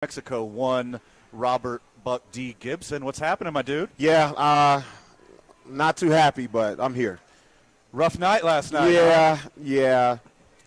Mexico won. Robert Buck D. Gibson. What's happening, my dude? Yeah, not too happy, but I'm here. Rough night last night. Yeah.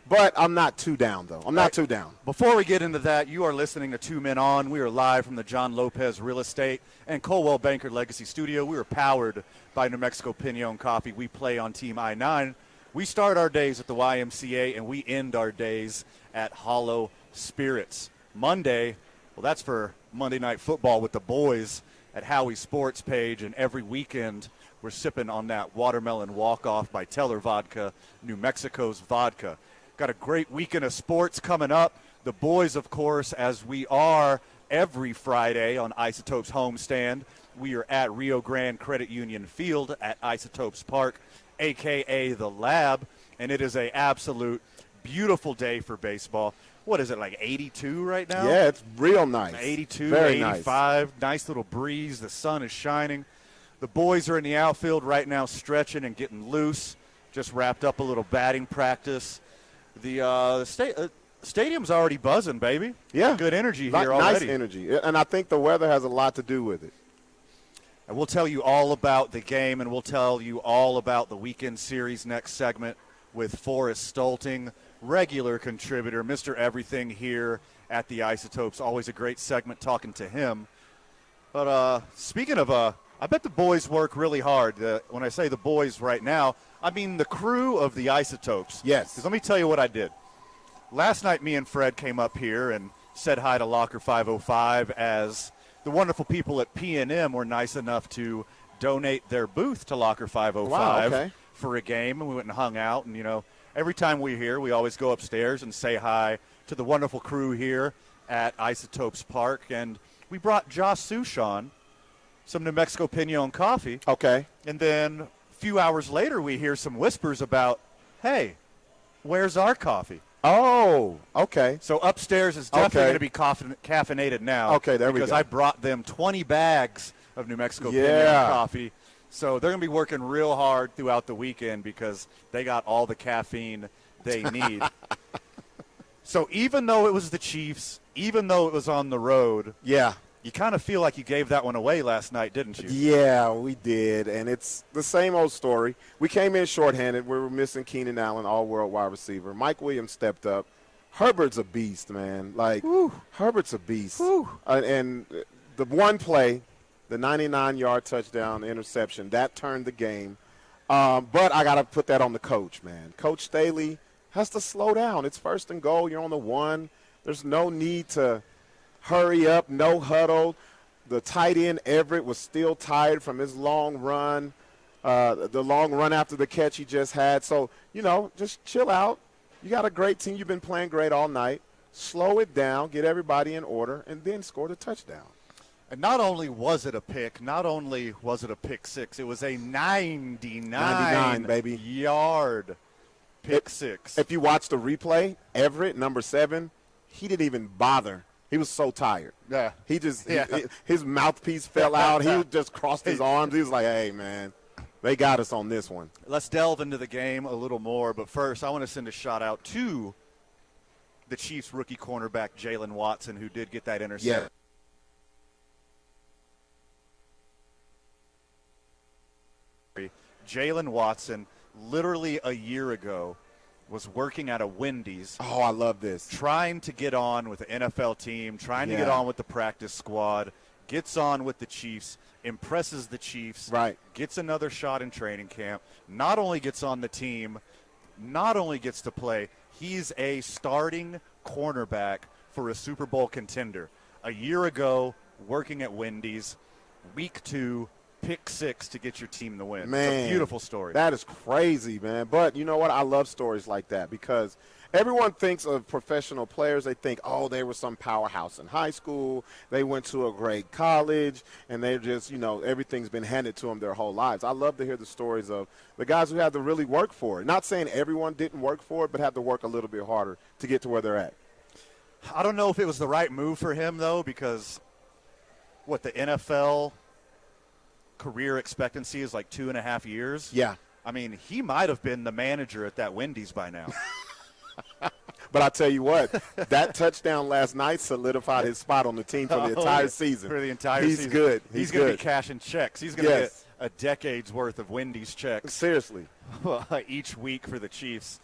But I'm not too down, though. I'm not too down. Before we get into that, you are listening to Two Men On. We are live from the John Lopez Real Estate and Colwell Banker Legacy Studio. We are powered by New Mexico Pinon Coffee. We play on Team I-9. We start our days at the YMCA, and we end our days at Hollow Spirits. Monday, well, that's for Monday Night Football with the boys at Howie Sports Page, and every weekend we're sipping on that watermelon walk-off by Teller Vodka, New Mexico's vodka. Got a great weekend of sports coming up. The boys, of course, as we are every Friday on Isotopes homestand. We are at Rio Grande Credit Union Field at Isotopes Park, a.k.a. The Lab, and it is an absolute beautiful day for baseball. What is it, like 82 right now? Yeah, it's real nice. 82, Very 85, nice little breeze. The sun is shining. The boys are in the outfield right now stretching and getting loose. Just wrapped up a little batting practice. The stadium's already buzzing, baby. Yeah. Good energy here already. Nice energy. And I think the weather has a lot to do with it. And we'll tell you all about the game, and we'll tell you all about the weekend series next segment with Forrest Stolting, regular contributor, Mr. Everything here at the Isotopes. Always a great segment talking to him. But speaking of, I bet the boys work really hard. When I say the boys right now, I mean the crew of the Isotopes. Yes. Because let me tell you what I did. Last night, me and Fred came up here and said hi to Locker 505 as the wonderful people at P&M were nice enough to donate their booth to Locker 505 Wow, okay. for a game, and we went and hung out. And, you know, every time we're here, we always go upstairs and say hi to the wonderful crew here at Isotopes Park. And we brought Josh Sushan some New Mexico Pinon coffee. Okay. And then a few hours later, we hear some whispers about, hey, where's our coffee? Oh, okay. So upstairs is definitely Okay. going to be caffeinated now. Okay, there we because go. I brought them 20 bags of New Mexico Yeah. Pinon coffee. So they're going to be working real hard throughout the weekend because they got all the caffeine they need. So even though it was the Chiefs, even though it was on the road, Yeah. you kind of feel like you gave that one away last night, didn't you? Yeah, we did. And it's the same old story. We came in shorthanded. We were missing Keenan Allen, all-world wide receiver. Mike Williams stepped up. Herbert's a beast, man. Like, Herbert's a beast. And the one play, the 99-yard touchdown interception, that turned the game. But I got to put that on the coach, man. Coach Staley has to slow down. It's first and goal. You're on the one. There's no need to hurry up, no huddle. The tight end, Everett, was still tired from his long run, the long run after the catch he just had. So, just chill out. You got a great team. You've been playing great all night. Slow it down, get everybody in order, and then score the touchdown. And not only was it a pick, not only was it a pick six, it was a 99 baby. yard pick six. If you watch the replay, Everett, number 7, he didn't even bother. He was so tired. Yeah. His mouthpiece fell out. He just crossed his arms. He was like, hey, man, they got us on this one. Let's delve into the game a little more. But first, I want to send a shout-out to the Chiefs rookie cornerback, Jalen Watson, who did get that interception. Jalen Watson, literally a year ago, was working at a Wendy's. Oh, I love this. Trying to get on with the NFL team, trying to get on with the practice squad, gets on with the Chiefs, impresses the Chiefs, Right. Gets another shot in training camp, not only gets on the team, not only gets to play, he's a starting cornerback for a Super Bowl contender. A year ago, working at Wendy's, week 2, pick 6 to get your team the win. Man, it's a beautiful story. That is crazy, man. But you know what? I love stories like that because everyone thinks of professional players. They think, oh, they were some powerhouse in high school. They went to a great college, and they're just, everything's been handed to them their whole lives. I love to hear the stories of the guys who had to really work for it. Not saying everyone didn't work for it, but had to work a little bit harder to get to where they're at. I don't know if it was the right move for him, though, because the NFL career expectancy is like 2.5 years. Yeah. I mean, he might have been the manager at that Wendy's by now. But I tell you what, that touchdown last night solidified his spot on the team for the entire season. For the entire season. He's good. He's going to be cashing checks. He's going to get a decade's worth of Wendy's checks. Seriously. Each week for the Chiefs.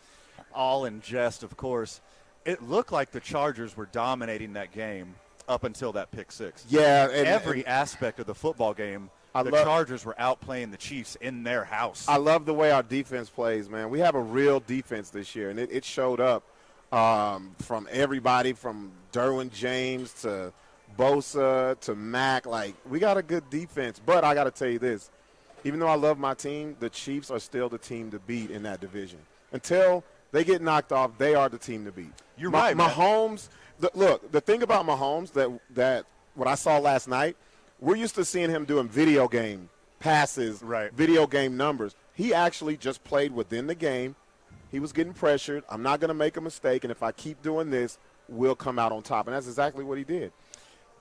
All in jest, of course. It looked like the Chargers were dominating that game up until that pick six. Yeah. Every aspect of the football game, the Chargers were outplaying the Chiefs in their house. I love the way our defense plays, man. We have a real defense this year, and it showed up from everybody from Derwin James to Bosa to Mack. Like, we got a good defense. But I got to tell you this. Even though I love my team, the Chiefs are still the team to beat in that division. Until they get knocked off, they are the team to beat. You're right, man. Mahomes, look, the thing about Mahomes that what I saw last night, we're used to seeing him doing video game passes, video game numbers. He actually just played within the game. He was getting pressured. I'm not going to make a mistake, and if I keep doing this, we'll come out on top. And that's exactly what he did.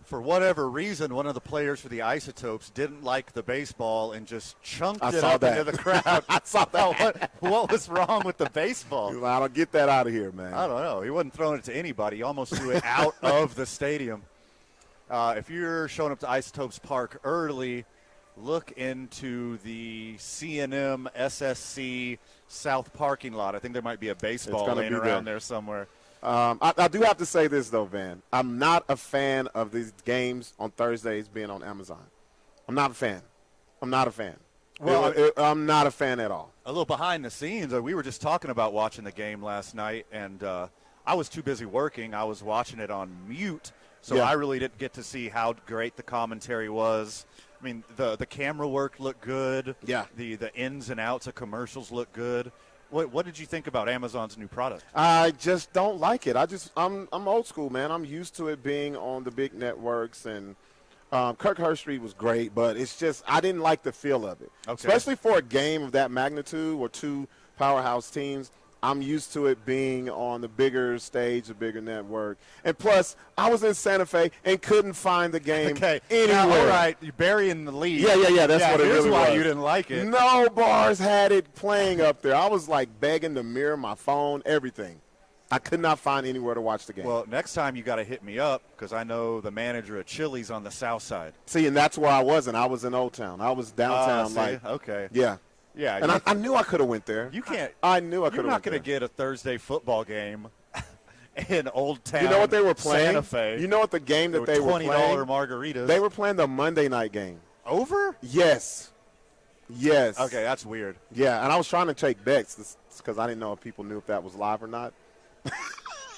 For whatever reason, one of the players for the Isotopes didn't like the baseball and just chunked it up into the crowd. I saw that. What was wrong with the baseball? I don't get that out of here, man. I don't know. He wasn't throwing it to anybody. He almost threw it out of the stadium. If you're showing up to Isotopes Park early, look into the C&M SSC South parking lot. I think there might be a baseball laying around there somewhere. I do have to say this, though, Van. I'm not a fan of these games on Thursdays being on Amazon. I'm not a fan. I'm not a fan. Well, I'm not a fan at all. A little behind the scenes, we were just talking about watching the game last night, and I was too busy working. I was watching it on mute, so I really didn't get to see how great the commentary was. I mean, the camera work looked good. Yeah. The ins and outs of commercials look good. What did you think about Amazon's new product? I just don't like it. I'm old school, man. I'm used to it being on the big networks, and Kirk Herbstreit was great, but it's just I didn't like the feel of it. Okay. Especially for a game of that magnitude or two powerhouse teams. I'm used to it being on the bigger stage, the bigger network. And plus, I was in Santa Fe and couldn't find the game anywhere. Now, all right, you're burying the lead. Yeah, that's what it really was. Here's why you didn't like it. No bars had it playing up there. I was like begging to mirror my phone, everything. I could not find anywhere to watch the game. Well, next time you got to hit me up because I know the manager at Chili's on the south side. See, and that's where I wasn't. I was in Old Town. I was downtown. Okay. Yeah. Yeah, and I knew I could have went there. You can't. I knew I could have. You're not going to get a Thursday football game in Old Town. You know what they were playing? Santa Fe. You know what the game that they were playing? $20 margaritas. They were playing the Monday night game. Over? Yes. Okay, that's weird. Yeah, and I was trying to take bets because I didn't know if people knew if that was live or not.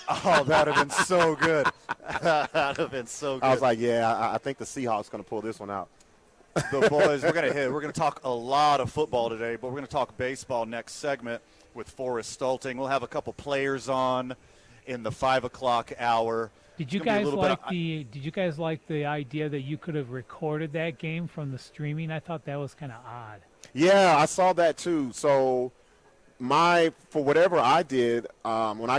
Oh, that would have been so good. That would have been so good. I was like, I think the Seahawks going to pull this one out. The boys, we're going to talk a lot of football today, but we're going to talk baseball next segment with Forrest Stulting. We'll have a couple players on in the 5 o'clock hour. Did you guys like the idea that you could have recorded that game from the streaming? I thought that was kind of odd. Yeah, I saw that too. So for whatever I did, when I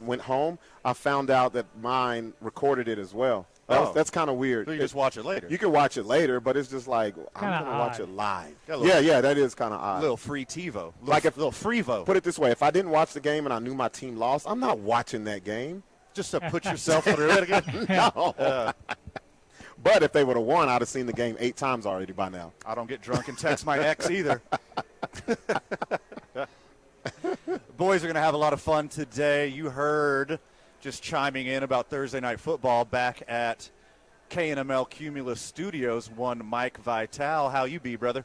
went home, I found out that mine recorded it as well. That's kind of weird. So you just watch it later. You can watch it later, but it's just like I'm going to watch it live. That is kind of odd. A little free TiVo. Little freevo. Put it this way, if I didn't watch the game and I knew my team lost, I'm not watching that game. Just to put yourself through it again? No. But if they would have won, I'd have seen the game 8 times already by now. I don't get drunk and text my ex either. Boys are going to have a lot of fun today. You heard just chiming in about Thursday Night Football back at K&ML Cumulus Studios, one Mike Vitale. How you be, brother?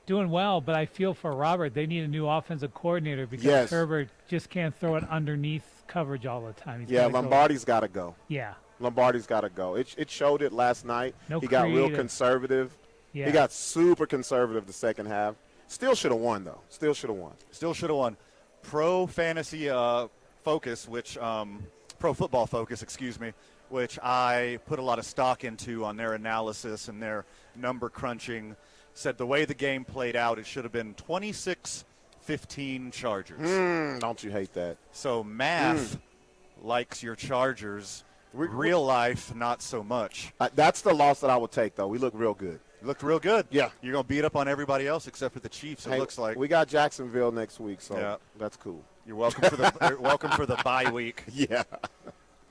Doing well, but I feel for Robert. They need a new offensive coordinator because Herbert just can't throw it underneath coverage all the time. Lombardi's got to go. Yeah. Lombardi's got to go. It showed it last night. He got real conservative. Yeah. He got super conservative the second half. Still should have won, though. Still should have won. Pro Fantasy Focus, which Pro Football Focus, which I put a lot of stock into on their analysis and their number crunching, said the way the game played out, it should have been 26-15 Chargers. Don't you hate that? So math likes your Chargers. Real life, not so much. That's the loss that I would take, though. We look real good. Looked real good. Yeah. You're going to beat up on everybody else except for the Chiefs, it looks like. We got Jacksonville next week, so that's cool. You're welcome for the bye week. Yeah.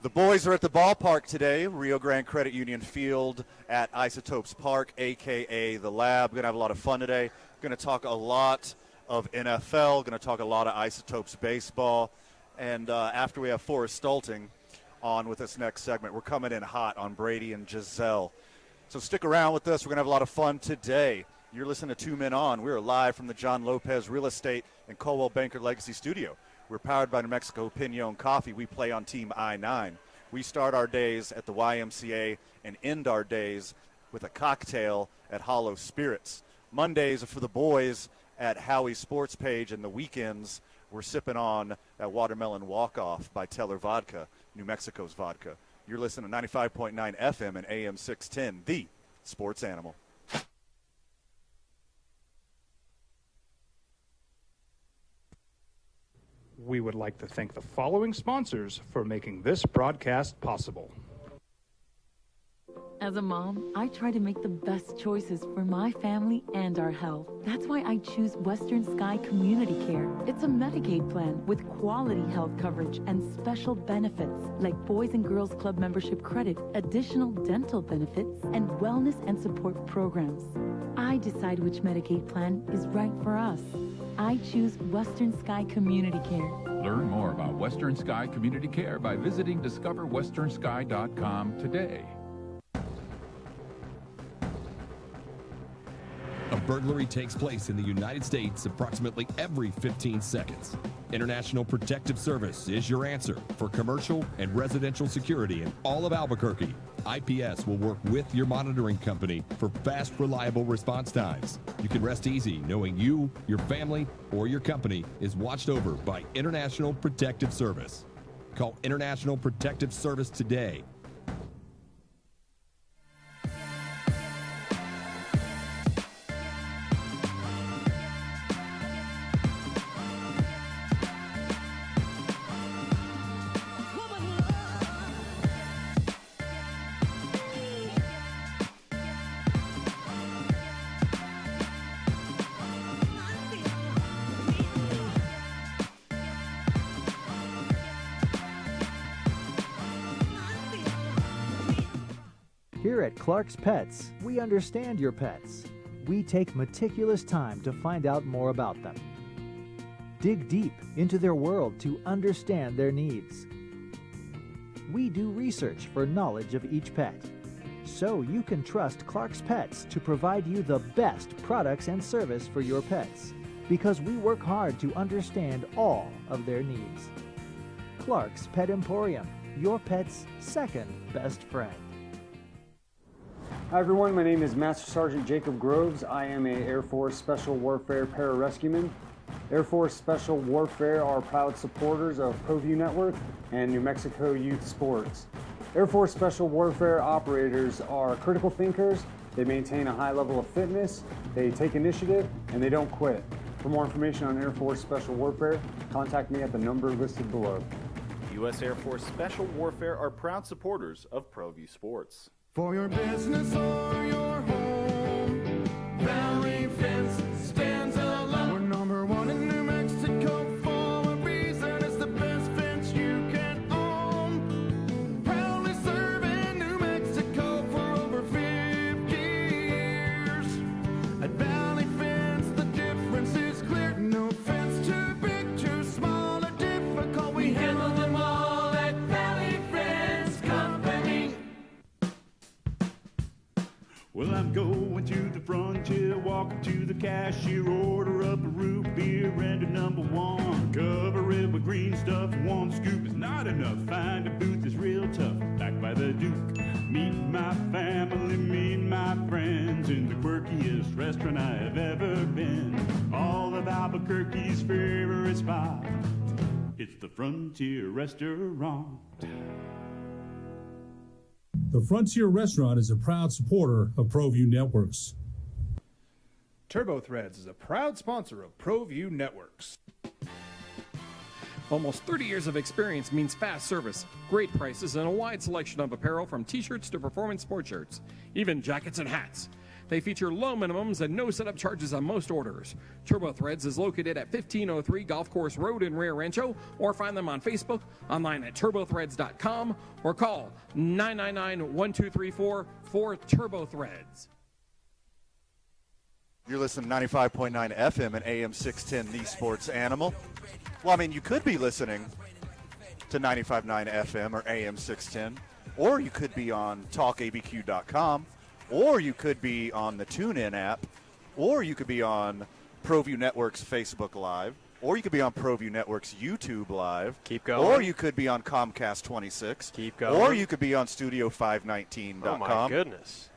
The boys are at the ballpark today, Rio Grande Credit Union Field at Isotopes Park, a.k.a. The Lab. We're going to have a lot of fun today. Going to talk a lot of NFL, going to talk a lot of Isotopes baseball. And after we have Forrest Stolting on with this next segment, we're coming in hot on Brady and Giselle. So stick around with us. We're going to have a lot of fun today. You're listening to Two Men On. We are live from the John Lopez Real Estate and Coldwell Banker Legacy Studio. We're powered by New Mexico Pinon Coffee. We play on Team I-9. We start our days at the YMCA and end our days with a cocktail at Hollow Spirits. Mondays are for the boys at Howie's Sports Page, and the weekends we're sipping on that Watermelon Walk-Off by Teller Vodka, New Mexico's vodka. You're listening to 95.9 FM and AM 610, the sports animal. We would like to thank the following sponsors for making this broadcast possible. As a mom, I try to make the best choices for my family and our health. That's why I choose Western Sky Community Care. It's a Medicaid plan with quality health coverage and special benefits like Boys and Girls Club membership credit, additional dental benefits, and wellness and support programs. I decide which Medicaid plan is right for us. I choose Western Sky Community Care. Learn more about Western Sky Community Care by visiting discoverwesternsky.com today. A burglary takes place in the United States approximately every 15 seconds. International Protective Service is your answer for commercial and residential security in all of Albuquerque. IPS will work with your monitoring company for fast, reliable response times. You can rest easy knowing you, your family, or your company is watched over by International Protective Service. Call International Protective Service today. Here at Clark's Pets, we understand your pets. We take meticulous time to find out more about them. Dig deep into their world to understand their needs. We do research for knowledge of each pet, so you can trust Clark's Pets to provide you the best products and service for your pets, because we work hard to understand all of their needs. Clark's Pet Emporium, your pet's second best friend. Hi everyone, my name is Master Sergeant Jacob Groves. I am a Air Force Special Warfare Pararescueman. Air Force Special Warfare are proud supporters of ProView Network and New Mexico Youth Sports. Air Force Special Warfare operators are critical thinkers. They maintain a high level of fitness, they take initiative, and they don't quit. For more information on Air Force Special Warfare, contact me at the number listed below. U.S. Air Force Special Warfare are proud supporters of ProView Sports. For your business or your home, Valley Fence stands alone. We're number one in New Mexico for a reason. It's the best fence you can own. Proudly serving New Mexico for over 50 years. At Valley Fence, the difference is clear. No fence too big, too small, or difficult. We handle them all at Valley Fence Company. Well, I'm going to the frontier, walking to the cashier, order up a root beer and a number one. Cover it with green stuff, one scoop is not enough. Find a booth is real tough, back by the Duke. Meet my family, meet my friends in the quirkiest restaurant I have ever been. All of Albuquerque's favorite spot, it's the Frontier Restaurant. The Frontier Restaurant is a proud supporter of ProView Networks. Turbo Threads is a proud sponsor of ProView Networks. Almost 30 years of experience means fast service, great prices, and a wide selection of apparel from t-shirts to performance sport shirts, even jackets and hats. They feature low minimums and no setup charges on most orders. Turbo Threads is located at 1503 Golf Course Road in Rio Rancho, or find them on Facebook, online at turbothreads.com, or call 999-1234 for Turbo Threads. You're listening to 95.9 FM and AM 610, the sports animal. Well, I mean, you could be listening to 95.9 FM or AM 610, or you could be on talkabq.com, or you could be on the TuneIn app, or you could be on ProView Network's Facebook Live, or you could be on ProView Network's YouTube Live. Keep going. Or you could be on Comcast 26. Keep going. Or you could be on Studio519.com. Oh, my goodness.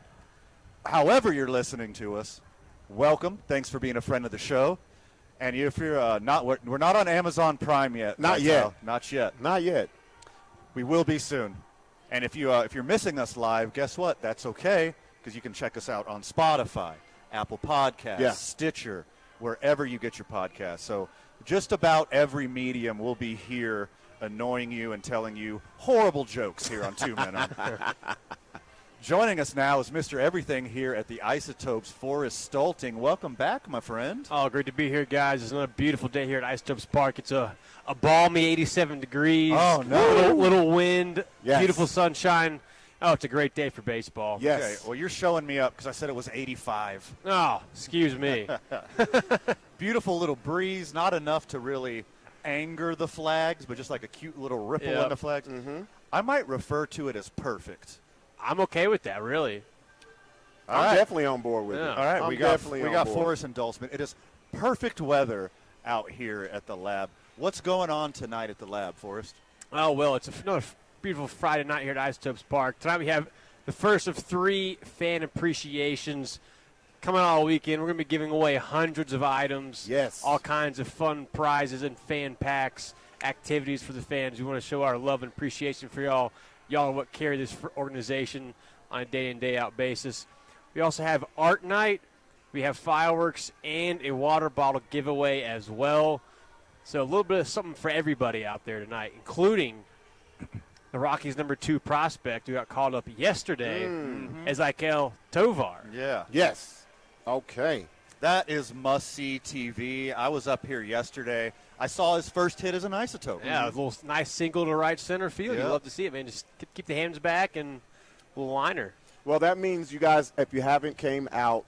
However you're listening to us, welcome. Thanks for being a friend of the show. And if you're we're not on Amazon Prime yet. Not yet. Not yet. Not yet. We will be soon. And if you're missing us live, guess what? That's okay, because you can check us out on Spotify, Apple Podcasts, Stitcher, wherever you get your podcasts. So just about every medium will be here annoying you and telling you horrible jokes here on 2 Men On. Joining us now is Mr. Everything here at the Isotopes, Forrest Stolting. Welcome back, my friend. Oh, great to be here, guys. It's another beautiful day here at Isotopes Park. It's a balmy 87 degrees. Oh, no. Little wind, Yes. beautiful sunshine. Oh, it's a great day for baseball. Yes. Okay, well, you're showing me up because I said it was 85. Oh, excuse me. Beautiful little breeze, not enough to really anger the flags, but just like a cute little ripple Yep. on the flags. Mm-hmm. I might refer to it as perfect. I'm okay with that, really. All I'm right. definitely on board with it. All right, I'm we got definitely on board. Forrest endorsement. It is perfect weather out here at the lab. What's going on tonight at the lab, Forrest? Oh, well, it's another beautiful Friday night here at Isotopes Park. Tonight we have the first of 3 fan appreciations coming all weekend. We're going to be giving away hundreds of items. Yes. All kinds of fun prizes and fan packs, activities for the fans. We want to show our love and appreciation for y'all. Y'all are what carry this organization on a day-in, day-out basis. We also have art night. We have fireworks and a water bottle giveaway as well. So a little bit of something for everybody out there tonight, including the Rockies' number 2 prospect who got called up yesterday, Zeke Tovar. Yeah. Yes. Okay. That is must-see TV. I was up here yesterday. I saw his first hit as an isotope. Yeah, a little nice single to right center field. Yeah. You love to see it, man. Just keep the hands back and a little liner. Well, that means you guys, if you haven't came out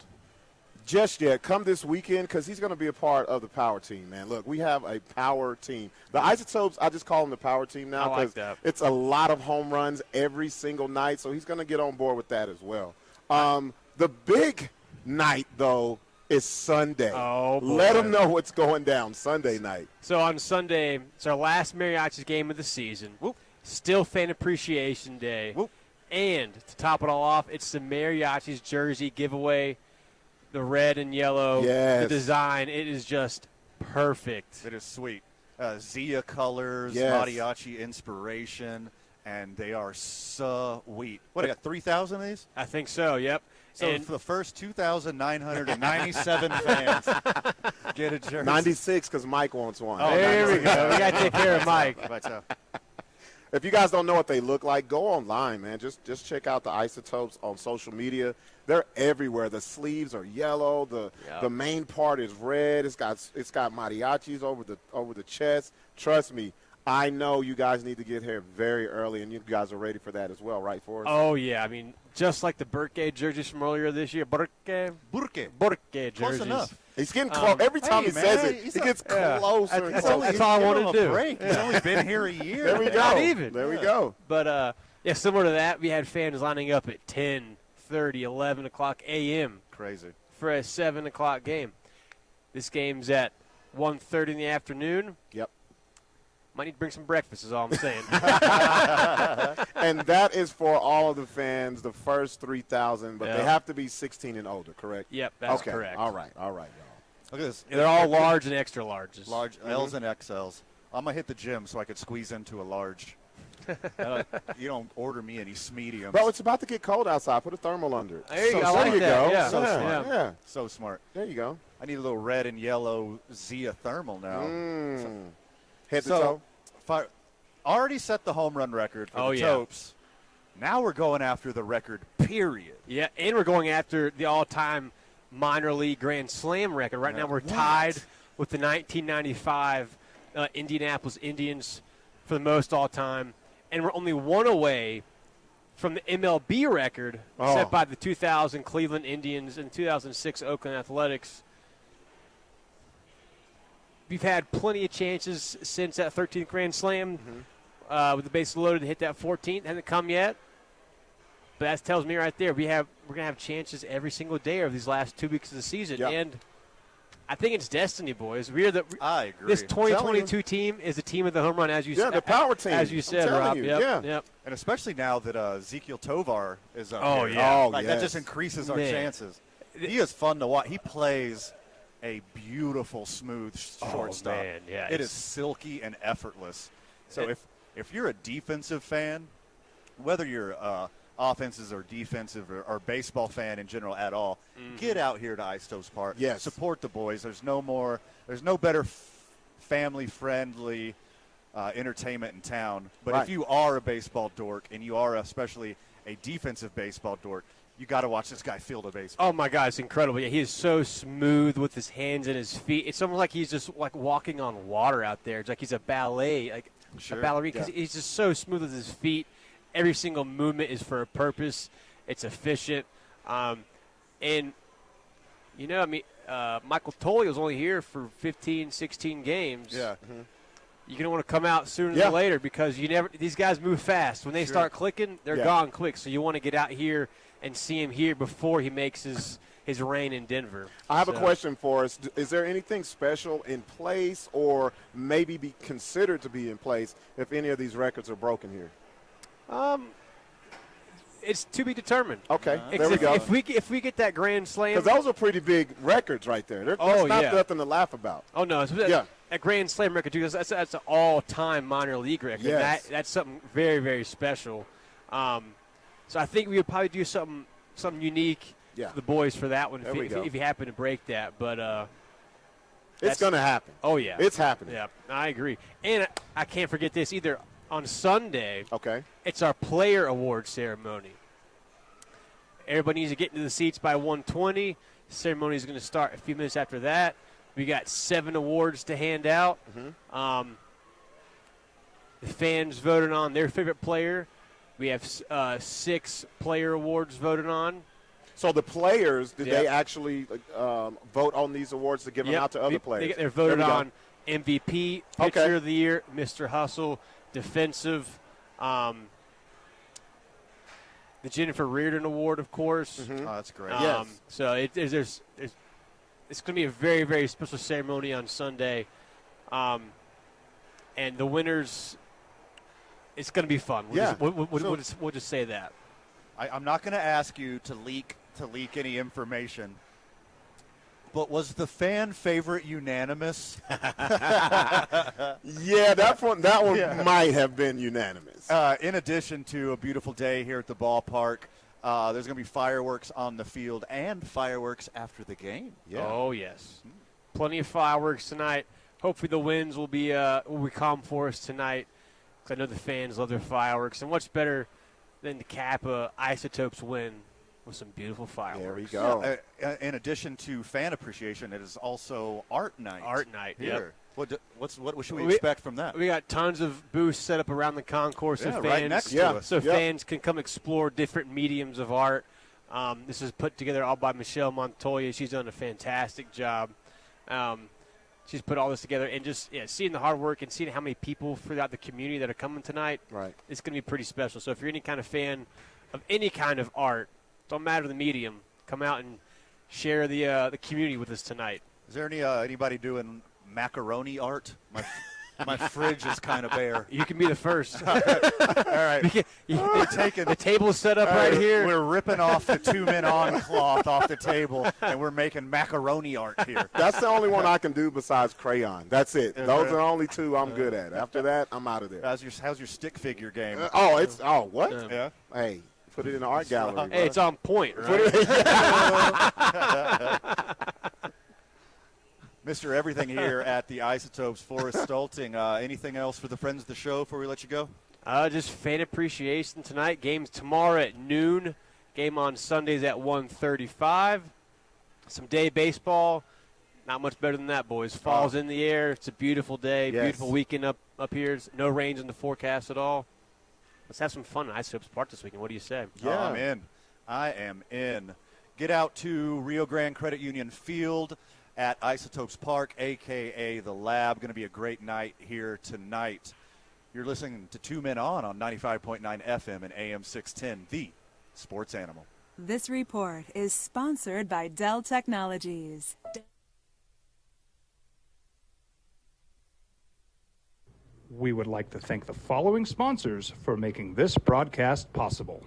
just yet, come this weekend because he's going to be a part of the power team, man. Look, we have a power team. The Isotopes, I just call them the power team now I like because that. it's a lot of home runs every single night, so he's going to get on board with that as well. The big night, though, is Sunday. Oh, boy. Let them know what's going down Sunday night. So on Sunday, it's our last Mariachi's game of the season. Whoop. Still Fan Appreciation Day. Whoop. And to top it all off, it's the Mariachi's jersey giveaway. The red and yellow, Yes. the design, it is just perfect. It is sweet. Zia colors, Yes. Mariachi inspiration, and they are sweet. What, I got 3,000 of these? I think so, yep. So And for the first 2,997 fans get a jersey. 96 because Mike wants one. Oh, there we go. We got to take care of Mike. If you guys don't know what they look like, go online, man. Just check out the Isotopes on social media. They're everywhere. The sleeves are yellow. The main part is red. It's got mariachis over the chest. Trust me, I know you guys need to get here very early, and you guys are ready for that as well, right, Forrest? Oh, yeah. I mean, just like the Burke jerseys from earlier this year. Burke jerseys. Close enough. He's getting close. Every time he says it, he gets closer. That's all I wanted to do. He's only been here a year. There we go. Not even. There we go. But, yeah, similar to that, we had fans lining up at 10:30, 11 o'clock a.m. Crazy. for a 7 o'clock game. This game's at 1:30 in the afternoon. Yep. Might need to bring some breakfast is all I'm saying. And that is for all of the fans, the first 3,000, but they have to be 16 and older, correct? Yep, that's okay. correct. All right, y'all. Look at this. They're all large and extra larges. Large L's and XLs. I'm going to hit the gym so I could squeeze into a large. You don't order me any mediums. Bro, it's about to get cold outside. Put a thermal under it. There you go. So I like there you that. go. Yeah. So Yeah, smart. yeah. So smart. There you go. I need a little red and yellow Zia thermal now. Head to So, toe. already set the home run record for the yeah. Topes. Now we're going after the record, period. Yeah, and we're going after the all-time minor league Grand Slam record. Right now we're tied with the 1995 Indianapolis Indians for the most all-time, and we're only one away from the MLB record set by the 2000 Cleveland Indians and 2006 Oakland Athletics. We've had plenty of chances since that 13th Grand Slam with the bases loaded to hit that 14th. Hasn't come yet. But that tells me right there we're going to have chances every single day of these last 2 weeks of the season. Yep. And I think it's destiny, boys. I agree. This 2022 team is the team of the home run, as you said. Yeah, the power team. As you said, Rob. Yep. And especially now that Zeke Tovar is up Oh, here. yeah. That just increases our Man. chances. He is fun to watch. He plays a beautiful, smooth shortstop. Man, yeah, it is silky and effortless. So if you're a defensive fan, whether you're offenses or defensive or baseball fan in general at all, get out here to Isotopes Park. Yes. Support the boys. There's no better family-friendly entertainment in town. But if you are a baseball dork and you are especially a defensive baseball dork, you got to watch this guy field a baseball. Oh, my God, it's incredible. Yeah, he is so smooth with his hands and his feet. It's almost like he's just like walking on water out there. It's like he's a ballet, a ballerina, because he's just so smooth with his feet. Every single movement is for a purpose. It's efficient. And, Michael Tolley was only here for 15, 16 games. Yeah. You're going to want to come out sooner than later because these guys move fast. When they start clicking, they're gone quick. So you want to get out here and see him here before he makes his reign in Denver. I have a question for us. Is there anything special in place or maybe be considered to be in place if any of these records are broken here? It's to be determined. Okay, there we go. If we get that Grand Slam, because those are pretty big records right there. That's not nothing to laugh about. Oh no, a Grand Slam record too. That's an all-time minor league record. Yes. That's something very, very special. So I think we would probably do something unique for the boys for that one if you happen to break that. But it's going to happen. Oh yeah, it's happening. Yeah, I agree. And I can't forget this either. On Sunday, it's our player award ceremony. Everybody needs to get into the seats by 1:20. Ceremony is going to start a few minutes after that. We got 7 awards to hand out. The fans voted on their favorite player. We have 6 player awards voted on. So the players, did they actually vote on these awards to give them out to other players? They're voted on MVP, Pitcher of the Year, Mr. Hustle, Defensive, the Jennifer Reardon Award, of course. Oh, that's great. Yes. So it's going to be a very, very special ceremony on Sunday. And the winners, it's going to be fun. We'll just say that. I'm not going to ask you to leak any information. But was the fan favorite unanimous? Yeah, that one might have been unanimous. In addition to a beautiful day here at the ballpark, there's going to be fireworks on the field and fireworks after the game. Yeah. Oh, yes. Plenty of fireworks tonight. Hopefully the winds will be calm for us tonight because I know the fans love their fireworks. And what's better than to cap a Isotopes win with some beautiful fireworks. There we go. Yeah, in addition to fan appreciation, it is also art night. Art night, here. Yep. What should we expect from that? We got tons of booths set up around the concourse so fans, right next to us. So fans can come explore different mediums of art. This is put together all by Michelle Montoya. She's done a fantastic job. She's put all this together, and just seeing the hard work and seeing how many people throughout the community that are coming tonight, it's going to be pretty special. So if you're any kind of fan of any kind of art, don't matter the medium, come out and share the community with us tonight. Is there anybody doing macaroni art? My fridge is kind of bare. You can be the first. All right. The table's set up right here. We're ripping off the 2 men on cloth off the table, and we're making macaroni art here. That's the only one I can do besides crayon. That's it. Those are the only 2 I'm good at. After that, I'm out of there. How's your stick figure game? What? Yeah. Hey, put it in the art gallery. Hey, it's on point, right? Mr. Everything here at the Isotopes, Forrest Stolting. Anything else for the friends of the show before we let you go? Just fan appreciation tonight. Games tomorrow at noon. Game on Sundays at 1:35. Some day baseball. Not much better than that, boys. Fall's in the air. It's a beautiful day. Yes. Beautiful weekend up here. No rains in the forecast at all. Let's have some fun at Isotopes Park this weekend. What do you say? Yeah, I'm in. I am in. Get out to Rio Grande Credit Union Field at Isotopes Park, a.k.a. The Lab. Going to be a great night here tonight. You're listening to Two Men On 95.9 FM and AM 610, the Sports Animal. This report is sponsored by Dell Technologies. We would like to thank the following sponsors for making this broadcast possible.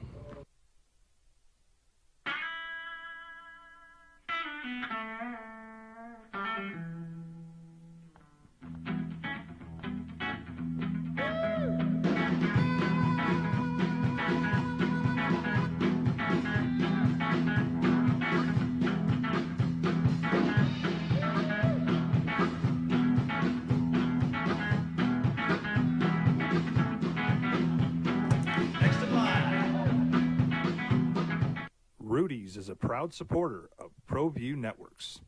Rudy's is a proud supporter of ProView Networks.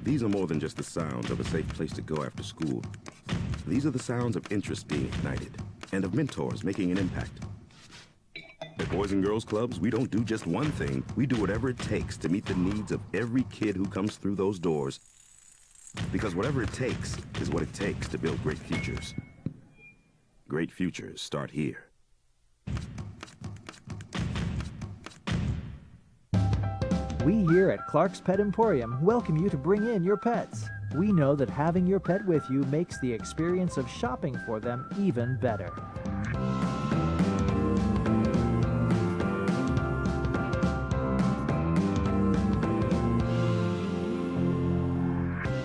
These are more than just the sounds of a safe place to go after school. These are the sounds of interest being ignited and of mentors making an impact. At Boys and Girls Clubs, we don't do just one thing. We do whatever it takes to meet the needs of every kid who comes through those doors. Because whatever it takes is what it takes to build great futures. Great futures start here. We here at Clark's Pet Emporium welcome you to bring in your pets. We know that having your pet with you makes the experience of shopping for them even better.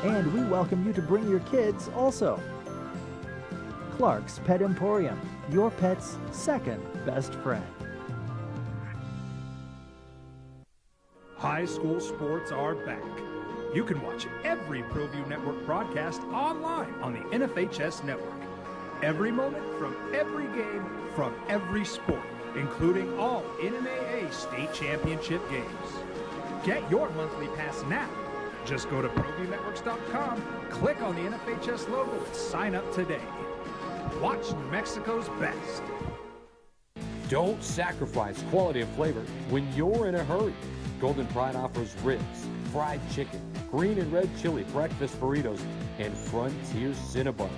And we welcome you to bring your kids also. Clark's Pet Emporium, your pet's second best friend. High school sports are back. You can watch every ProView Network broadcast online on the NFHS network. Every moment from every game from every sport, including all NMAA state championship games. Get your monthly pass now. Just go to ProViewNetworks.com, click on the NFHS logo, and sign up today. Watch New Mexico's best. Don't sacrifice quality and flavor when you're in a hurry. Golden Pride offers ribs, fried chicken, green and red chili breakfast burritos, and Frontier Cinnabons.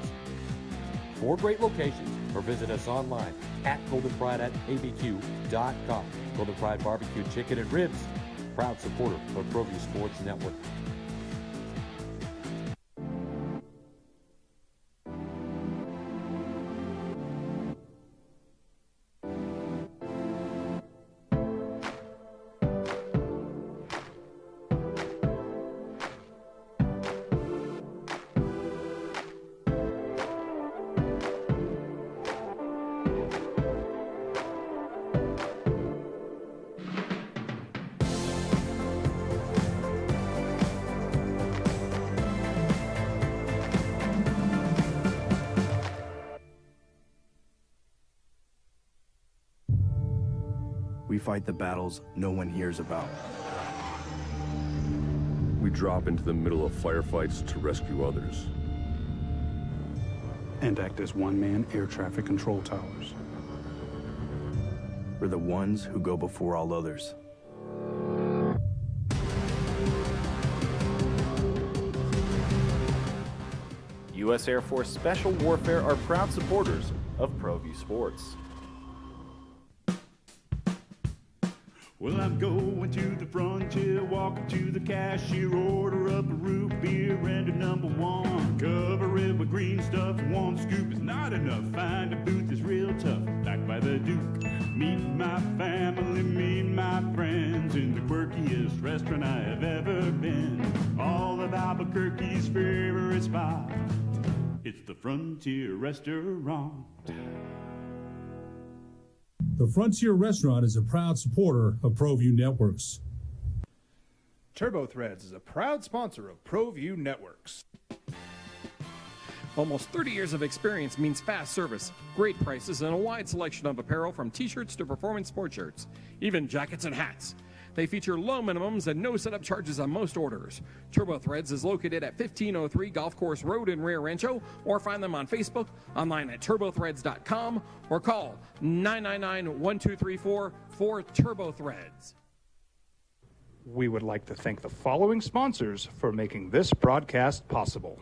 4 great locations, or visit us online at goldenpride@abq.com. Golden Pride Barbecue Chicken and Ribs, proud supporter of ProView Sports Network. We fight the battles no one hears about. We drop into the middle of firefights to rescue others. And act as one-man air traffic control towers. We're the ones who go before all others. U.S. Air Force Special Warfare are proud supporters of ProView Sports. Well, I'm going to the frontier, walking to the cashier, order up a root beer and a number 1. Cover it with green stuff, 1 scoop is not enough. Find a booth is real tough, back by the Duke. Meet my family, meet my friends in the quirkiest restaurant I have ever been. All of Albuquerque's favorite spot, it's the Frontier Restaurant. The Frontier Restaurant is a proud supporter of ProView Networks. Turbo Threads is a proud sponsor of ProView Networks. Almost 30 years of experience means fast service, great prices, and a wide selection of apparel from t-shirts to performance sports shirts, even jackets and hats. They feature low minimums and no setup charges on most orders. Turbo Threads is located at 1503 Golf Course Road in Rio Rancho, or find them on Facebook, online at turbothreads.com, or call 999-1234 for Turbo Threads. We would like to thank the following sponsors for making this broadcast possible.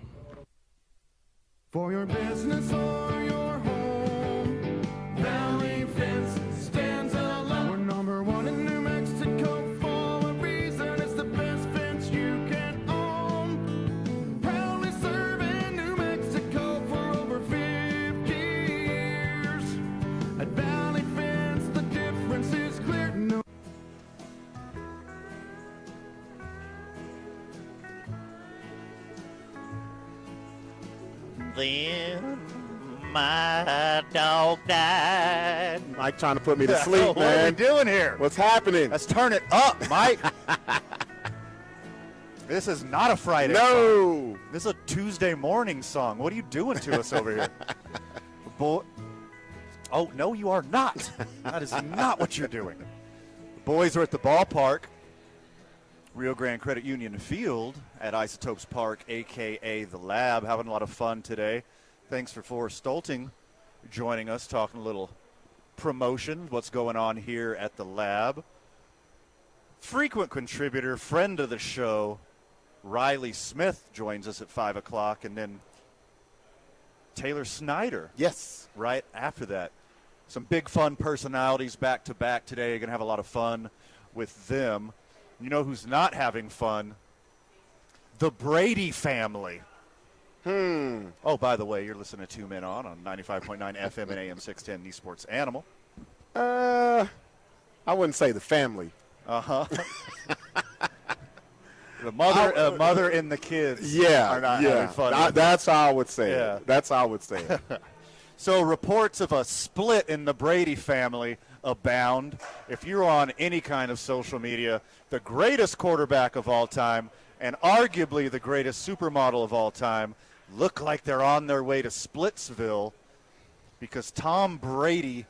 For your business or your home, Valley Fence stands alone. We're number one in New Mexico for a reason. It's the best fence you can own. Proudly serving New Mexico for over 50 years. At Valley Fence, the difference is clear. No. Then my dog died. Mike trying to put me to sleep, man. What are we doing here? What's happening? Let's turn it up, Mike. This is not a Friday No. song. This is a Tuesday morning song. What are you doing to us over here? Boy. Oh, no, you are not. That is not what you're doing. The boys are at the ballpark. Rio Grande Credit Union Field at Isotopes Park, a.k.a. The Lab. Having a lot of fun today. Thanks for Forrest Stolting joining us, talking a little promotion, what's going on here at The Lab. Frequent contributor, friend of the show, Riley Smith joins us at 5 o'clock, and then Taylor Snyder. Yes. Right after that. Some big fun personalities back-to-back today. You're going to have a lot of fun with them. You know who's not having fun? The Brady family. Oh, by the way, you're listening to 2 Men On 95.9 FM and AM 610, the Sports Animal. I wouldn't say the family. Uh-huh. The mother and the kids are not having fun. That's how I would say it. That's how I would say it. So reports of a split in the Brady family abound. If you're on any kind of social media, the greatest quarterback of all time and arguably the greatest supermodel of all time look like they're on their way to Splitsville because Tom Brady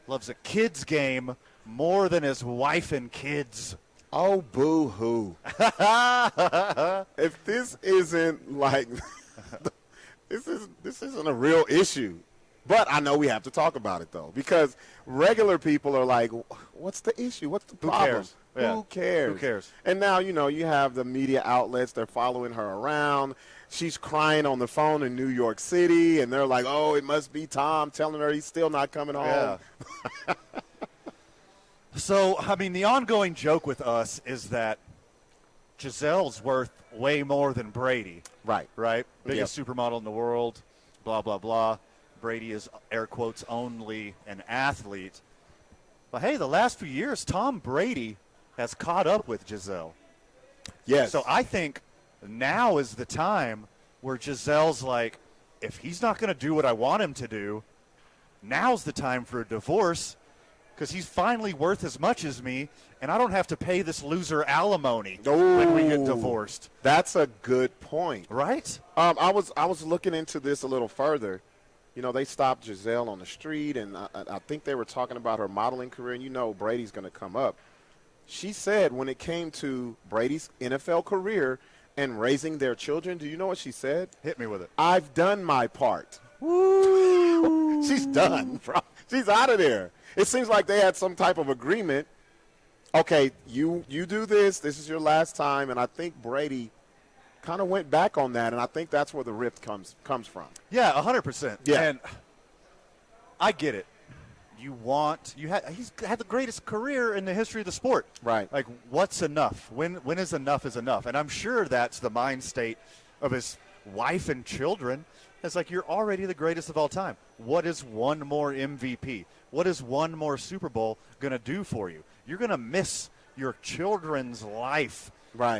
loves a kid's game more than his wife and kids. Oh, boo-hoo. If this isn't like this isn't a real issue. But I know we have to talk about it, though, because regular people are like, what's the issue? What's the problem? Who cares? Yeah. Who cares? Who cares? And now, you have the media outlets. They're following her around. She's crying on the phone in New York City, and they're like, oh, it must be Tom telling her he's still not coming home. Yeah. So, I mean, the ongoing joke with us is that Gisele's worth way more than Brady. Right. Biggest supermodel in the world, blah, blah, blah. Brady is, air quotes, only an athlete. But, hey, the last few years, Tom Brady has caught up with Gisele. Yes. So I think now is the time where Gisele's like, if he's not going to do what I want him to do, now's the time for a divorce because he's finally worth as much as me, and I don't have to pay this loser alimony when we get divorced. That's a good point. Right? I was looking into this a little further. They stopped Gisele on the street, and I think they were talking about her modeling career, and Brady's going to come up. She said when it came to Brady's NFL career and raising their children, do you know what she said? Hit me with it. I've done my part. Woo! She's done. She's out of there. It seems like they had some type of agreement. Okay, you do this. This is your last time, and I think Brady kind of went back on that, and I think that's where the rift comes from. Yeah, 100%. Yeah. And I get it. He's had the greatest career in the history of the sport. Right. Like, what's enough? When is enough is enough? And I'm sure that's the mind state of his wife and children. It's like, you're already the greatest of all time. What is one more MVP? What is one more Super Bowl going to do for you? You're going to miss your children's life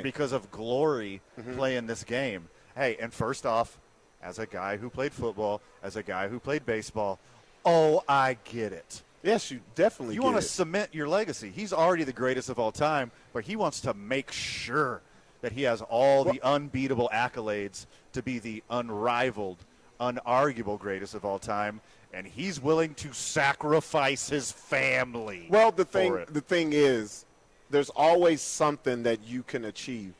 because of glory playing this game. Hey, and first off, as a guy who played football, as a guy who played baseball, oh, I get it. Yes, you definitely You want to cement your legacy. He's already the greatest of all time, but he wants to make sure that he has all the unbeatable accolades to be the unrivaled, unarguable greatest of all time, and he's willing to sacrifice his family. Well, the thing is, there's always something that you can achieve,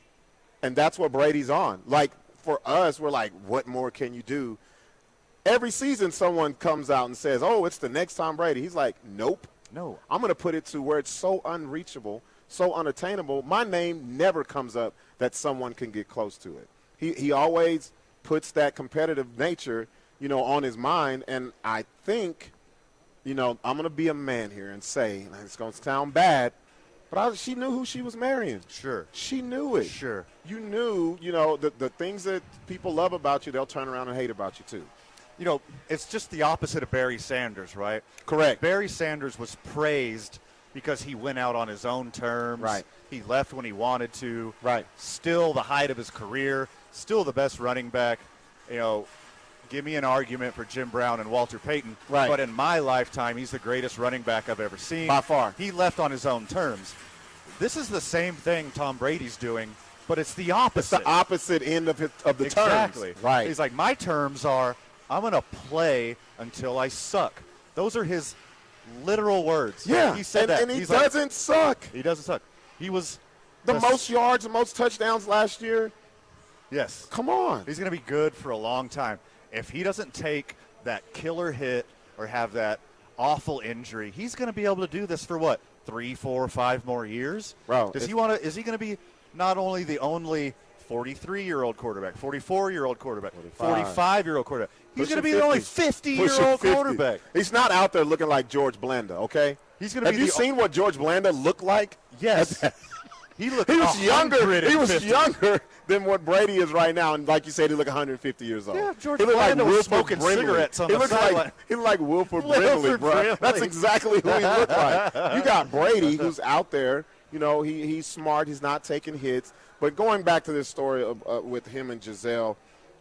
and that's what Brady's on. Like, for us, we're like, what more can you do? Every season someone comes out and says, oh, it's the next Tom Brady. He's like, nope. No. I'm going to put it to where it's so unreachable, so unattainable. My name never comes up that someone can get close to it. He always puts that competitive nature, on his mind, and I think, I'm going to be a man here and say, and it's going to sound bad, but she knew who she was marrying. Sure. She knew it. Sure. You knew, the things that people love about you, they'll turn around and hate about you too. It's just the opposite of Barry Sanders, right? Correct. Barry Sanders was praised because he went out on his own terms. Right. He left when he wanted to. Right. Still the height of his career. Still the best running back. Give me an argument for Jim Brown and Walter Payton. Right. But in my lifetime, he's the greatest running back I've ever seen. By far. He left on his own terms. This is the same thing Tom Brady's doing, but it's the opposite. It's the opposite end of the terms. Exactly. Right. He's like, my terms are, I'm going to play until I suck. Those are his literal words. Yeah. He said that. And he He's doesn't suck. He doesn't suck. He was the most yards, the most touchdowns last year. Yes. Come on. He's going to be good for a long time. If he doesn't take that killer hit or have that awful injury, he's going to be able to do this for what, 3, 4, 5 more years? Bro, is he going to be not only the only 43-year-old quarterback, 44-year-old quarterback, 45-year-old quarterback. He's going to be the only 50-year-old quarterback. He's not out there looking like George Blanda, okay? He's going to be. Have you seen what George Blanda looked like? Yes. He was younger. He was younger than what Brady is right now, and like you said, he looked 150 years old. Yeah, George he looked Blanda like was smoking cigarettes on the sideline. He looked like Wilford Brimley, bro. That's exactly who he looked like. You got Brady, who's out there. He's smart. He's not taking hits. But going back to this story with him and Giselle,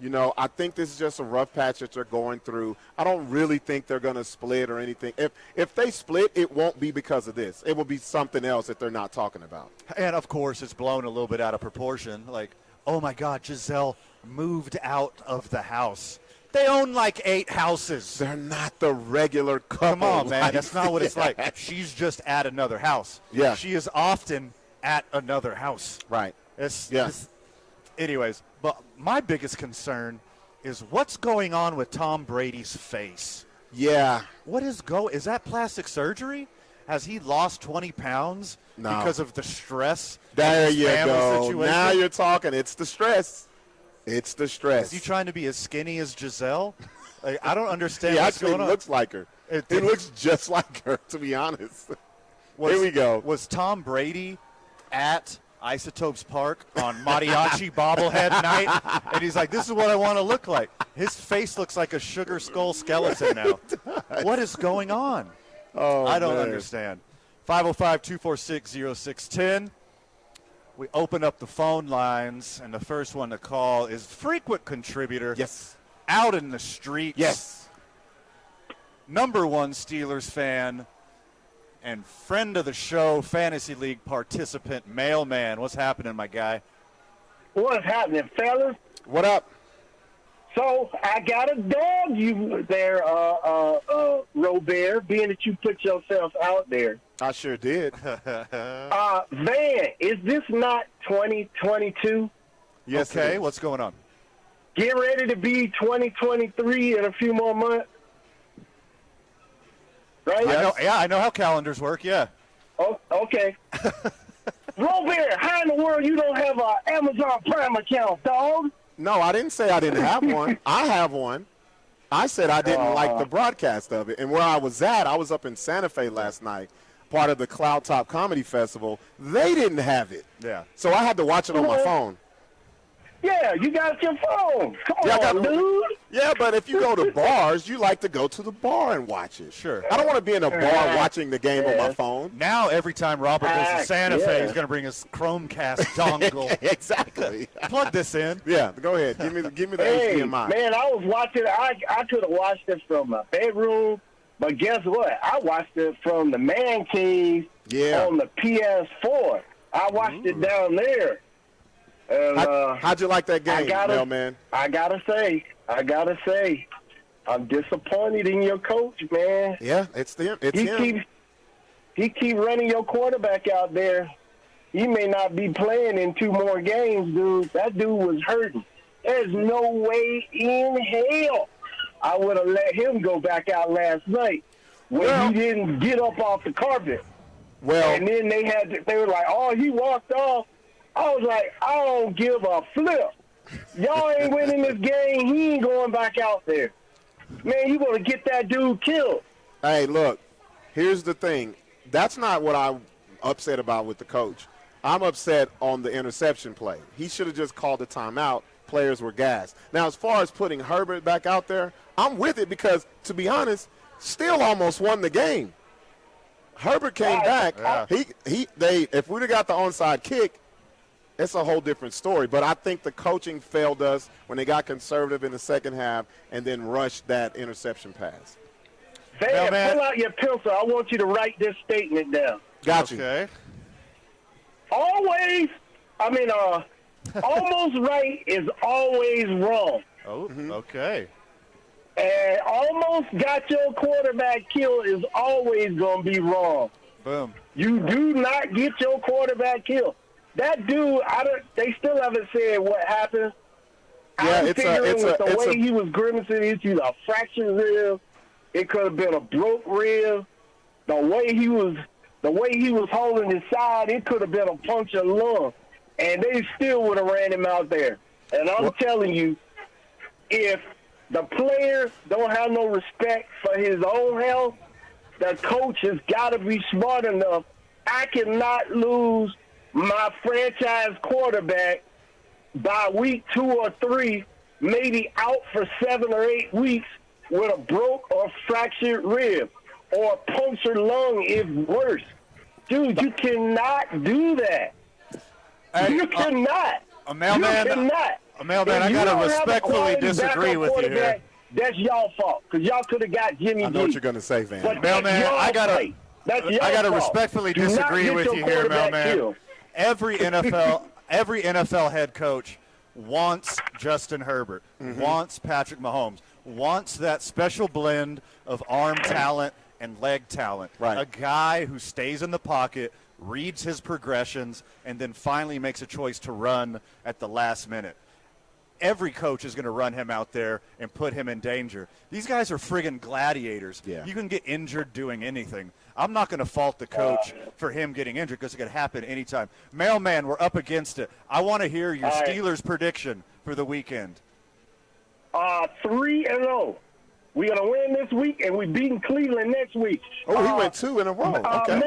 I think this is just a rough patch that they're going through. I don't really think they're going to split or anything. If they split, it won't be because of this. It will be something else that they're not talking about. And, of course, it's blown a little bit out of proportion. Like, oh, my God, Giselle moved out of the house. They own like 8 houses. They're not the regular couple. Come on, man. Like, That's not what it's like. She's just at another house. Yeah. She is often at another house. Right. Anyways, but my biggest concern is what's going on with Tom Brady's face. Yeah. Is that plastic surgery? Has he lost 20 pounds because of the stress? There of his you family go. situation? Now you're talking. It's the stress. It's the stress. Is he trying to be as skinny as Giselle? I don't understand He what's actually going on. looks like her. He looks just like her, to be honest. Here we go. Was Tom Brady at Isotopes Park on Mariachi bobblehead night? And he's like, this is what I want to look like. His face looks like a sugar skull skeleton now. What is going on? Oh, I don't man. understand. 505-246-0610. We open up the phone lines, and the first one to call is frequent contributor. Yes. Out in the streets. Yes. Number 1 Steelers fan and friend of the show, Fantasy League participant, Mailman. What's happening, my guy? What's happening, fellas? What up? So I got a dog you there, Robert, being that you put yourself out there. I sure did. Van, is this not 2022? Yes. Okay, what's going on? Get ready to be 2023 in a few more months. Right? I know how calendars work, yeah. Oh, okay. Robert, how in the world you don't have an Amazon Prime account, dog? No, I didn't say I didn't have one. I have one. I said I didn't like the broadcast of it. And where I was at, I was up in Santa Fe last night, part of the Cloud Top Comedy Festival. They didn't have it. Yeah. So I had to watch it on my phone. Yeah, you got your phone. Come Yeah, on, dude. Yeah, but if you go to bars, you like to go to the bar and watch it. Sure. I don't want to be in a bar watching the game on my phone. Now every time Robert goes to Santa Fe, he's going to bring his Chromecast dongle. Exactly. Plug this in. Yeah, go ahead. Give me the Hey, HDMI. man, I was watching. I could have watched it from my bedroom, but guess what? I watched it from the man cave on the PS4. I watched it down there. And, How'd you like that game, Mailman? I gotta say, I got to say, I'm disappointed in your coach, man. Yeah, it's him. He keep running your quarterback out there. He may not be playing in 2 more games, dude. That dude was hurting. There's no way in hell I would have let him go back out last night when he didn't get up off the carpet. And then they were like, oh, he walked off. I was like, I don't give a flip. Y'all ain't winning this game. He ain't going back out there. Man, you going to get that dude killed. Hey, look, here's the thing. That's not what I'm upset about with the coach. I'm upset on the interception play. He should have just called the timeout. Players were gassed. Now, as far as putting Herbert back out there, I'm with it because, to be honest, still almost won the game. Herbert came back. Yeah. If we'd have got the onside kick, it's a whole different story. But I think the coaching failed us when they got conservative in the second half and then rushed that interception pass. Van, pull out your pencil. I want you to write this statement down. Got you. Okay. Almost right is always wrong. Oh, okay. And almost got your quarterback killed is always going to be wrong. Boom. You do not get your quarterback killed. That dude, they still haven't said what happened. I'm figuring with the way he was grimacing, it's either a fractured rib, it could have been a broke rib. The way he was holding his side, it could have been a punctured lung. And they still would have ran him out there. And I'm telling you, if the player don't have no respect for his own health, the coach has got to be smart enough. I cannot lose my franchise quarterback by week 2 or 3, maybe out for 7 or 8 weeks with a broke or fractured rib or a punctured lung if worse. Dude, you cannot do that. Hey, you cannot. A mailman, you cannot. A mailman, I got to respectfully disagree with you here. That's y'all fault, because y'all could have got Jimmy G. I know what you're going to say, Van. Mailman, I got to respectfully disagree with you here, Mailman. Every NFL head coach wants Justin Herbert, wants Patrick Mahomes, wants that special blend of arm talent and leg talent. Right. A guy who stays in the pocket, reads his progressions, and then finally makes a choice to run at the last minute. Every coach is going to run him out there and put him in danger. These guys are friggin' gladiators. Yeah. You can get injured doing anything. I'm not going to fault the coach for him getting injured because it could happen anytime. Mailman, we're up against it. I want to hear your Steelers prediction for the weekend. 3-0. We're going to win this week, and we're beating Cleveland next week. Oh, he went 2 in a row. Okay.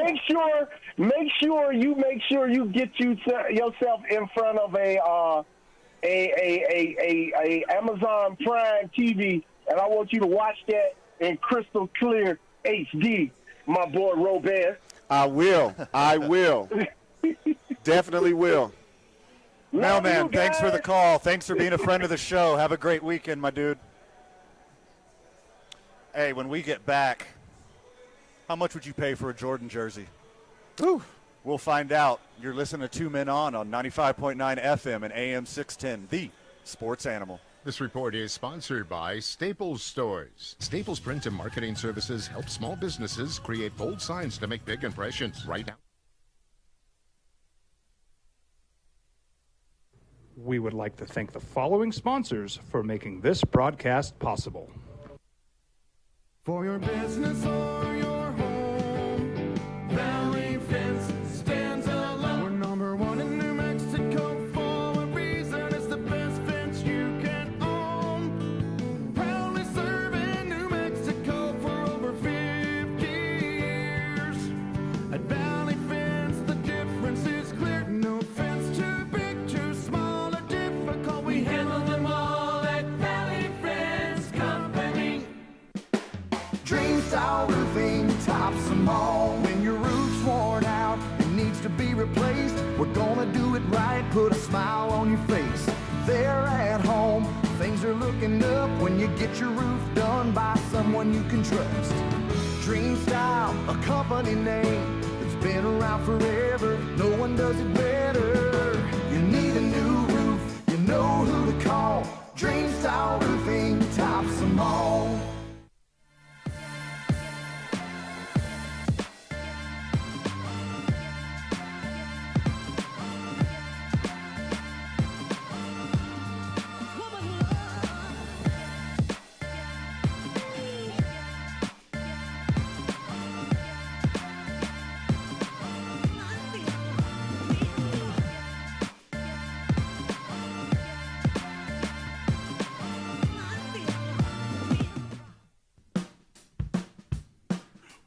Make sure you get yourself in front of a Amazon Prime TV, and I want you to watch that in crystal clear HD, my boy Robert. I will. Definitely will. Mailman, thanks for the call. Thanks for being a friend of the show. Have a great weekend, my dude. Hey, when we get back, how much would you pay for a Jordan jersey? Ooh. We'll find out. You're listening to 2 Men On 95.9 FM and AM 610, the sports animal. This report is sponsored by Staples Stores. Staples Print and Marketing Services help small businesses create bold signs to make big impressions right now. We would like to thank the following sponsors for making this broadcast possible. For your business or your home, Valley Fence stands alone. We're number 1 in New Mexico for a reason. It's the best fence you can own. Proudly serving New Mexico for over 50 years. At Valley Fence, the difference is clear. No fence too big, too small, or difficult. We handle them all at Valley Fence Company. Dream style roofing tops them all. When your roof's worn out and needs to be replaced, we're gonna do it right, put a smile on your face. There at home, things are looking up when you get your roof done by someone you can trust. Dream Style, a company name that's been around forever. No one does it better. You need a new roof, you know who to call. Dream Style. sour thing tops them all.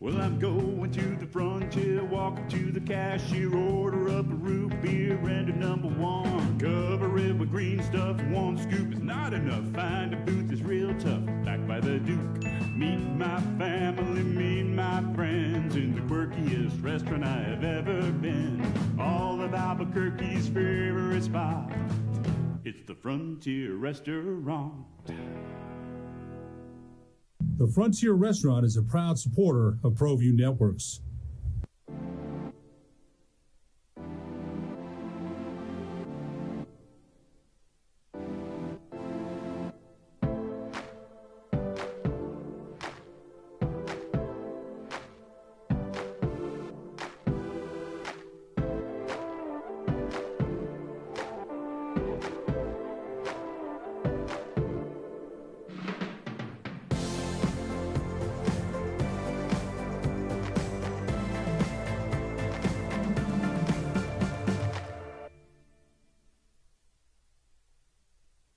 Well, I'm going to the frontier, walking to the cashier, order up a root beer and a number one. Cover it with green stuff, one scoop is not enough. Find a booth that's real tough, back by the Duke. Meet my family, meet my friends in the quirkiest restaurant I have ever been. All of Albuquerque's favorite spot, it's the Frontier Restaurant. The Frontier Restaurant is a proud supporter of ProView Networks.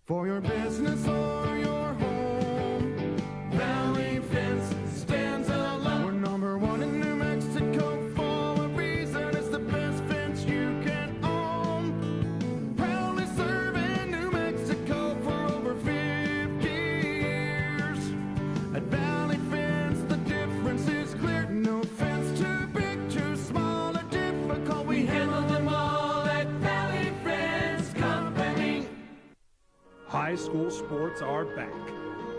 For your business or your home, Valley Fence stands alone. We're number one in New Mexico for a reason. It's the best fence you can own. Proudly serving New Mexico for over 50 years. At Valley Fence, the difference is clear. No fence too big, too small, or difficult. We handle them all at Valley Fence Company. High school sports are back.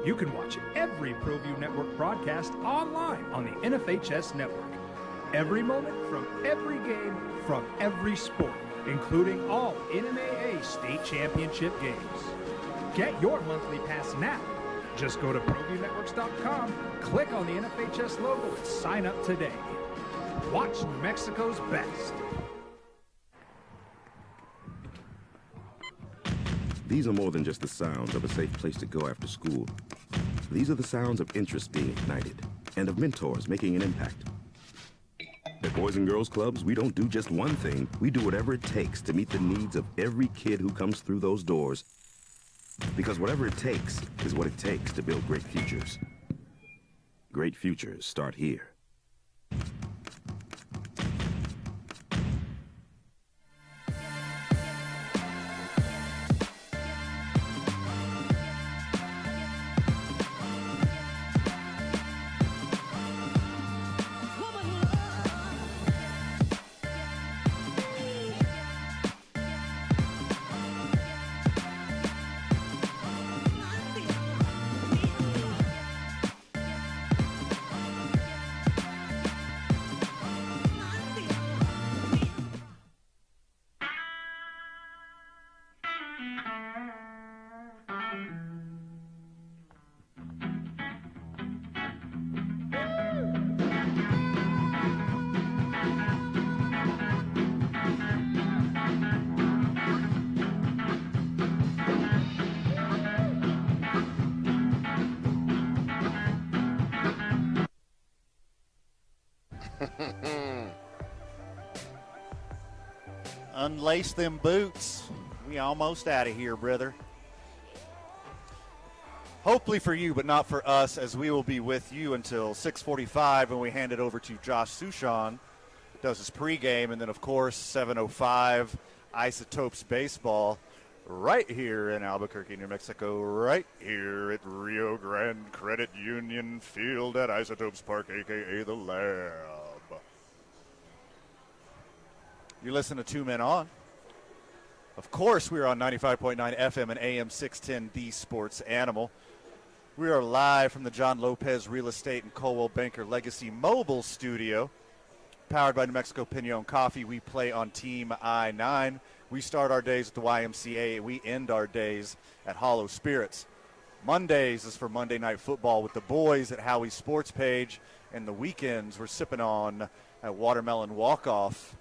You can watch every ProView Network broadcast online on the NFHS network. Every moment from every game from every sport, including all NMAA state championship games. Get your monthly pass now. Just go to ProViewNetworks.com, click on the NFHS logo, and sign up today. Watch New Mexico's best. These are more than just the sounds of a safe place to go after school. These are the sounds of interest being ignited and of mentors making an impact. At Boys and Girls Clubs, we don't do just one thing. We do whatever it takes to meet the needs of every kid who comes through those doors. Because whatever it takes is what it takes to build great futures. Great futures start here. Unlace them boots. We almost out of here, brother. Hopefully for you, but not for us, as we will be with you until 6:45 when we hand it over to Josh Sushan, does his pregame, and then, of course, 7:05, Isotopes Baseball, right here in Albuquerque, New Mexico, right here at Rio Grande Credit Union Field at Isotopes Park, a.k.a. The Lab. You're listening to Two Men On. Of course, we are on 95.9 FM and AM 610, The Sports Animal. We are live from the John Lopez Real Estate and Coldwell Banker Legacy Mobile Studio. Powered by New Mexico Pinon Coffee, we play on Team I-9. We start our days at the YMCA. We end our days at Hollow Spirits. Mondays is for Monday Night Football with the boys at Howie's Sports Page. And the weekends, we're sipping on a watermelon walk-off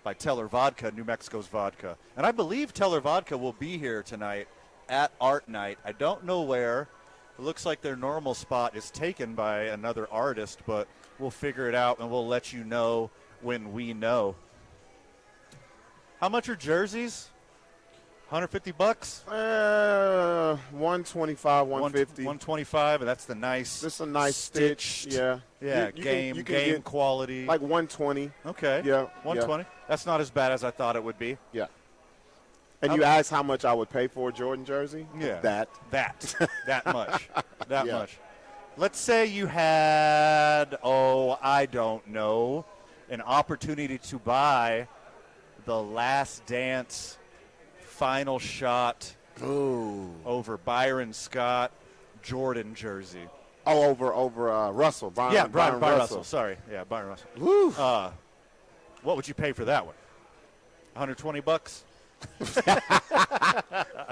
by Teller Vodka, New Mexico's vodka. And I believe Teller Vodka will be here tonight at Art Night. I don't know where. It looks like their normal spot is taken by another artist, but we'll figure it out and we'll let you know when we know. How much are jerseys? $150? 125, 150. 125, and that's the nice. Just a nice stitch. Yeah. Yeah, You game can get quality. Like 120. Okay. Yeah. 120. Yeah. That's not as bad as I thought it would be. Yeah. And you asked how much I would pay for a Jordan jersey? Yeah. That much. That Yeah. much. Let's say you had, I don't know, an opportunity to buy the Last Dance final shot over Byron Scott Jordan jersey. Oh, over Russell. Byron Russell. Sorry. Yeah, Byron Russell. Woo. What would you pay for that one? $120?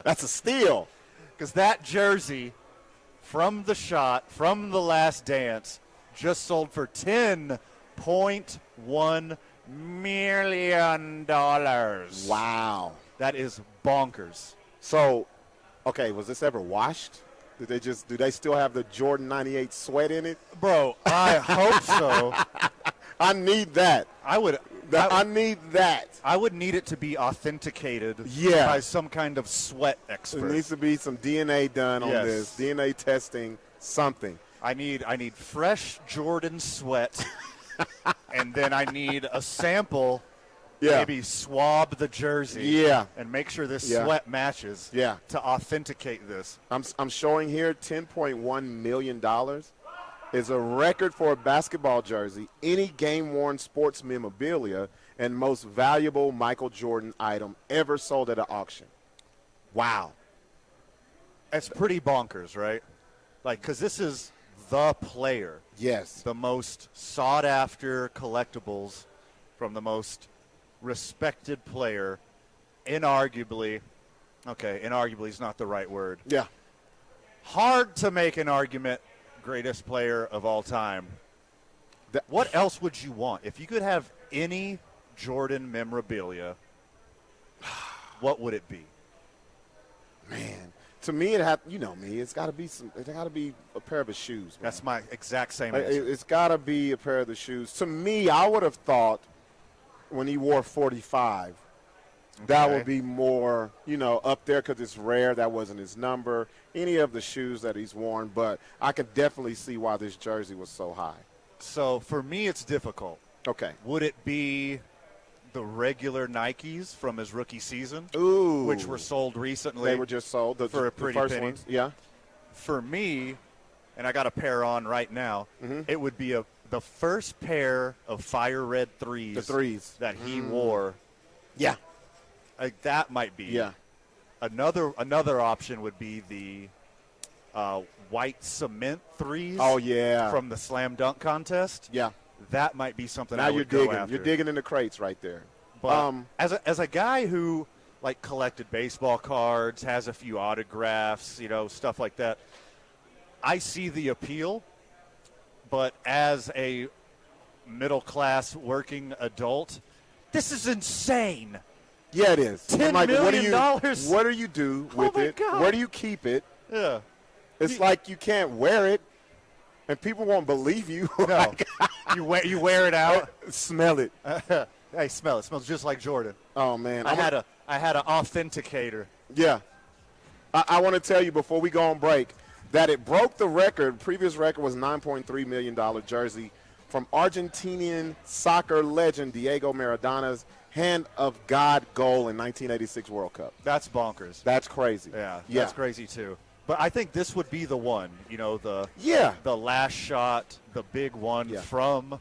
That's a steal. Because that jersey from the shot, from the Last Dance, just sold for $10.1 million. Wow. That is bonkers. So, okay, was this ever washed? Do they still have the Jordan 98 sweat in it? Bro, I hope so. I need that. I need that. I would need it to be authenticated by some kind of sweat expert. There needs to be some DNA done on this. DNA testing, something. I need fresh Jordan sweat, and then I need a sample. Yeah. Maybe swab the jersey. And make sure this sweat matches. Yeah. To authenticate this. I'm showing here $10.1 million is a record for a basketball jersey, any game-worn sports memorabilia, and most valuable Michael Jordan item ever sold at an auction. Wow. It's pretty bonkers, right? Like, because this is the player. Yes. The most sought-after collectibles from the most respected player, inarguably is not the right word. Yeah. Hard to make an argument, greatest player of all time. What else would you want? If you could have any Jordan memorabilia, what would it be? Man, to me, it's got to be a pair of his shoes. Man. That's my exact same Like, answer. it's got to be a pair of the shoes. To me, I would have thought when he wore 45, that would be more, up there because it's rare. That wasn't his number. Any of the shoes that he's worn, but I could definitely see why this jersey was so high. So for me, it's difficult. Okay. Would it be the regular Nikes from his rookie season? Ooh. Which were sold recently. They were just sold for a pretty first penny. ones. Yeah. For me, and I got a pair on right now, it would be the first pair of fire red threes. The threes. That he wore. Yeah. Like that might be. Yeah. Another option would be the white cement threes. Oh, yeah. From the slam dunk contest. Yeah. That might be something Now I you're would go digging. after. You're digging in the crates right there. But as a guy who collected baseball cards, has a few autographs, stuff like that, I see the appeal. But as a middle class working adult, this is insane. Yeah, it is. $10 million. What do you do with it? God. Where do you keep it? Yeah. It's like you can't wear it, and people won't believe you. No. you wear it out. Smell it. Hey, smell it. It smells just like Jordan. Oh man, I had an authenticator. Yeah. I want to tell you before we go on break that it broke the record. Previous record was $9.3 million jersey from Argentinian soccer legend Diego Maradona's Hand of God goal in 1986 World Cup. That's bonkers. That's crazy. Yeah, that's crazy too. But I think this would be the one, the last shot, the big one from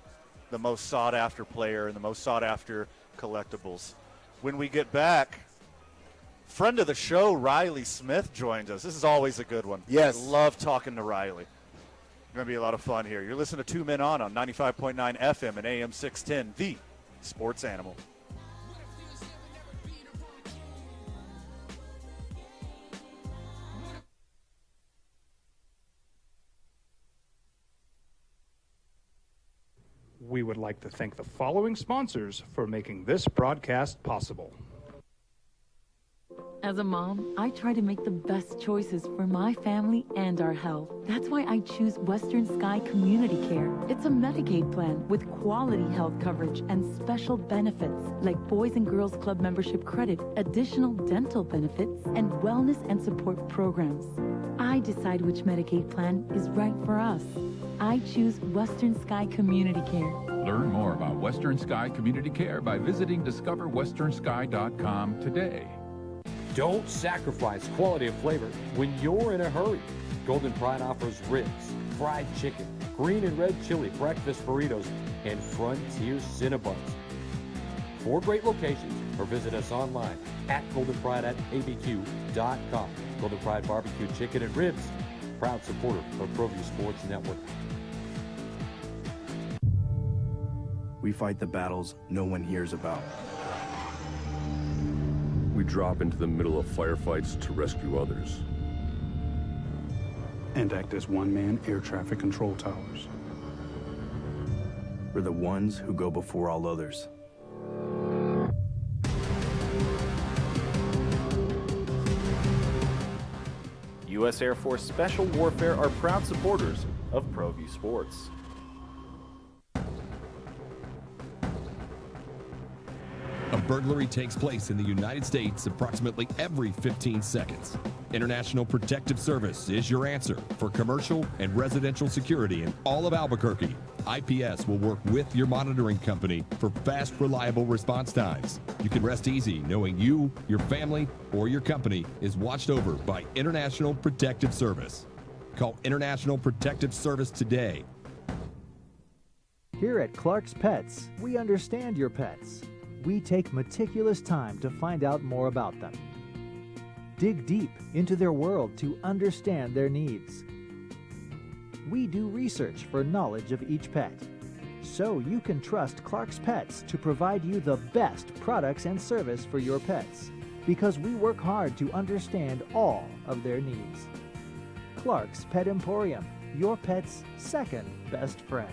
the most sought-after player and the most sought-after collectibles. When we get back, friend of the show, Riley Smith, joins us. This is always a good one. Yes. I love talking to Riley. Going to be a lot of fun here. You're listening to 2 Men On 95.9 FM and AM 610, the Sports Animal. we would like to thank the following sponsors for making this broadcast possible. As a mom, I try to make the best choices for my family and our health. That's why I choose Western Sky Community Care. It's a Medicaid plan with quality health coverage and special benefits like Boys and Girls Club membership credit, additional dental benefits, and wellness and support programs. I decide which Medicaid plan is right for us. I choose Western Sky Community Care. Learn more about Western Sky Community Care by visiting discoverwesternsky.com today. Don't sacrifice quality of flavor when you're in a hurry. Golden Pride offers ribs, fried chicken, green and red chili breakfast burritos, and Frontier Cinnabons. 4 great locations, or visit us online at goldenpride@abq.com. Golden Pride Barbecue Chicken and Ribs, proud supporter of ProView Sports Network. We fight the battles no one hears about. We drop into the middle of firefights to rescue others. And act as one-man air traffic control towers. We're the ones who go before all others. U.S. Air Force Special Warfare are proud supporters of ProView Sports. A burglary takes place in the United States approximately every 15 seconds. International Protective Service is your answer for commercial and residential security in all of Albuquerque. IPS will work with your monitoring company for fast, reliable response times. You can rest easy knowing you, your family, or your company is watched over by International Protective Service. Call International Protective Service today. Here at Clark's Pets, we understand your pets. We take meticulous time to find out more about them. Dig deep into their world to understand their needs. We do research for knowledge of each pet, so you can trust Clark's Pets to provide you the best products and service for your pets, because we work hard to understand all of their needs. Clark's Pet Emporium, your pet's second best friend.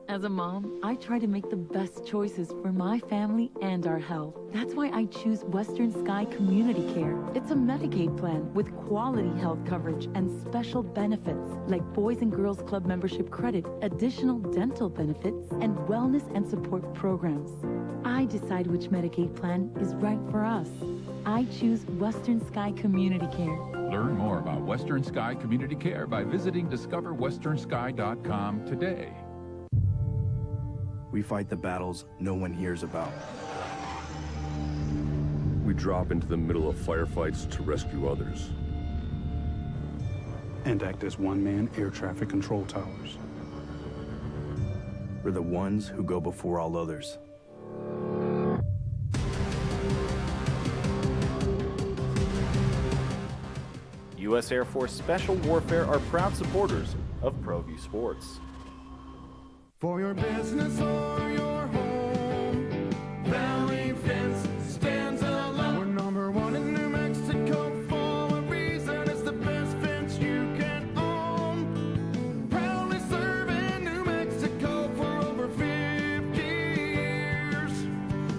As a mom, I try to make the best choices for my family and our health. That's why I choose Western Sky Community Care. It's a Medicaid plan with quality health coverage and special benefits like Boys and Girls Club membership credit, additional dental benefits, and wellness and support programs. I decide which Medicaid plan is right for us. I choose Western Sky Community Care. Learn more about Western Sky Community Care by visiting discoverwesternsky.com today. We fight the battles no one hears about. We drop into the middle of firefights to rescue others. And act as one-man air traffic control towers. We're the ones who go before all others. U.S. Air Force Special Warfare are proud supporters of ProView Sports. For your business or your home, Valley Fence stands alone. We're number 1 in New Mexico for a reason. It's the best fence you can own. Proudly serving New Mexico for over 50 years.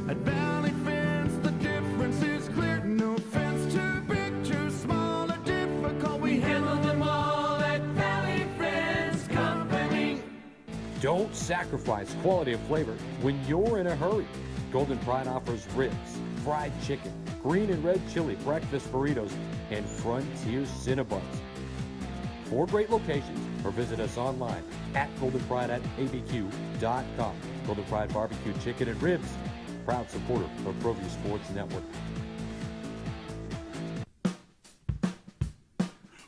At Valley Fence, the difference is clear. No fence too big, too small, or difficult. We handle them all at Valley Fence Company. Don't sacrifice quality of flavor when you're in a hurry. Golden Pride offers ribs, fried chicken, green and red chili breakfast burritos, and Frontier Cinnabons. 4 great locations, or visit us online at goldenpride@abq.com. Golden Pride Barbecue Chicken and Ribs, proud supporter of ProView Sports Network.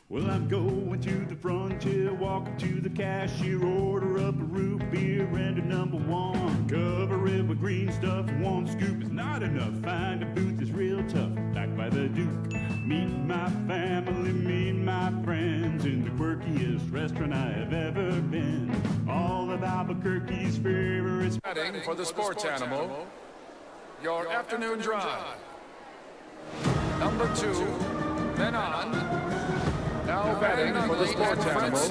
Well, I'm going to the frontier, walking to the cashier, order up a root beer and a number 1. Cover it with green stuff, 1 scoop is not enough. Find a booth is real tough, back by the Duke. Meet my family, meet my friends in the quirkiest restaurant I have ever been. All of Albuquerque's favorites. Heading for the sports animal, your afternoon drive. Number 2, then on. Now batting for the sports animals,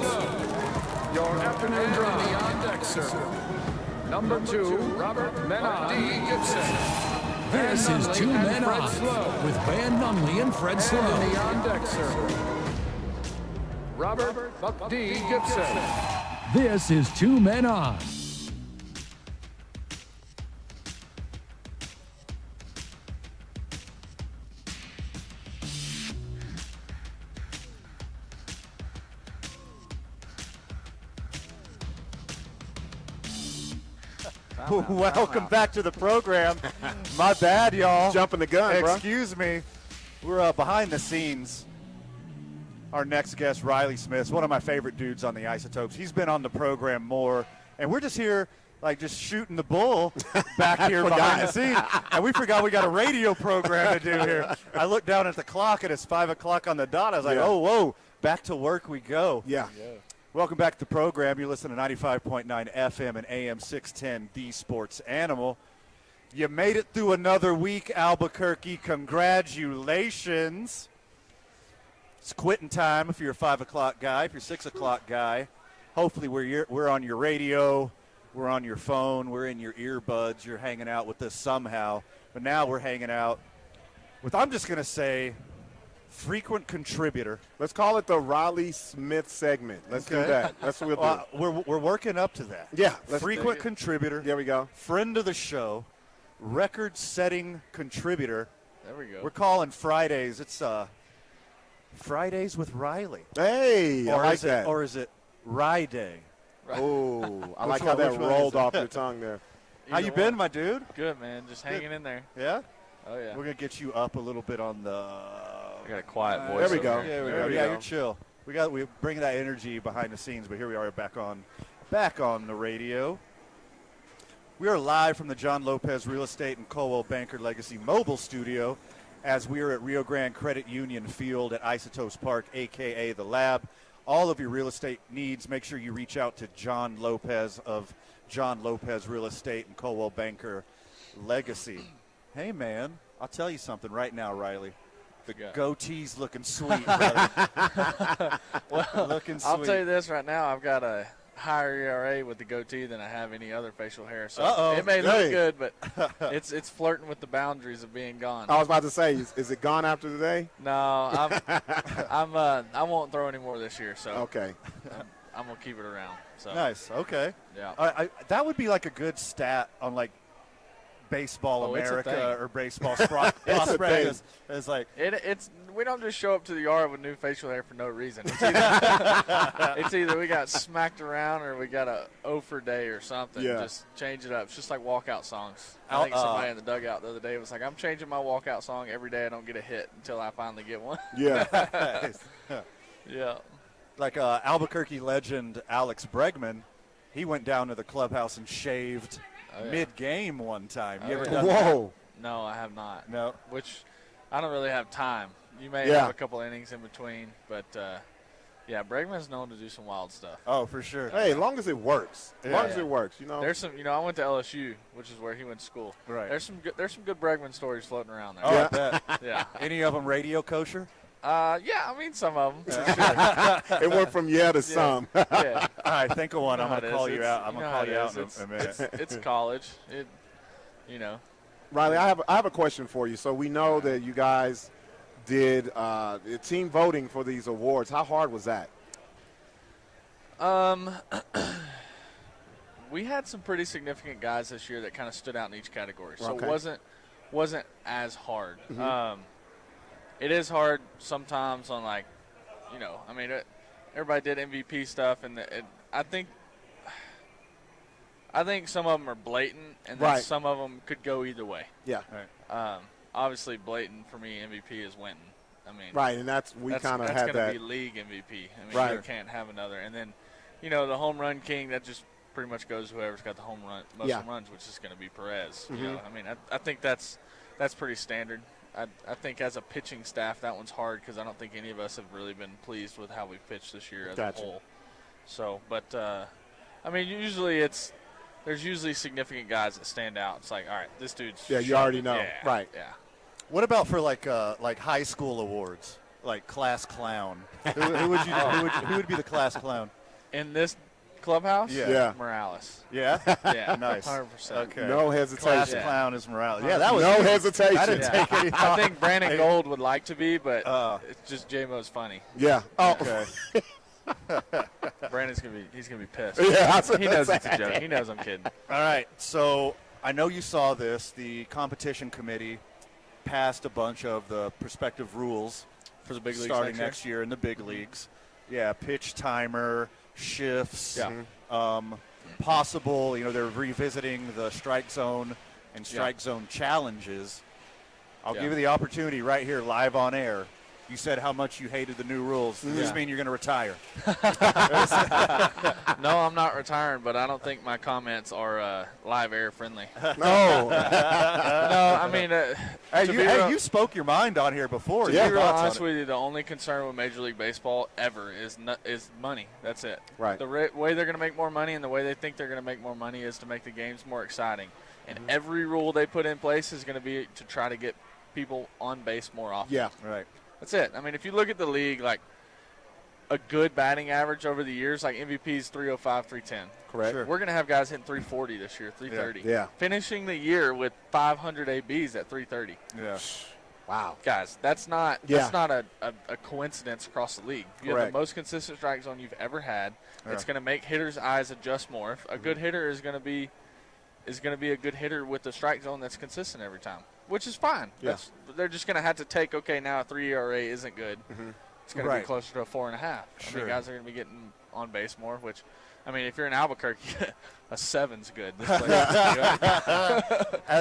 your afternoon drive. The on-deck circle. Number 2, Robert Menon D. Gibson. This is Two Men On with Van Nunley and Fred Slow. And in the on-deck circle, Robert Buck D. Gibson. This is Two Men On. Welcome back to the program. My bad, y'all. Jumping the gun, bro. Excuse me. We're behind the scenes. Our next guest, Riley Smith, one of my favorite dudes on the Isotopes. He's been on the program more, and we're just here, like, just shooting the bull back here behind the scenes. And we forgot we got a radio program to do here. I looked down at the clock, and it's 5 o'clock on the dot. I was like, oh, whoa, back to work we go. Yeah. Welcome back to the program. You're listening to 95.9 FM and AM 610, The Sports Animal. You made it through another week, Albuquerque. Congratulations. It's quitting time if you're a 5 o'clock guy. If you're a 6 o'clock guy, hopefully we're on your radio, we're on your phone, we're in your earbuds, you're hanging out with us somehow. But now we're hanging out with, I'm just going to say, frequent contributor. Let's call it the Riley Smith segment. Let's do that. That's what we'll do. We're working up to that. Yeah. Frequent contributor. There we go. Friend of the show. Record-setting contributor. There we go. We're calling Fridays. It's Fridays with Riley. Hey, I like that. Or is it Rye Day? Oh, I like how that rolled off your tongue there. How you been, my dude? Good, man. Just hanging in there. Yeah? Oh, yeah. We're going to get you up a little bit on the... I got a quiet voice. There we go. Yeah, you're chill. We bring that energy behind the scenes, but here we are back on the radio. We are live from the John Lopez Real Estate and Coldwell Banker Legacy Mobile Studio as we are at Rio Grande Credit Union Field at Isotopes Park, a.k.a. The Lab. All of your real estate needs, make sure you reach out to John Lopez of John Lopez Real Estate and Coldwell Banker Legacy. Hey, man, I'll tell you something right now, Riley. The goatee's looking sweet, brother. Well, looking sweet. I'll tell you this right now. I've got a higher ERA with the goatee than I have any other facial hair. So it may look good, but it's flirting with the boundaries of being gone. I was about to say, is it gone after today? No, I won't throw any more this year. So okay, I'm gonna keep it around. So nice. Okay. Yeah. That would be like a good stat on like Baseball America or Baseball Prospect. It's like it's we don't just show up to the yard with new facial hair for no reason. It's either we got smacked around or we got a for day or something. Yeah. Just change it up. It's just like walkout songs. I think somebody in the dugout the other day was like, I'm changing my walkout song every day. I don't get a hit until I finally get one. Yeah. Yeah. Like Albuquerque legend Alex Bregman, he went down to the clubhouse and shaved mid-game one time. You ever done that? No, I have not. No. Which I don't really have time. You may have a couple innings in between, but Bregman's known to do some wild stuff. Oh, for sure. Hey, as long as it works. As long as it works, you know. There's some, I went to LSU, which is where he went to school. Right. There's some good Bregman stories floating around there. Oh, I bet. Yeah. Any of them radio kosher? Yeah, I mean some of them. It went from to some. Yeah. All right, think of one. I'm going to call you out. I'm You going to know call you how out it is. in a minute. It's college. Riley, I have a question for you. So we know that you guys did team voting for these awards. How hard was that? We had some pretty significant guys this year that kind of stood out in each category, so Okay. it wasn't as hard. Mhm. It is hard sometimes on everybody did MVP stuff, and I think some of them are blatant, and then some of them could go either way. Yeah. Obviously, blatant for me, MVP is Winton. I mean, right, and that's going to be league MVP. I mean, you can't have another. And then, the home run king, that just pretty much goes whoever's got the most home runs, which is going to be Perez. Mhm. I mean, I think that's pretty standard. I think as a pitching staff, that one's hard because I don't think any of us have really been pleased with how we've pitched this year as a whole. So, but I mean, there's usually significant guys that stand out. It's like, all right, this dude's you already know, right? Yeah. What about for like high school awards, like class clown? Who would be the class clown? In this clubhouse? Yeah. Morales. Yeah? Yeah. Nice. 100%. Okay. No hesitation. Class clown is Morales. Yeah, that was no easy. hesitation. I didn't take any thought. I think Brandon Gold would like to be, but it's just J-Mo's funny. Yeah. Oh. Okay. Brandon's he's gonna be pissed. Yeah, he knows it's a joke. He knows I'm kidding. All right, so I know you saw this. The competition committee passed a bunch of the prospective rules For the big leagues starting next next year in the big leagues. Yeah, pitch timer, shifts, possible, they're revisiting the strike zone and strike zone challenges. I'll give you the opportunity right here live on air. You said how much you hated the new rules. Does this mean you're going to retire? No, I'm not retiring, but I don't think my comments are live air friendly. No. No, I mean, you spoke your mind on here before. To be real honest with you, the only concern with Major League Baseball ever is money. That's it. Right. The way they're going to make more money and the way they think they're going to make more money is to make the games more exciting. And every rule they put in place is going to be to try to get people on base more often. Yeah. Right. That's it. I mean, if you look at the league, like a good batting average over the years, like MVP's 305, 310. Correct. Sure. We're going to have guys hitting 340 this year, 330. Yeah. Finishing the year with 500 ABs at 330. Yeah. Wow. Guys, that's not a coincidence across the league. You have the most consistent strike zone you've ever had. Yeah. It's going to make hitters' eyes adjust more. A good hitter is going to be a good hitter with the strike zone that's consistent every time, which is fine. Yeah. They're just going to have to take, now a 3 ERA isn't good. It's going to be closer to a 4.5. I mean, guys are going to be getting on base more, which, I mean, if you're in Albuquerque, a 7's good. This place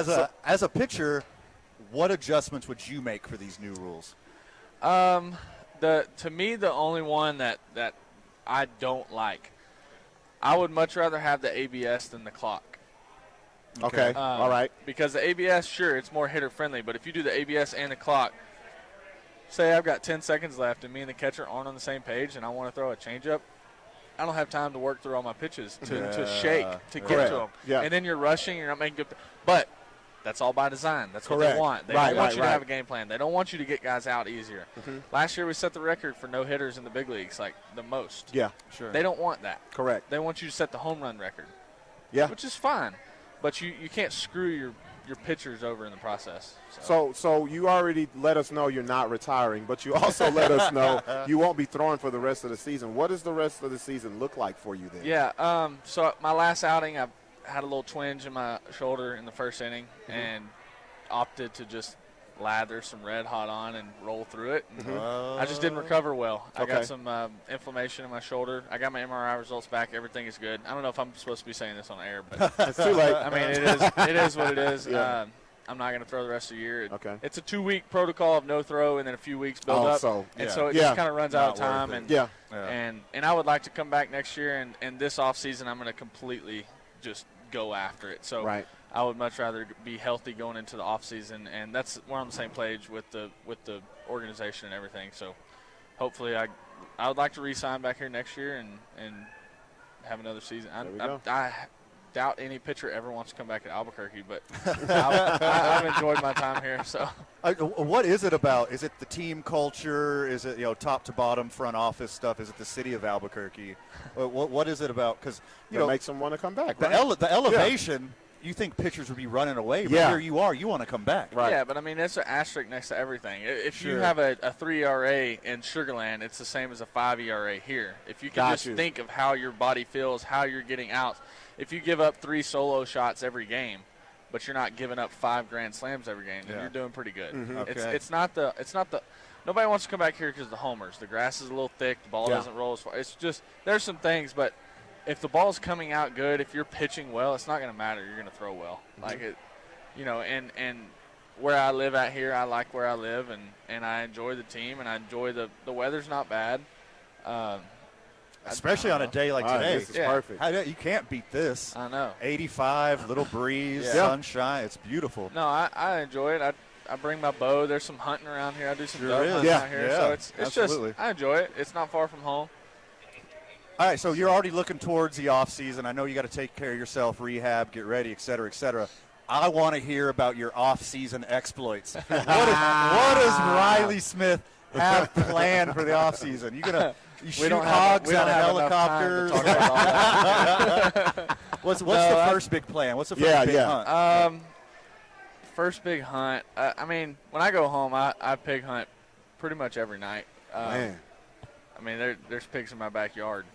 is As a pitcher, what adjustments would you make for these new rules? To me, the only one that I don't like, I would much rather have the ABS than the clock. Okay. All right. Because the ABS, sure, it's more hitter friendly, but if you do the ABS and the clock, say I've got 10 seconds left and me and the catcher aren't on the same page and I want to throw a changeup, I don't have time to work through all my pitches to shake to get to them. Yeah. And then you're rushing, you're not making good. But that's all by design. That's what they want. They don't want you to have a game plan. They don't want you to get guys out easier. Last year we set the record for no hitters in the big leagues, like the most. Yeah, sure. They don't want that. Correct. They want you to set the home run record. Yeah. Which is fine. But you can't screw your pitchers over in the process. So you already let us know you're not retiring, but you also let us know you won't be throwing for the rest of the season. What does the rest of the season look like for you then? Yeah, so my last outing, I had a little twinge in my shoulder in the first inning and opted to just lather some Red Hot on and roll through it. I just didn't recover well. I got some inflammation in my shoulder. I got my MRI results back. Everything is good. I don't know if I'm supposed to be saying this on air, but it's too late. I mean, it is what it is. Yeah. I'm not going to throw the rest of the year. Okay. It's a 2-week protocol of no throw and then a few weeks build up. So it just kind of runs out of time. And I would like to come back next year, and this offseason I'm going to completely just go after it. So I would much rather be healthy going into the offseason, and we're on the same page with the organization and everything. So hopefully I would like to re-sign back here next year and have another season. I doubt any pitcher ever wants to come back to Albuquerque, but I've enjoyed my time here. So, what is it about? Is it the team culture? Is it top to bottom front office stuff? Is it the city of Albuquerque? What is it about? Because it makes them want to come back. The elevation. You think pitchers would be running away, but here you are. You want to come back. Right. Yeah, but I mean, that's an asterisk next to everything. If you have a 3 ERA in Sugar Land, it's the same as a 5 ERA here. If you can just think of how your body feels, how you're getting out. If you give up 3 solo shots every game, but you're not giving up 5 grand slams every game, then you're doing pretty good. It's not the nobody wants to come back here because of the homers. The grass is a little thick, the ball doesn't roll as far. It's just there's some things, but if the ball's coming out good, if you're pitching well, it's not going to matter. You're going to throw well. Like it, and where I live out here, I like where I live, and I enjoy the team, and I enjoy the weather's not bad. Especially on a day like today. This is perfect. You can't beat this. I know. 85, little breeze, sunshine. It's beautiful. No, I enjoy it. I bring my bow. There's some hunting around here. I do some dove hunting out here. So it's just I enjoy it. It's not far from home. All right, so you're already looking towards the off season. I know you got to take care of yourself, rehab, get ready, et cetera, et cetera. I want to hear about your off-season exploits. What does Riley Smith have planned for the off season? You You shoot hogs out of helicopters. What's the first big plan? What's the first big hunt? First big hunt. I mean, when I go home, I pig hunt pretty much every night. Man. I mean, there's pigs in my backyard.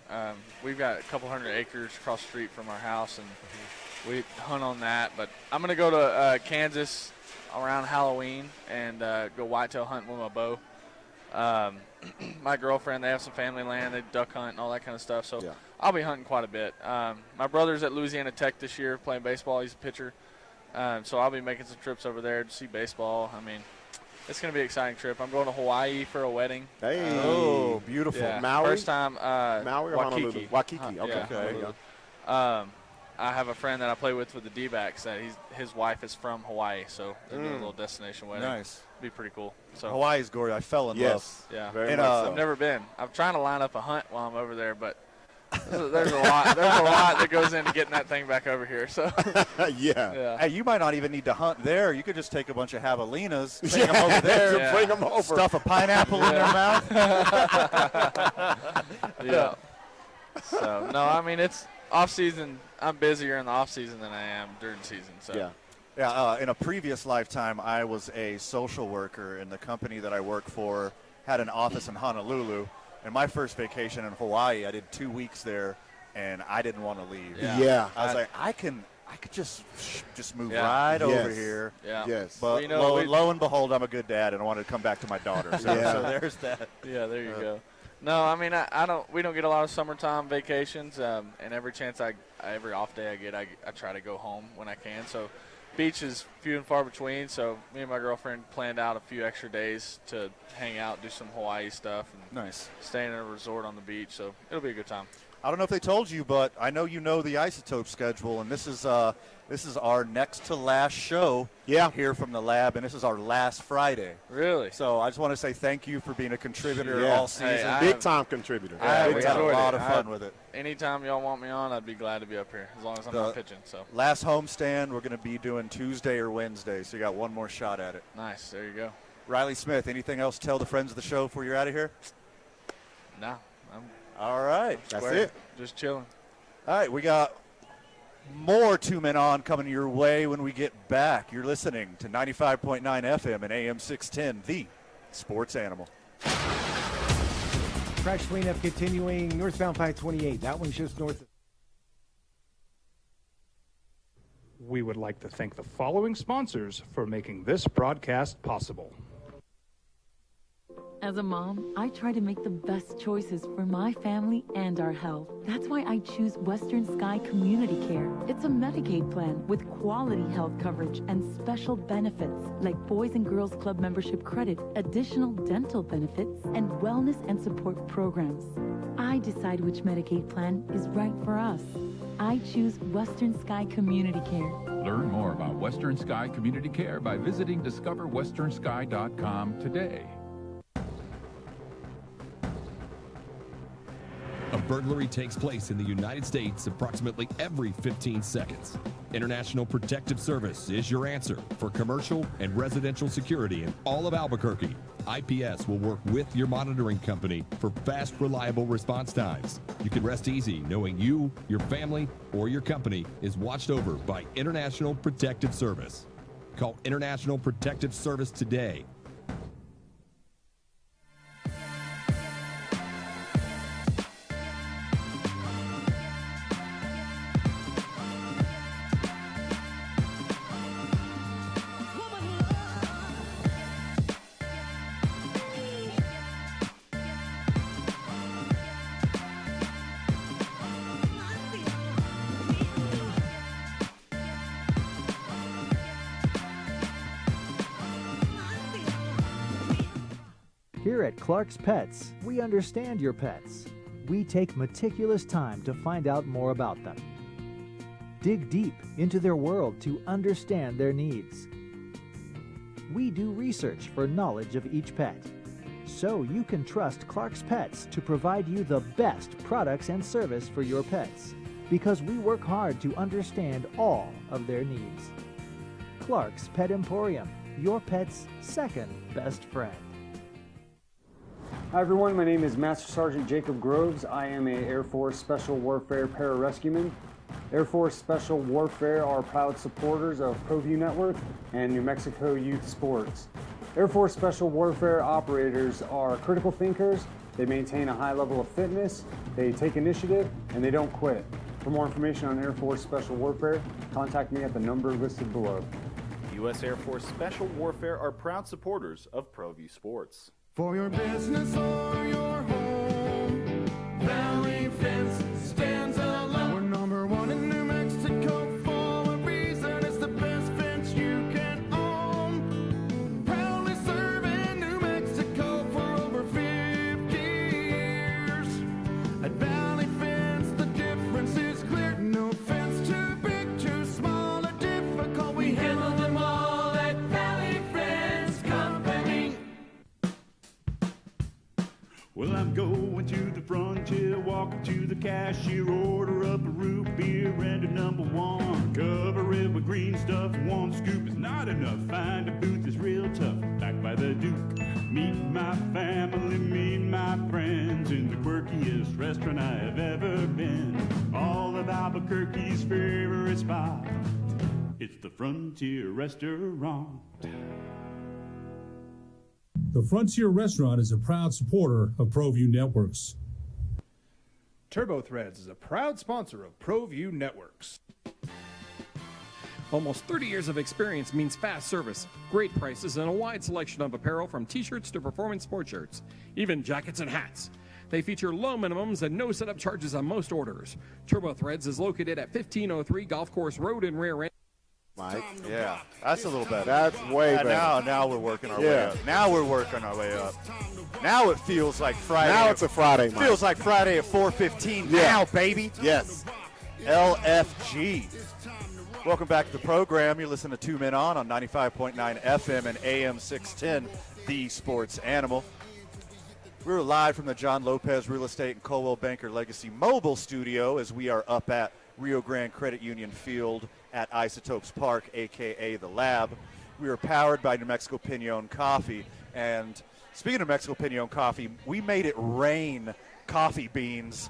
We've got a couple hundred acres across the street from our house, and we hunt on that. But I'm going to go to Kansas around Halloween and go whitetail hunting with my bow. My girlfriend, they have some family land. They duck hunt and all that kind of stuff. So I'll be hunting quite a bit. My brother's at Louisiana Tech this year playing baseball. He's a pitcher. So I'll be making some trips over there to see baseball. I mean, it's going to be an exciting trip. I'm going to Hawaii for a wedding. Hey. Oh, beautiful. Yeah. Maui? First time Maui or Waikiki. Honolulu? Waikiki, okay. Yeah. I have a friend that I play with the D-backs. That his wife is from Hawaii, so they're doing a little destination wedding. Nice. It'd be pretty cool. So Hawaii's gorgeous. I fell in love. Yeah. Very much so. I've never been. I'm trying to line up a hunt while I'm over there, but there's a lot. There's a lot that goes into getting that thing back over here. So yeah. Hey, you might not even need to hunt there. You could just take a bunch of javelinas, take them over there, bring them over, stuff a pineapple in their mouth. Yeah. So no, I mean it's off season. I'm busier in the off season than I am during season. So in a previous lifetime, I was a social worker, and the company that I work for had an office in Honolulu. And my first vacation in Hawaii, I did 2 weeks there, and I didn't want to leave. Yeah. I was like, I could just move right over here. Yeah. Yes. But lo and behold, I'm a good dad, and I wanted to come back to my daughter. So, so there's that. Yeah, there you go. No, I mean we don't get a lot of summertime vacations, and every chance every off day I get, I try to go home when I can. So beach is few and far between. So me and my girlfriend planned out a few extra days to hang out, do some Hawaii stuff, and stay in a resort on the beach. So it'll be a good time. I don't know if they told you, but I know you know the Isotope schedule, and this is our next to last show here from the lab, and this is our last Friday. Really? So I just want to say thank you for being a contributor all season. Hey, big time contributor. We had a lot of fun with it. Anytime y'all want me on, I'd be glad to be up here, as long as I'm not pitching. So last homestand we're going to be doing Tuesday or Wednesday, so you got one more shot at it. Nice. There you go. Riley Smith, anything else to tell the friends of the show before you're out of here? No. All right. That's it. Just chilling. All right, we got more Two Men On coming your way when we get back. You're listening to 95.9 FM and AM 610, the Sports Animal. Crash cleanup continuing northbound 528. That one's just north. We would like to thank the following sponsors for making this broadcast possible. As a mom, I try to make the best choices for my family and our health. That's why I choose Western Sky Community Care. It's a Medicaid plan with quality health coverage and special benefits like Boys and Girls Club membership credit, additional dental benefits, and wellness and support programs. I decide which Medicaid plan is right for us. I choose Western Sky Community Care. Learn more about Western Sky Community Care by visiting discoverwesternsky.com today. A burglary takes place in the United States approximately every 15 seconds. International Protective Service is your answer for commercial and residential security in all of Albuquerque. IPS will work with your monitoring company for fast, reliable response times. You can rest easy knowing you, your family, or your company is watched over by International Protective Service. Call International Protective Service today. Here at Clark's Pets, we understand your pets. We take meticulous time to find out more about them. Dig deep into their world to understand their needs. We do research for knowledge of each pet, so you can trust Clark's Pets to provide you the best products and service for your pets, because we work hard to understand all of their needs. Clark's Pet Emporium, your pet's second best friend. Hi everyone, my name is Master Sergeant Jacob Groves. I am a Air Force Special Warfare Pararescueman. Air Force Special Warfare are proud supporters of ProView Network and New Mexico Youth Sports. Air Force Special Warfare operators are critical thinkers. They maintain a high level of fitness, they take initiative, and they don't quit. For more information on Air Force Special Warfare, contact me at the number listed below. U.S. Air Force Special Warfare are proud supporters of ProView Sports. For your business or your home, Valley Fence stands alone. We're number one in New Mexico for a reason. It's the best fence you can own. Proudly serving New Mexico for over 50 years. At Valley Fence, the difference is clear. No fence too big, too small, or difficult. We handle them all at Valley Fence Company. Well, I'm going to the frontier, walking to the cashier, order up a root beer and a number one. Cover it with green stuff, one scoop is not enough. Find a booth is real tough, back by the Duke. Meet my family, meet my friends in the quirkiest restaurant I have ever been. All of Albuquerque's favorite spot, it's the Frontier Restaurant. The Frontier Restaurant is a proud supporter of ProView Networks. Turbo Threads is a proud sponsor of ProView Networks. Almost 30 years of experience means fast service, great prices, and a wide selection of apparel from t-shirts to performance sports shirts, even jackets and hats. They feature low minimums and no setup charges on most orders. Turbo Threads is located at 1503 Golf Course Road in Rear End. Mike. Yeah, that's a little better. That's way better. Now we're working our way up. Now we're working our way up. Now it feels like Friday. Now it's a Friday, Mike. Feels like Friday at 4:15 now, baby. Yes. LFG. Welcome back to the program. You're listening to 2 Men On 95.9 FM and AM 610, The Sports Animal. We're live from the John Lopez Real Estate and Coldwell Banker Legacy Mobile Studio as we are up at Rio Grande Credit Union Field at Isotopes Park, a.k.a. The Lab. We are powered by New Mexico Pinon Coffee. And speaking of Mexico Pinon Coffee, we made it rain coffee beans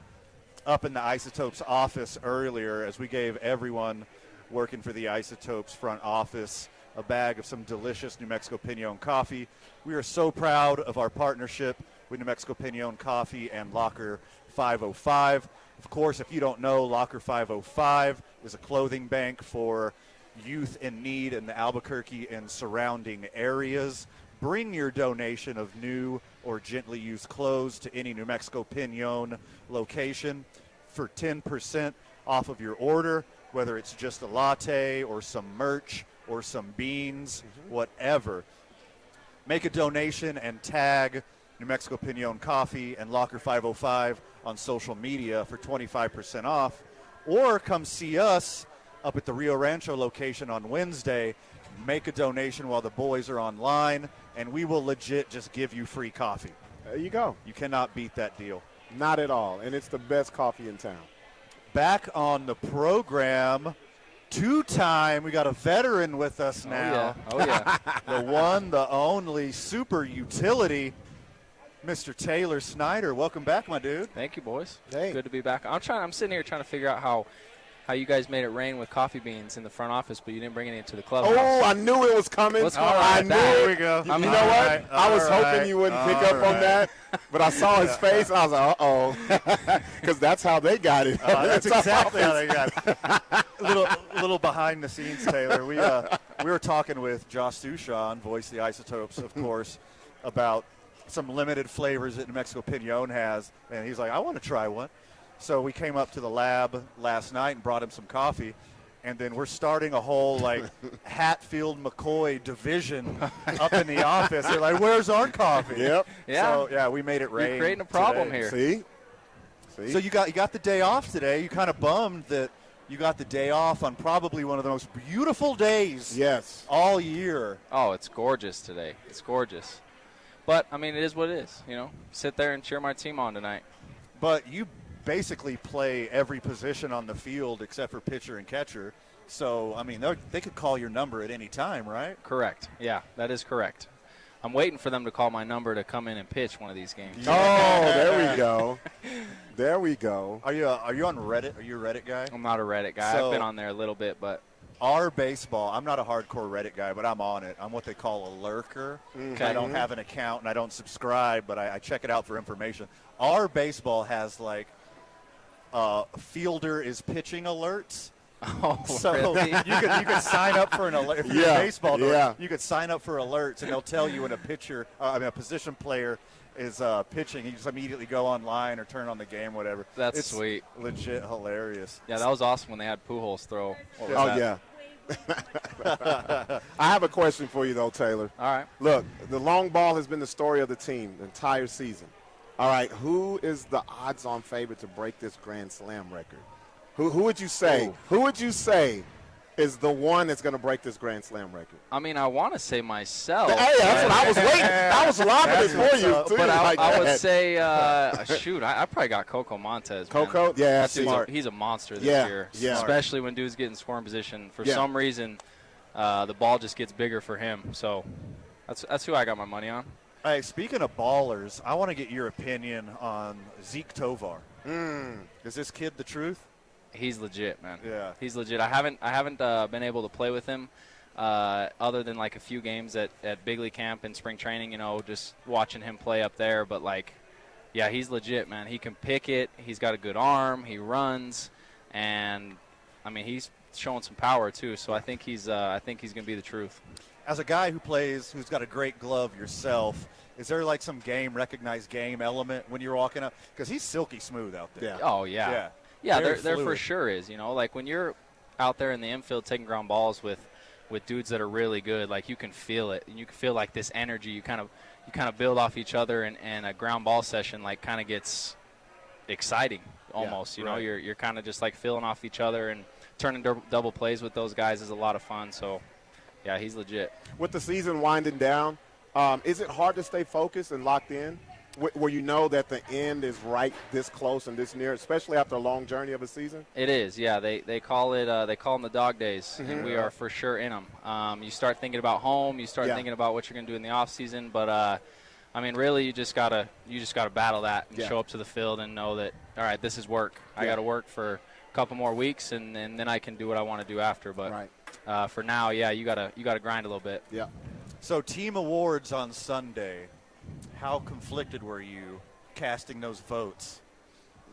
up in the Isotopes office earlier as we gave everyone working for the Isotopes front office a bag of some delicious New Mexico Pinon coffee. We are so proud of our partnership with New Mexico Pinon Coffee and Locker 505. Of course, if you don't know, Locker 505 is a clothing bank for youth in need in the Albuquerque and surrounding areas. Bring your donation of new or gently used clothes to any New Mexico Pinon location for 10% off of your order, whether it's just a latte or some merch or some beans, whatever. Make a donation and tag New Mexico Pinon Coffee and Locker 505 on social media for 25% off, or come see us up at the Rio Rancho location on Wednesday. Make a donation while the boys are online, and we will legit just give you free coffee. There you go. You cannot beat that deal. Not at all, and it's the best coffee in town. Back on the program, two-time, we got a veteran with us now. Oh, yeah. The one, the only super utility, Mr. Taylor Snyder. Welcome back, my dude. Thank you, boys. Hey. Good to be back. I'm sitting here trying to figure out how you guys made it rain with coffee beans in the front office, but you didn't bring any to the clubhouse. Oh, I knew it was coming. What's going on with that? Here we go. You know what? I was hoping you wouldn't pick up on that, but I saw his face, and I was like, uh-oh, because that's how they got it. That's exactly how they got it. A little behind the scenes, Taylor. We were talking with Josh Sushaw, voice of the Isotopes, of course, about some limited flavors that New Mexico Pinon has, and he's like, I want to try one. So we came up to the lab last night and brought him some coffee, and then we're starting a whole, like, Hatfield-McCoy division up in the office. They're like, where's our coffee? Yep. Yeah. So, yeah, we made it rain. You're creating a problem today. here. See? So you got the day off today. You kind of bummed that you got the day off on probably one of the most beautiful days all year. Oh, it's gorgeous today. It's gorgeous. But, I mean, it is what it is, you know. Sit there and cheer my team on tonight. But you basically play every position on the field except for pitcher and catcher. So, I mean, they could call your number at any time, right? Correct. Yeah, that is correct. I'm waiting for them to call my number to come in and pitch one of these games. Oh, there we go. There we go. Are you on Reddit? Are you a Reddit guy? I'm not a Reddit guy. So, I've been on there a little bit, but our baseball, I'm not a hardcore Reddit guy, but I'm on it. I'm what they call a lurker. Okay. I don't have an account and I don't subscribe, but I check it out for information. Our baseball has like fielder is pitching alerts. Oh, so really? you could sign up for an alert. If you're a baseball you could sign up for alerts, and they'll tell you when a position player is pitching. You just immediately go online or turn on the game, whatever. That's it's sweet. Legit hilarious. Yeah, that was awesome when they had Pujols throw. What was Oh, that? yeah. I have a question for you, though, Taylor. All right. Look, the long ball has been the story of the team the entire season. All right, who is the odds-on favorite to break this Grand Slam record? Who would you say? Ooh. Who would you say is the one that's going to break this Grand Slam record? I mean, I want to say myself. Hey, that's what I was waiting. I was lobbing it for you, too. But like I would that. say, shoot, I probably got Coco Montez. Man. Coco? Yeah, That dude's smart. he's a monster this year. Yeah. Especially when dudes get in scoring position. For some reason, the ball just gets bigger for him. So that's who I got my money on. Hey, speaking of ballers, I want to get your opinion on Zeke Tovar. Is this kid the truth? He's legit, man. Yeah. He's legit. I haven't been able to play with him other than like a few games at Big League camp and spring training, just watching him play up there. But, yeah, he's legit, man. He can pick it. He's got a good arm. He runs. And, I mean, he's showing some power, too. So I think he's going to be the truth. As a guy who's got a great glove yourself, is there like some recognized game element when you're walking up? Because he's silky smooth out there. Yeah. Oh, yeah. Yeah, there for sure is. Like when you're out there in the infield taking ground balls with dudes that are really good, like you can feel it, and you can feel like this energy. You kind of build off each other, and a ground ball session like kind of gets exciting almost. Right. You're kind of just like feeling off each other, and turning double plays with those guys is a lot of fun. So, yeah, he's legit. With the season winding down, is it hard to stay focused and locked in? Where you know that the end is right this close and this near, especially after a long journey of a season? It is, yeah. They call them the dog days, and we are for sure in them. You start thinking about home, you start thinking about what you're going to do in the off season, but I mean, really, you just gotta battle that and show up to the field and know that, all right, this is work. I got to work for a couple more weeks, and then I can do what I want to do after. But for now, yeah, you gotta grind a little bit. Yeah. So team awards on Sunday. How conflicted were you casting those votes?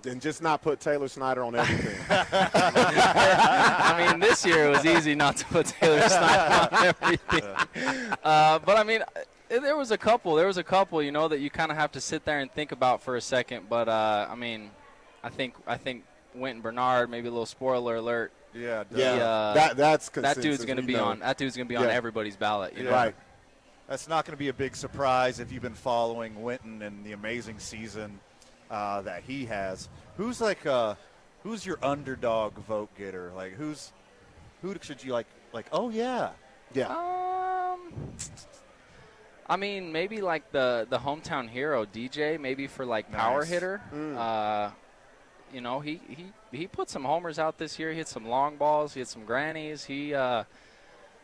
And just not put Taylor Snyder on everything. I mean, this year it was easy not to put Taylor Snyder on everything. But I mean, there was a couple, that you kind of have to sit there and think about for a second. But I mean, I think Wynton Bernard, maybe a little spoiler alert. Yeah. That's that dude's going to be on. That dude's going to be on everybody's ballot. You know? Right. That's not going to be a big surprise if you've been following Wynton and the amazing season that he has. Who's your underdog vote getter? Like who should you like? Oh yeah. I mean, maybe like the hometown hero DJ, maybe for like power hitter. He put some homers out this year. He hit some long balls. He hit some grannies.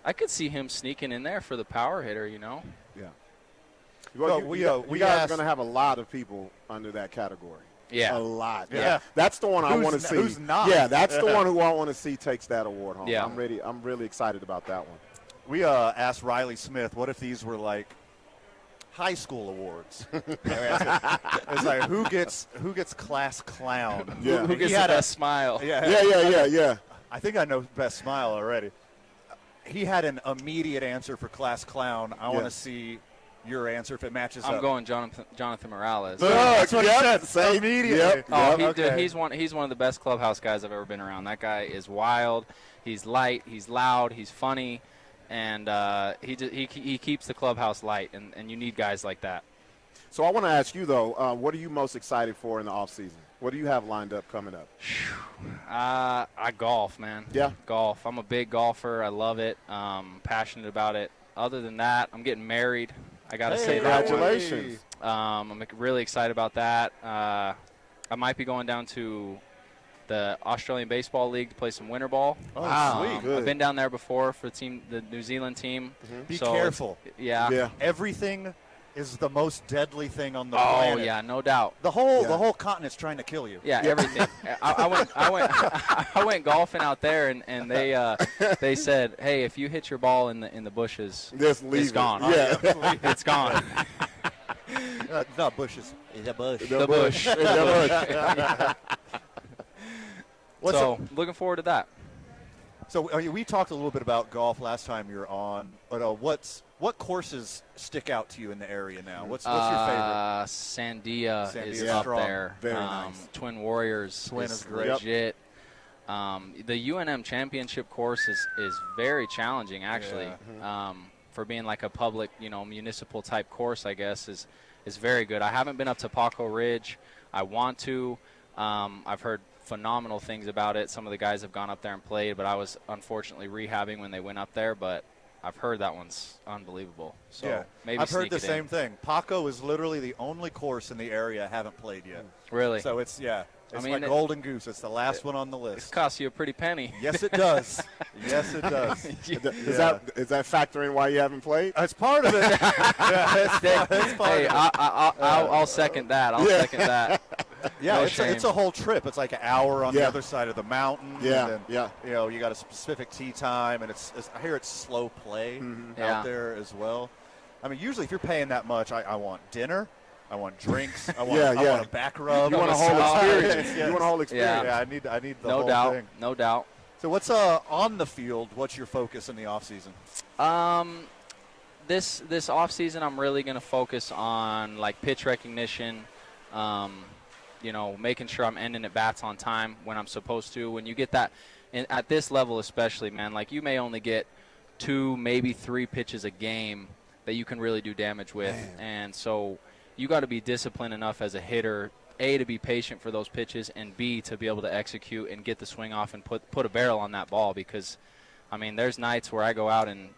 I could see him sneaking in there for the power hitter, Yeah. Well, you guys are going to have a lot of people under that category. Yeah. A lot. Yeah. That's the one I want to see. Who's not? Yeah, that's the one who I want to see takes that award home. Yeah. I'm really excited about that one. We asked Riley Smith, what if these were like high school awards? It's like who gets class clown? Yeah. Who gets the best smile? Yeah. I think I know best smile already. He had an immediate answer for class clown. I want to see your answer if it matches up. I'm going Jonathan Morales. That's what he said. Immediately. Dude, he's one of the best clubhouse guys I've ever been around. That guy is wild. He's light. He's loud. He's funny, and he keeps the clubhouse light. And you need guys like that. So I want to ask you though, what are you most excited for in the off season? What do you have lined up coming up? I golf, man. Yeah. Golf. I'm a big golfer. I love it. Passionate about it. Other than that, I'm getting married. I got to say that. Congratulations. I'm really excited about that. I might be going down to the Australian Baseball League to play some winter ball. Oh, wow. Sweet. I've been down there before for the New Zealand team. Be careful. Yeah. Everything is the most deadly thing on the Oh planet. yeah, no doubt. The whole continent's trying to kill you. Yeah, everything. I went golfing out there, and they said, hey, if you hit your ball in the bushes, it's gone. Yeah, it's gone. Not bushes. The bush. The bush. The bush. So looking forward to that. So we talked a little bit about golf last time you were on, but what courses stick out to you in the area now? What's your favorite? Sandia is Sandia's up strong. there. Very nice. Twin Warriors is great. legit. The UNM Championship course is very challenging, actually. Yeah. For being like a public, municipal type course, I guess is very good. I haven't been up to Paco Ridge. I want to. I've heard phenomenal things about it. Some of the guys have gone up there and played, but I was unfortunately rehabbing when they went up there. But I've heard that one's unbelievable. So maybe I've heard the sneak it same thing. Paco is literally the only course in the area I haven't played yet. Really? So it's my golden goose. It's the last one on the list. It costs you a pretty penny. Yes, it does. Yes, it does. Is that factoring why you haven't played? That's part of it. I'll second that. I'll second that. Yeah, No it's a whole trip. It's like an hour on the other side of the mountain. Yeah, and then, you got a specific tee time, and it's I hear it's slow play out there as well. I mean, usually if you're paying that much, I want dinner. I want drinks. I want a back rub. You want a whole experience. You want a whole experience. Yeah, I need the whole thing. No doubt. So what's on the field? What's your focus in the off season? This off season, I'm really going to focus on like pitch recognition. Making sure I'm ending at bats on time when I'm supposed to. When you get that, at this level especially, man, like you may only get 2, maybe 3 pitches a game that you can really do damage with, and so you got to be disciplined enough as a hitter, A, to be patient for those pitches, and B, to be able to execute and get the swing off and put a barrel on that ball. Because, I mean, there's nights where I go out and,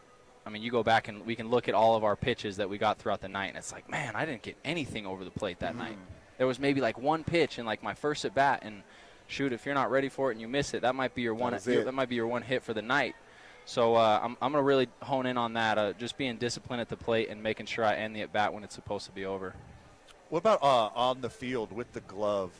you go back and we can look at all of our pitches that we got throughout the night, and it's like, man, I didn't get anything over the plate that night. There was maybe like one pitch in like my first at bat, and shoot, if you're not ready for it and you miss it, that might be your one. That might be your one hit for the night. So I'm going to really hone in on that, just being disciplined at the plate and making sure I end the at bat when it's supposed to be over. What about on the field with the glove?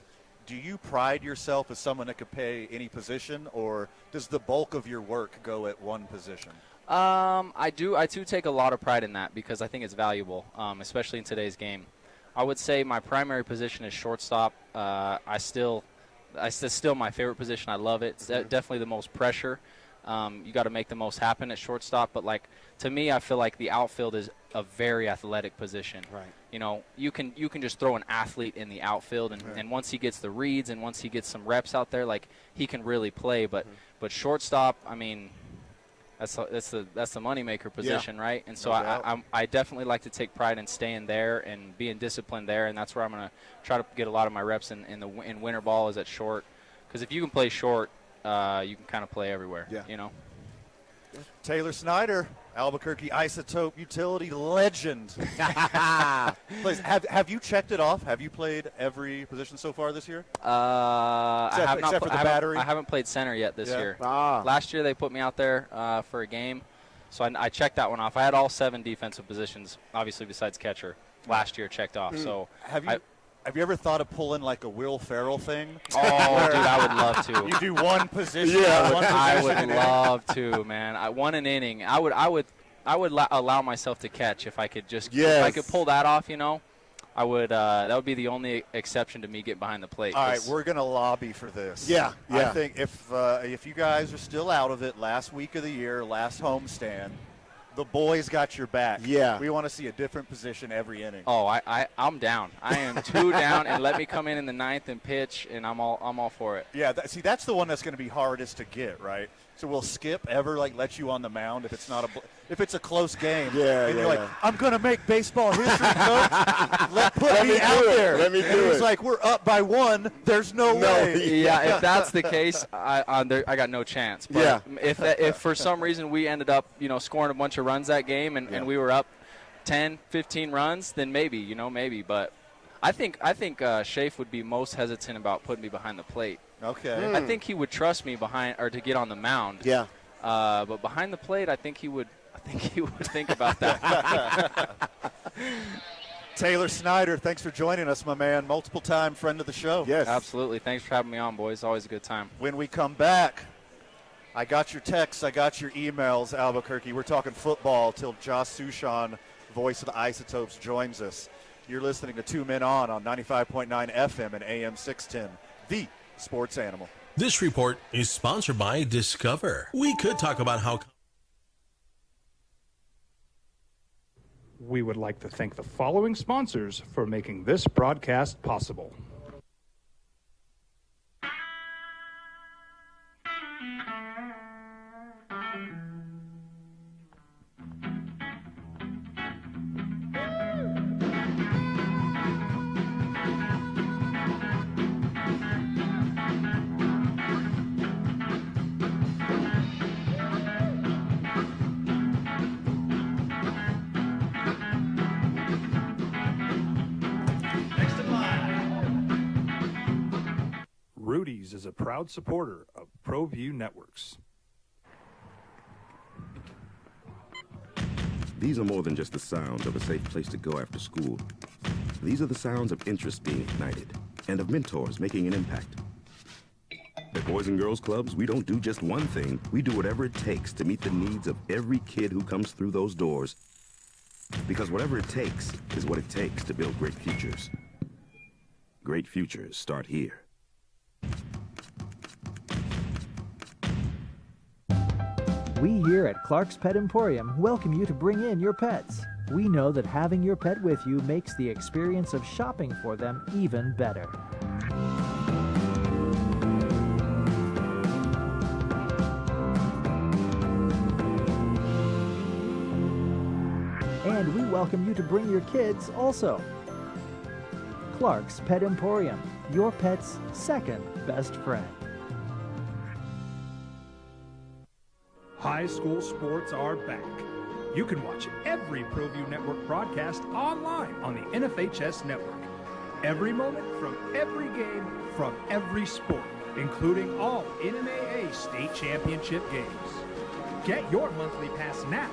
Do you pride yourself as someone that could play any position, or does the bulk of your work go at one position? I do take a lot of pride in that because I think it's valuable, especially in today's game. I would say my primary position is shortstop. It's still my favorite position. I love it. It's definitely the most pressure. You got to make the most happen at shortstop. But like to me, I feel like the outfield is a very athletic position. Right. You can just throw an athlete in the outfield, and once he gets the reads and once he gets some reps out there, like he can really play. But shortstop, I mean, that's the moneymaker position, right? And so I definitely like to take pride in staying there and being disciplined there, and that's where I'm going to try to get a lot of my reps in winter ball is at short, because if you can play short, you can kind of play everywhere. Yeah. Taylor Snyder, Albuquerque Isotope Utility legend. Please, have you checked it off? Have you played every position so far this year? Except for the battery? I haven't played center yet this year. Ah. Last year they put me out there for a game, so I checked that one off. I had all 7 defensive positions, obviously besides catcher. Last year checked off. So have you ever thought of pulling like a Will Ferrell thing? Oh, dude, I would love to. You do one position. I would love to, man. I won an inning. I would allow myself to catch if I could if I could pull that off. I would. That would be the only exception to me getting behind the plate. All right, we're gonna lobby for this. Yeah. I think if you guys are still out of it, last week of the year, last homestand, the boys got your back. Yeah. We want to see a different position every inning. Oh, I'm down. I am 2 down, and let me come in the 9th and pitch, and I'm all for it. Yeah. That's the one that's going to be hardest to get, right? So will Skip ever let you on the mound if it's not if it's a close game? Yeah. And you're like, I'm going to make baseball history, coach. Put me out there. Let me do it. He's like, we're up by 1. There's no way. Yeah. If that's the case, I got no chance. But if for some reason we ended up scoring a bunch of runs that game and we were up 10, 15 runs, then maybe. But I think Shafe would be most hesitant about putting me behind the plate. Okay. I think he would trust me to get on the mound. Yeah. But behind the plate, I think he would think about that. Taylor Snyder, thanks for joining us, my man. Multiple-time friend of the show. Yes. Absolutely. Thanks for having me on, boys. Always a good time. When we come back, I got your texts, I got your emails, Albuquerque. We're talking football till Josh Sushan, voice of the Isotopes, joins us. You're listening to Two Men On 95.9 FM and AM 610, the sports animal. This report is sponsored by Discover. We could talk about how... We would like to thank the following sponsors for making this broadcast possible. Rudy's is a proud supporter of ProView Networks. These are more than just the sounds of a safe place to go after school. These are the sounds of interest being ignited and of mentors making an impact. At Boys and Girls Clubs, we don't do just one thing. We do whatever it takes to meet the needs of every kid who comes through those doors. Because whatever it takes is what it takes to build great futures. Great futures start here. We here at Clark's Pet Emporium welcome you to bring in your pets. We know that having your pet with you makes the experience of shopping for them even better. And we welcome you to bring your kids also. Clark's Pet Emporium, your pet's second best friend. High school sports are back. You can watch every ProView Network broadcast online on the NFHS network. Every moment from every game from every sport, including all NMAA state championship games. Get your monthly pass now.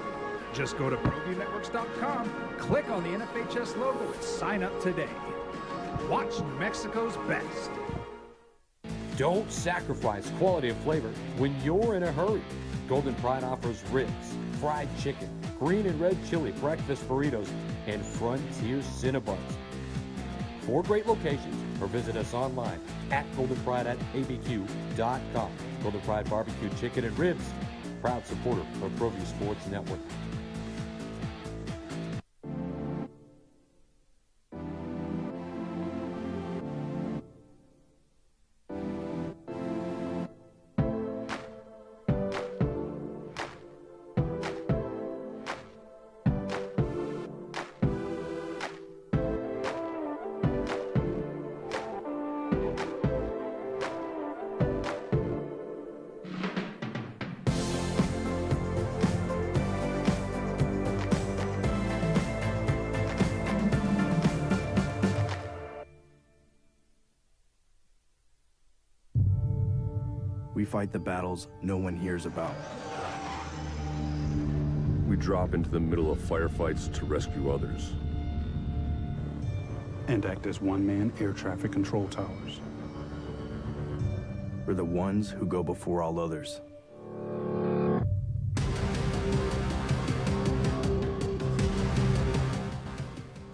Just go to ProViewNetworks.com, click on the NFHS logo, and sign up today. Watch New Mexico's best. Don't sacrifice quality and flavor when you're in a hurry. Golden Pride offers ribs, fried chicken, green and red chili breakfast burritos, and Frontier Cinnabons. 4 great locations, or visit us online at goldenpride@abq.com. Golden Pride Barbecue Chicken and Ribs, proud supporter of ProView Sports Network. We fight the battles no one hears about. We drop into the middle of firefights to rescue others. And act as one-man air traffic control towers. We're the ones who go before all others.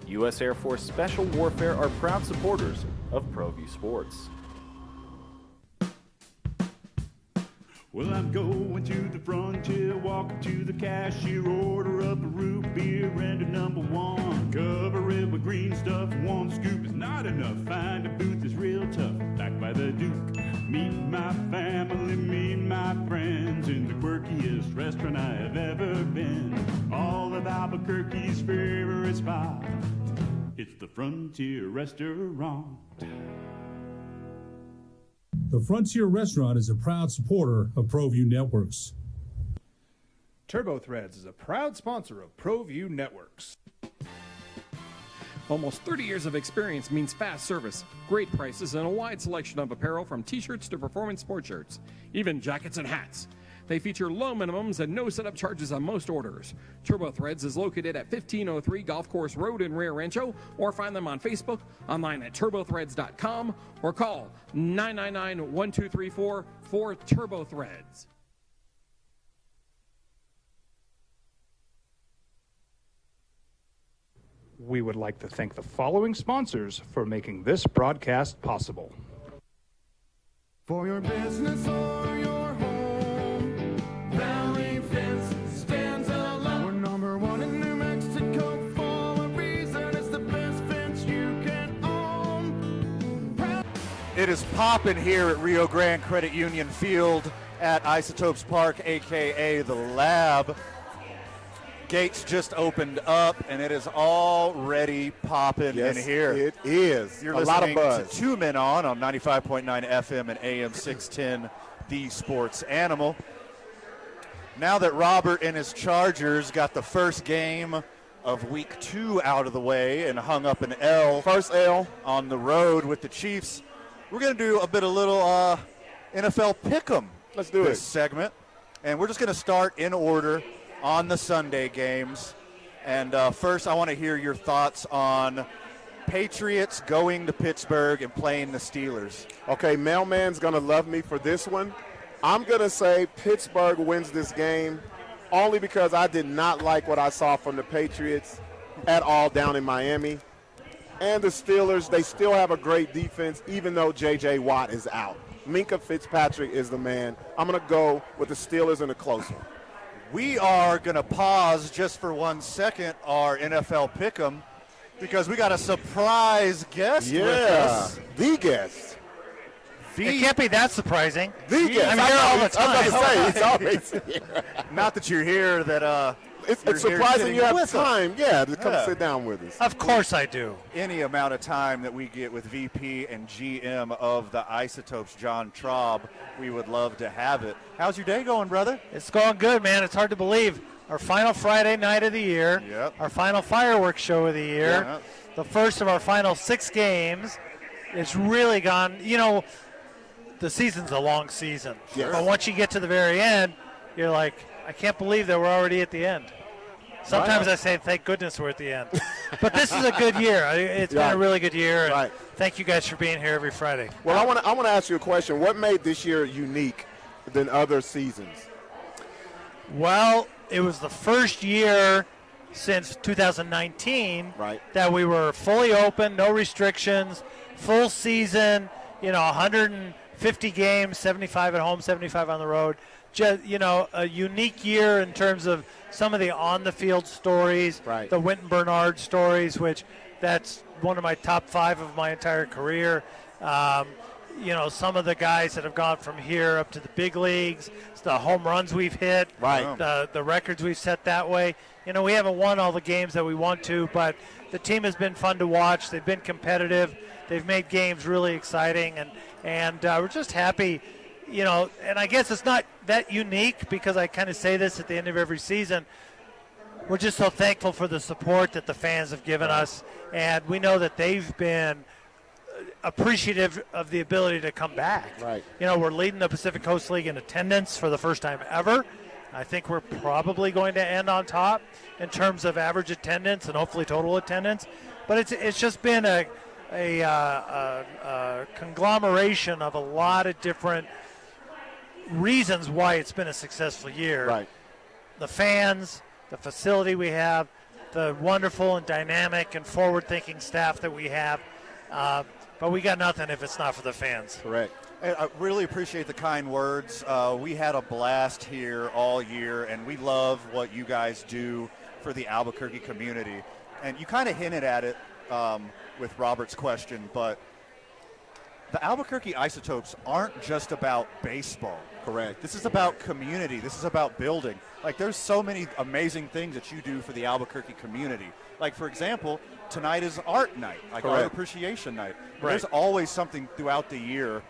U.S. Air Force Special Warfare are proud supporters of ProView Sports. Well, I'm going to the frontier, walking to the cashier, order up a root beer and a number one. Cover it with green stuff, one scoop is not enough. Find a booth is real tough, back by the Duke. Meet my family, meet my friends in the quirkiest restaurant I have ever been. All of Albuquerque's favorite spot, it's the Frontier Restaurant. The Frontier Restaurant is a proud supporter of ProView Networks. Turbo Threads is a proud sponsor of ProView Networks. Almost 30 years of experience means fast service, great prices, and a wide selection of apparel from t-shirts to performance sports shirts, even jackets and hats. They feature low minimums and no setup charges on most orders. Turbo Threads is located at 1503 Golf Course Road in Rio Rancho, or find them on Facebook, online at turbothreads.com, or call 999-1234 for Turbo Threads. We would like to thank the following sponsors for making this broadcast possible. For your business or your home, Valley Fence stands alone. We're number one in New Mexico for a reason. It's the best fence you can own. It is popping here at Rio Grande Credit Union Field at Isotopes Park, a.k.a. The Lab. Gates just opened up, and it is already popping in here. It is. You're a lot of listening buzz. to Two Men On 95.9 FM and AM 610, The Sports Animal. Now that Robert and his Chargers got the first game of Week 2 out of the way and hung up an L. First L. On the road with the Chiefs, we're going to do a bit of little NFL Pick'em. Let's do this it. segment. And we're just going to start in order on the Sunday games. And first, I want to hear your thoughts on Patriots going to Pittsburgh and playing the Steelers. Okay, Mailman's going to love me for this one. I'm going to say Pittsburgh wins this game only because I did not like what I saw from the Patriots at all down in Miami. And the Steelers, they still have a great defense, even though J.J. Watt is out. Minkah Fitzpatrick is the man. I'm going to go with the Steelers in a close one. We are going to pause just for 1 second our NFL Pick'em because we got a surprise guest with us. The guest. It can't be that surprising. The guest. I'm here all the time. I was about to say, it's always here. Not that you're here, that it's surprising you have time, to come sit down with us. Of course I do. Any amount of time that we get with VP and GM of the Isotopes, John Traub, we would love to have it. How's your day going, brother? It's going good, man. It's hard to believe. Our final Friday night of the year, our final fireworks show of the year, the first of our final 6 games. It's really gone, the season's a long season. Yes. But once you get to the very end, you're like, I can't believe that we're already at the end. Sometimes I say, thank goodness we're at the end. But this is a good year. It's been a really good year. And thank you guys for being here every Friday. Well, I want to ask you a question. What made this year unique than other seasons? Well, it was the first year since 2019 that we were fully open, no restrictions, full season, 150 games, 75 at home, 75 on the road. Just, a unique year in terms of some of the on-the-field stories, the Winton Bernard stories, which that's one of my top 5 of my entire career. Some of the guys that have gone from here up to the big leagues, the home runs we've hit, the records we've set that way. We haven't won all the games that we want to, but the team has been fun to watch. They've been competitive. They've made games really exciting, and we're just happy. And I guess it's not that unique because I kind of say this at the end of every season. We're just so thankful for the support that the fans have given us, and we know that they've been appreciative of the ability to come back. We're leading the Pacific Coast League in attendance for the first time ever. I think we're probably going to end on top in terms of average attendance and hopefully total attendance. But it's just been a conglomeration of a lot of different reasons why it's been a successful year. The fans, the facility we have, the wonderful and dynamic and forward-thinking staff that we have. But we got nothing if it's not for the fans. Correct. I really appreciate the kind words. We had a blast here all year, and we love what you guys do for the Albuquerque community. And you kind of hinted at it with Robert's question, but the Albuquerque Isotopes aren't just about baseball. Correct. This is about community. This is about building. There's so many amazing things that you do for the Albuquerque community. For example, tonight is art night, Art Appreciation Night. There's always something throughout the year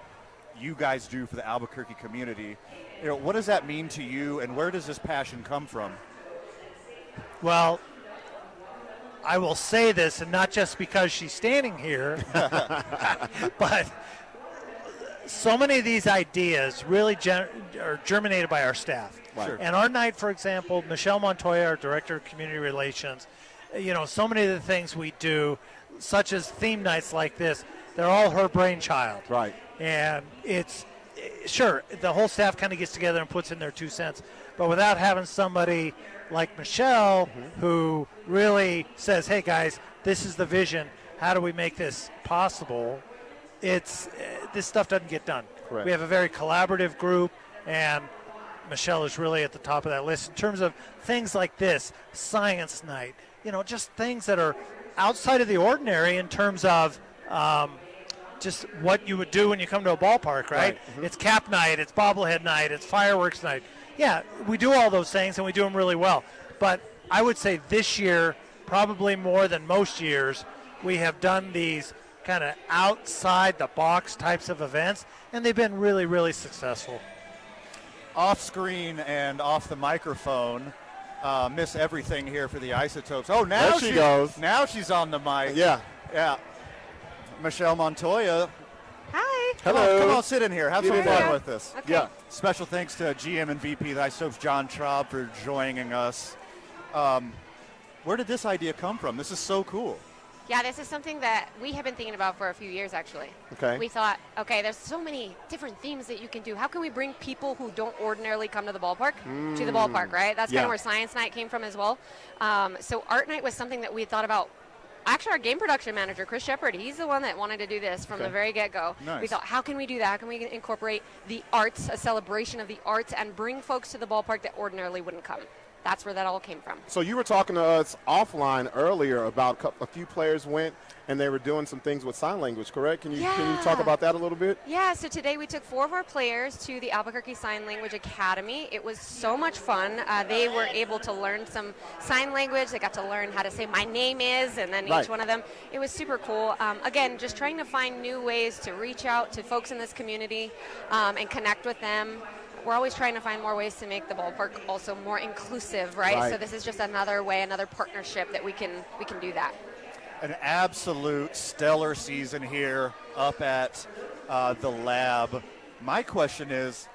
you guys do for the Albuquerque community. What does that mean to you, and where does this passion come from? Well, I will say this, and not just because she's standing here, but so many of these ideas really are germinated by our staff. Right. Sure. And our night, for example, Michelle Montoya, our Director of Community Relations, so many of the things we do, such as theme nights like this, they're all her brainchild. Right. And it's, sure, the whole staff kind of gets together and puts in their 2 cents. But without having somebody like Michelle who really says, hey, guys, this is the vision. How do we make this possible? This stuff doesn't get done. Correct. We have a very collaborative group, and Michelle is really at the top of that list in terms of things like this, science night, just things that are outside of the ordinary in terms of just what you would do when you come to a ballpark, right? Mm-hmm. It's cap night, it's bobblehead night, it's fireworks night. Yeah, we do all those things, and we do them really well. But I would say this year, probably more than most years, we have done these kind of outside the box types of events, and they've been really, really successful. Off screen and off the microphone, miss everything here for the Isotopes. Oh, now there she goes. Now she's on the mic. Yeah. Michelle Montoya. Hi. Hello. Come on, sit in here. Have some fun with this. Okay. Yeah. Special thanks to GM and VP of the Isotopes, John Traub, for joining us. Where did this idea come from? This is so cool. Yeah, this is something that we have been thinking about for a few years, actually. Okay. We thought, okay, there's so many different themes that you can do. How can we bring people who don't ordinarily come to the ballpark to the ballpark, right? That's kind of where Science Night came from as well. So Art Night was something that we thought about. Actually, our game production manager, Chris Shepard, he's the one that wanted to do this from the very get-go. Nice. We thought, how can we do that? How can we incorporate the arts, a celebration of the arts, and bring folks to the ballpark that ordinarily wouldn't come? That's where that all came from. So you were talking to us offline earlier about a few players went and they were doing some things with sign language, correct? Can you talk about that a little bit? Yeah, so today we took 4 of our players to the Albuquerque Sign Language Academy. It was so much fun. They were able to learn some sign language. They got to learn how to say my name is, and then each one of them. It was super cool. Again, just trying to find new ways to reach out to folks in this community and connect with them. We're always trying to find more ways to make the ballpark also more inclusive, right? So this is just another way, another partnership that we can do that. An absolute stellar season here up at the lab. My question is,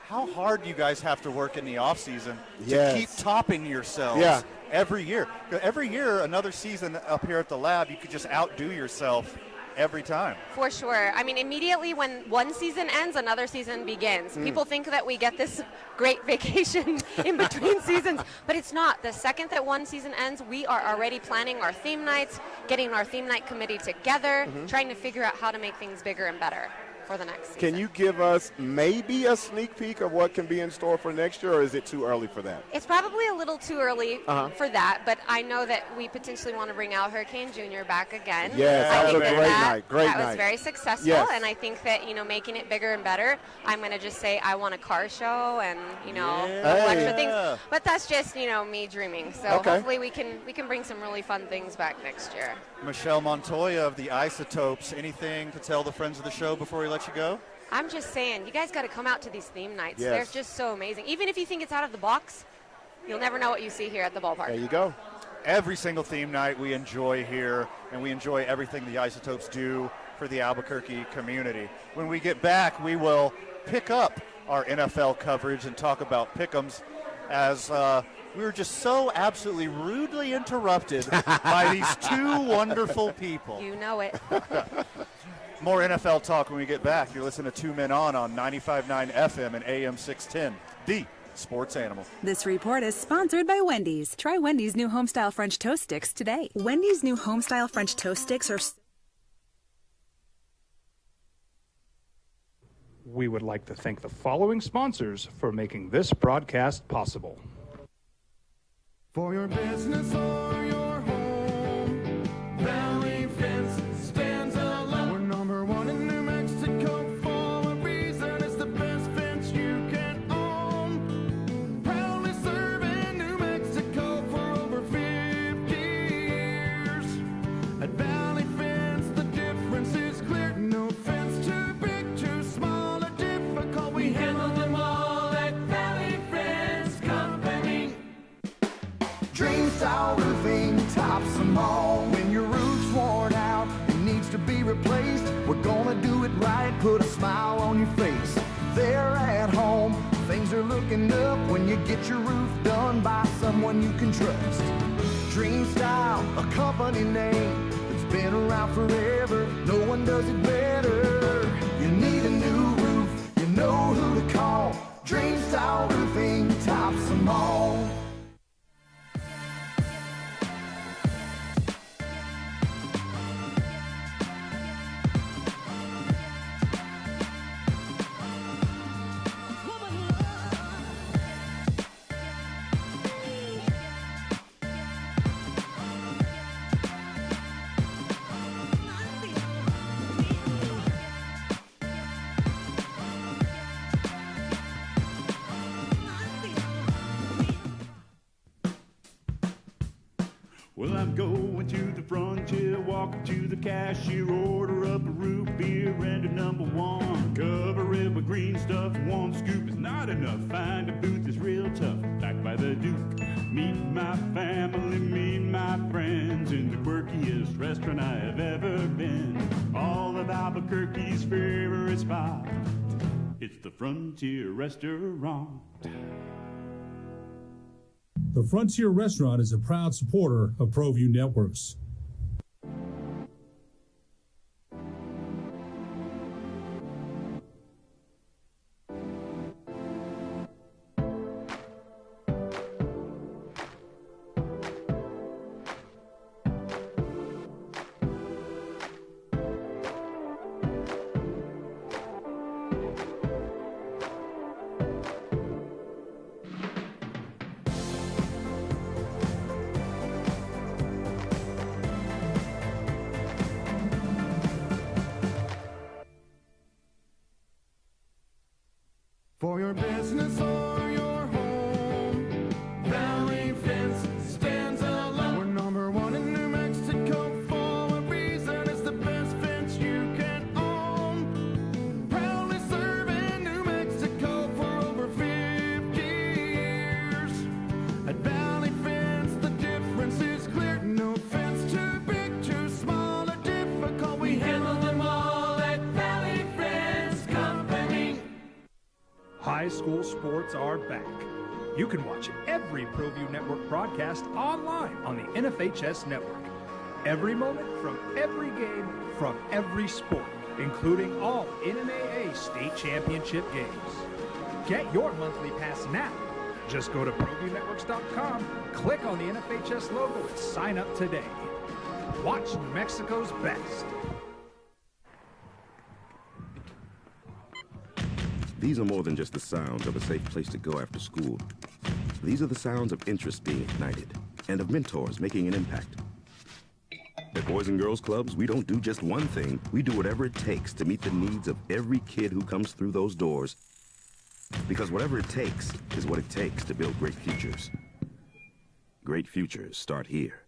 how hard do you guys have to work in the off season to keep topping yourselves every year? Every year, another season up here at the lab, you could just outdo yourself every time. For sure. I mean, immediately when one season ends, another season begins. People think that we get this great vacation in between seasons, but it's not. The second that one season ends, we are already planning our theme nights, getting our theme night committee together, trying to figure out how to make things bigger and better for the next season. Can you give us maybe a sneak peek of what can be in store for next year, or is it too early for that? It's probably a little too early for that, but I know that we potentially want to bring Al Hurricane Jr. back again. Yes, that was a great night. That was very successful, and I think that, making it bigger and better, I'm going to just say I want a car show and, a couple extra things. But that's just, me dreaming. So hopefully we can bring some really fun things back next year. Michelle Montoya of the Isotopes, anything to tell the friends of the show before we let you go? I'm just saying, you guys got to come out to these theme nights. Yes. They're just so amazing. Even if you think it's out of the box, you'll never know what you see here at the ballpark. There you go. Every single theme night we enjoy here, and we enjoy everything the Isotopes do for the Albuquerque community. When we get back, we will pick up our NFL coverage and talk about pick'ems as we were just so absolutely rudely interrupted by these 2 wonderful people. You know it. More NFL talk when we get back. You're listening to 2 Men On 95.9 FM and AM 610, the sports animal. This report is sponsored by Wendy's. Try Wendy's new Homestyle French Toast Sticks today. Wendy's new Homestyle French Toast Sticks are... We would like to thank the following sponsors for making this broadcast possible. For your business or your home, Valley Fence stands alone. We're number 1 in New Mexico for a reason. It's the best fence you can own. Proudly serving New Mexico for over 50 years. At Valley Fence, the difference is clear. No fence too big, too small, or difficult. We handle them all at Valley Fence Company. Dream Style Roofing tops them all. When your roof's worn out and needs to be replaced, we're gonna do it right, put a smile on your face. They're at home, things are looking up when you get your roof done by someone you can trust. Dream Style, a company name that's been around forever, no one does it better. You need a new roof, you know who to call. Dream Style Roofing tops them all. Well, I'm going to the frontier, walking to the cashier, order up a root beer and a number one. Cover it with green stuff, one scoop is not enough. Find a booth that's real tough, backed by the Duke. Meet my family, meet my friends in the quirkiest restaurant I have ever been. All of Albuquerque's favorite spot, it's the Frontier Restaurant. The Frontier Restaurant is a proud supporter of ProView Networks. For your business or your home, Valley Fence stands alone. We're number one in New Mexico for a reason. It's the best fence you can own. Proudly serving New Mexico for over 50 years. At Valley Fence, the difference is clear. No fence too big, too small, or difficult. We handle them all at Valley Fence Company. High school sports are back. You can watch every ProView Network broadcast online on the NFHS network. Every moment from every game from every sport, including all NMAA state championship games. Get your monthly pass now. Just go to ProViewNetworks.com, click on the NFHS logo, and sign up today. Watch New Mexico's best. These are more than just the sounds of a safe place to go after school. These are the sounds of interest being ignited and of mentors making an impact. At Boys and Girls Clubs, we don't do just one thing. We do whatever it takes to meet the needs of every kid who comes through those doors. Because whatever it takes is what it takes to build great futures. Great futures start here.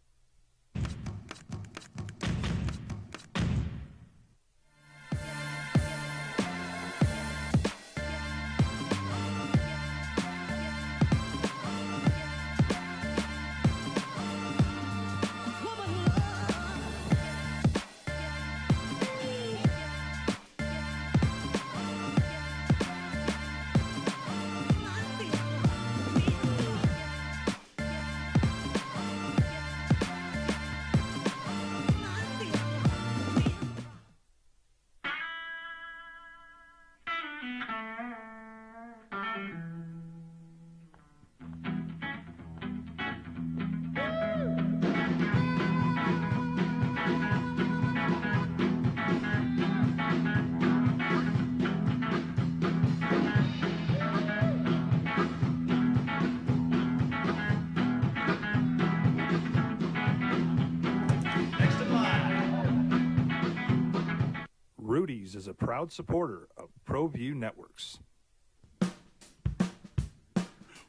Rudy's is a proud supporter of ProView Networks.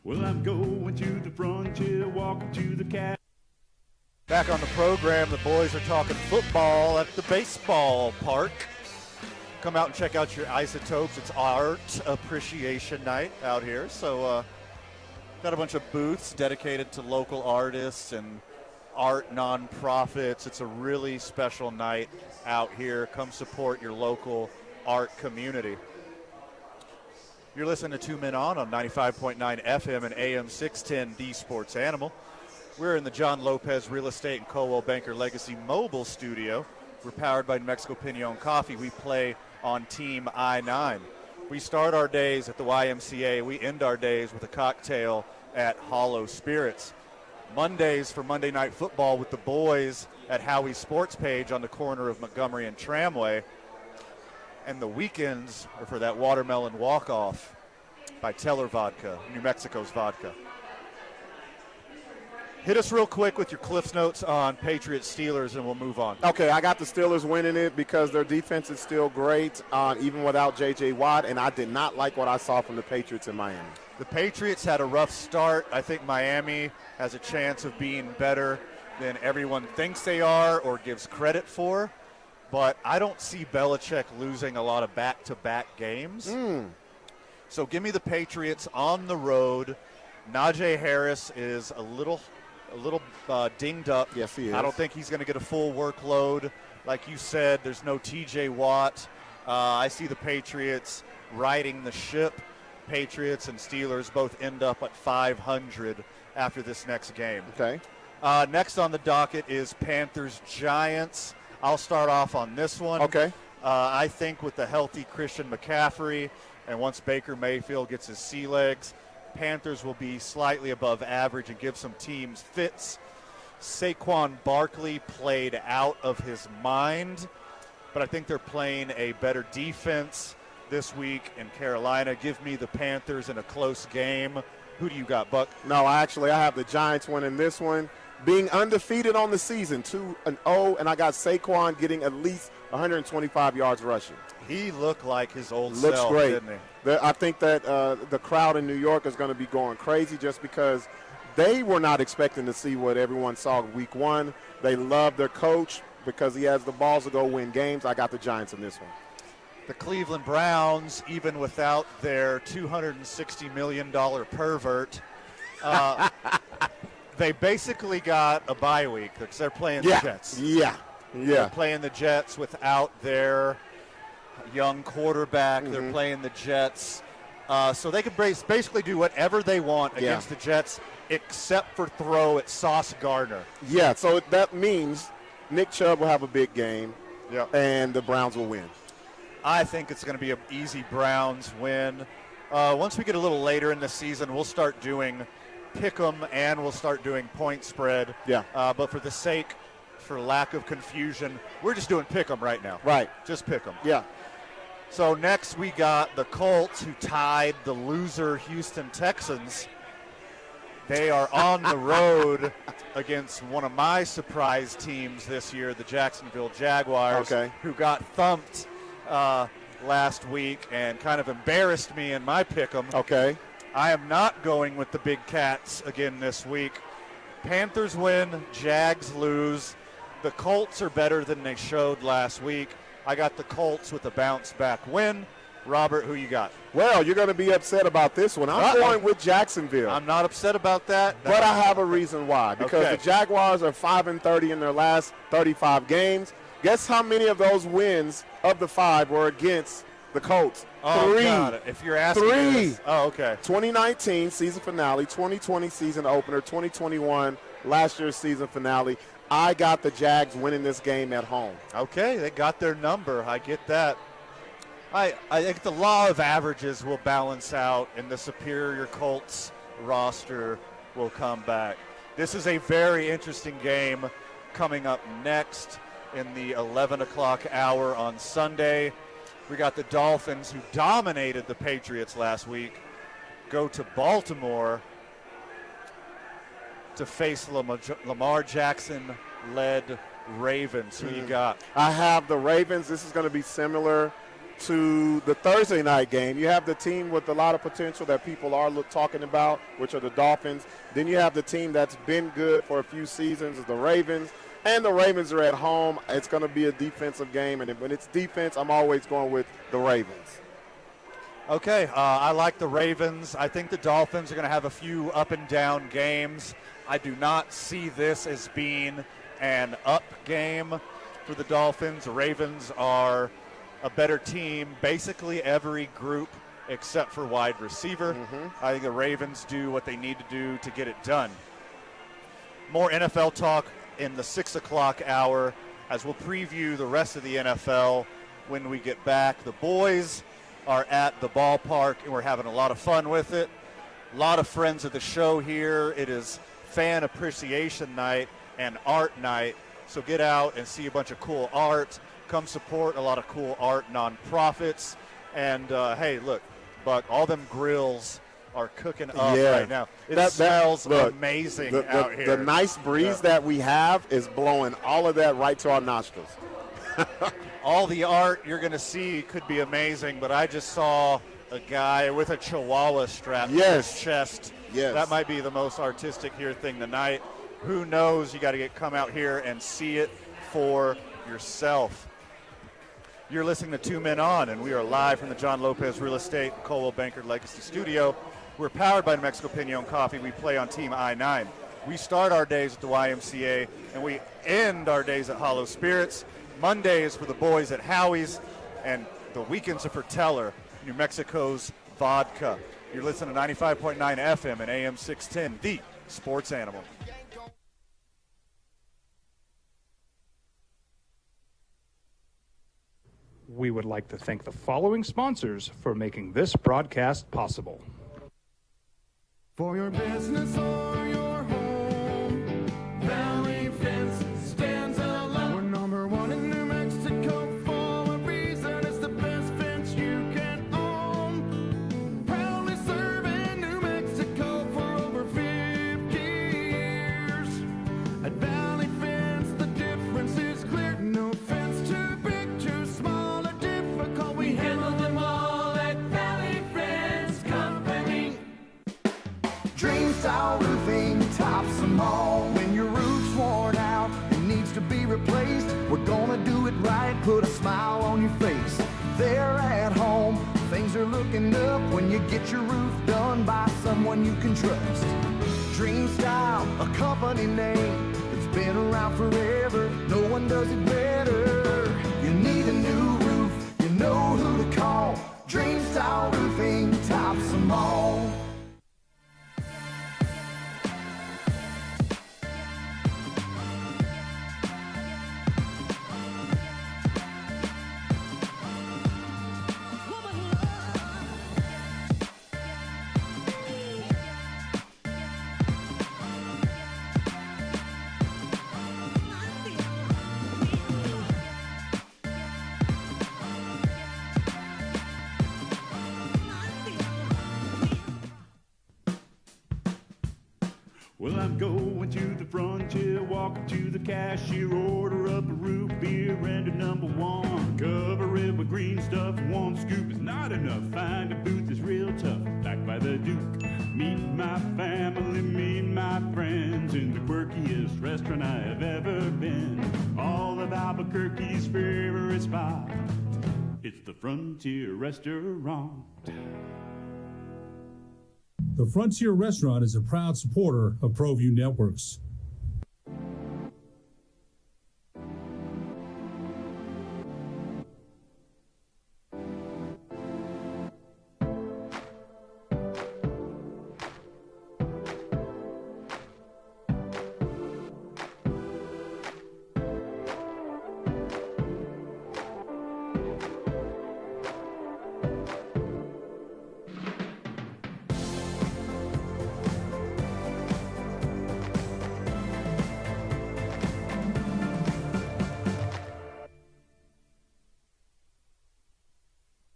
Well, I'm going to the frontier, walking to the cat. Back on the program, the boys are talking football at the baseball park. Come out and check out your isotopes. It's art appreciation night out here. So Got a bunch of booths dedicated to local artists and art nonprofits. It's a really special night out here. Come support your local art community. You're listening to 2 Men On 95.9 FM and AM 610, The Sports Animal. We're in the John Lopez Real Estate and Coldwell Banker Legacy mobile studio. We're powered by New Mexico Pinon Coffee. We play on Team I-9. We start our days at the YMCA. We end our days with a cocktail at Hollow Spirits. Mondays for Monday Night Football with the boys at Howie's Sports Page on the corner of Montgomery and Tramway. And the weekends are for that watermelon walk-off by Teller Vodka, New Mexico's vodka. Hit us real quick with your Cliff's Notes on Patriots Steelers, and we'll move on. Okay, I got the Steelers winning it because their defense is still great, even without J.J. Watt, and I did not like what I saw from the Patriots in Miami. The Patriots had a rough start. I think Miami has a chance of being better than everyone thinks they are or gives credit for, but I don't see Belichick losing a lot of back-to-back games. So give me the Patriots on the road. Najee Harris is a little dinged up. Yes, he is. I don't think he's going to get a full workload. Like you said, there's no T.J. Watt. I see the Patriots riding the ship. Patriots and Steelers both end up at 500 after this next game. Okay. Next on the docket is Panthers Giants. I'll start off on this one. Okay. I think with the healthy Christian McCaffrey, and once Baker Mayfield gets his sea legs, Panthers will be slightly above average and give some teams fits. Saquon Barkley played out of his mind, but I think they're playing a better defense this week in Carolina. Give me the Panthers in a close game. Who do you got, Buck? No, I have the Giants winning this one. Being undefeated on the season, 2-0, and I got Saquon getting at least 125 yards rushing. He looked like his old Looks self, great. didn't he? I think that the crowd in New York is going to be going crazy just because they were not expecting to see what everyone saw week one. They love their coach because he has the balls to go win games. I got the Giants in this one. The Cleveland Browns, even without their $260 million pervert, they basically got a bye week because they're playing the Jets. They're playing the Jets without their young quarterback. They're playing the Jets. So they can basically do whatever they want against the Jets except for throw at Sauce Gardner. Yeah, so that means Nick Chubb will have a big game, and the Browns will win. I think it's going to be an easy Browns win. Once we get a little later in the season, we'll start doing pick'em and we'll start doing point spread. But for lack of confusion, we're just doing pick'em right now. Right. Just pick'em. Yeah. So next we got the Colts, who tied the loser Houston Texans. They are on the road against one of my surprise teams this year, the Jacksonville Jaguars, who got thumped last week and kind of embarrassed me in my pick'em. I am not going with the Big Cats again this week. Panthers win, Jags lose. The Colts are better than they showed last week. I got the Colts with a bounce-back win. Robert, who you got? Well, you're going to be upset about this one. I'm going with Jacksonville. I'm not upset about that. But I have a reason why. Because the Jaguars are 5-30 in their last 35 games. Guess how many of those wins of the 5 were against the Colts? Oh, 3. God. If you're asking me 3. this. Oh, okay. 2019 season finale, 2020 season opener, 2021 last year's season finale. I got the Jags winning this game at home. Okay, they got their number. I get that. I think the law of averages will balance out, and the superior Colts roster will come back. This is a very interesting game coming up next in the 11 o'clock hour on Sunday. We got the Dolphins, who dominated the Patriots last week, go to Baltimore to face Lamar Jackson-led Ravens. Who you got? I have the Ravens. This is going to be similar to the Thursday night game. You have the team with a lot of potential that people are talking about, which are the Dolphins. Then you have the team that's been good for a few seasons, is the Ravens. And the Ravens are at home. It's going to be a defensive game. And when it's defense, I'm always going with the Ravens. Okay, I like the Ravens. I think the Dolphins are going to have a few up and down games. I do not see this as being an up game for the Dolphins. The Ravens are a better team, basically every group except for wide receiver. I think the Ravens do what they need to do to get it done. More NFL talk in the 6 o'clock hour as we'll preview the rest of the NFL when we get back. The boys are at the ballpark, and we're having a lot of fun with it. A lot of friends of the show here. It is fan appreciation night and art night, so get out and see a bunch of cool art. Come support a lot of cool art nonprofits. And, hey, look, Buck, all them grills are cooking up right now. It smells amazing out here. The nice breeze that we have is blowing all of that right to our nostrils. All the art you're going to see could be amazing, but I just saw a guy with a Chihuahua strap to his chest. Yes. That might be the most artistic here thing tonight. Who knows? You got to come out here and see it for yourself. You're listening to Two Men On, and we are live from the John Lopez Real Estate and Coldwell Banker Legacy Studio. We're powered by New Mexico Pinon Coffee. We play on Team I-9. We start our days at the YMCA, and we end our days at Hollow Spirits. Monday is for the boys at Howie's, and the weekends are for Teller, New Mexico's vodka. You're listening to 95.9 FM and AM 610, the sports animal. We would like to thank the following sponsors for making this broadcast possible. For your business or your home, Valley Fence stands alone. We're number one in New Mexico for a reason. It's the best fence you can own. Proudly serving New Mexico for over 50 years. At Valley Fence, the difference is clear. No fence too big, too small, or difficult. We handle them all at Valley Fence Company. Dream style roofing tops them all. When your roof's worn out and needs to be replaced, we're gonna do it right, put a smile on your face. There at home, things are looking up when you get your roof done by someone you can trust. Dream Style, a company name that's been around forever. No one does it better. You need a new roof, you know who to call. Dream Style roofing tops them all. Well, I'm going to the frontier, walking to the cashier, order up a root beer and a number one. Cover it with green stuff, one scoop is not enough. Find a booth that's real tough, backed by the Duke. Meet my family, meet my friends in the quirkiest restaurant I have ever been. All of Albuquerque's favorite spot, it's the Frontier Restaurant. The Frontier Restaurant is a proud supporter of ProView Networks.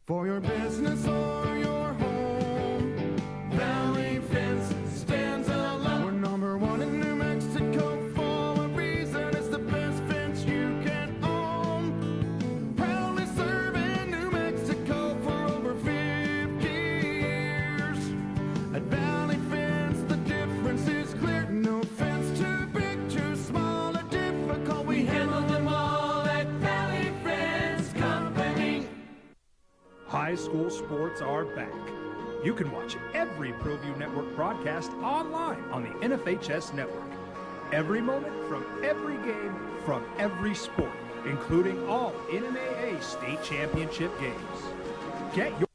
For your business or your home, Valley Fence stands alone. We're number one in New Mexico for a reason. It's the best fence you can own. Proudly serving New Mexico for over 50 years. At Valley Fence, the difference is clear. No fence too big, too small, or difficult. We handle them all at Valley Fence Company. High High school sports are back. You can watch every ProView Network broadcast online on the NFHS network. Every moment from every game from every sport, including all NMAA state championship games. Get your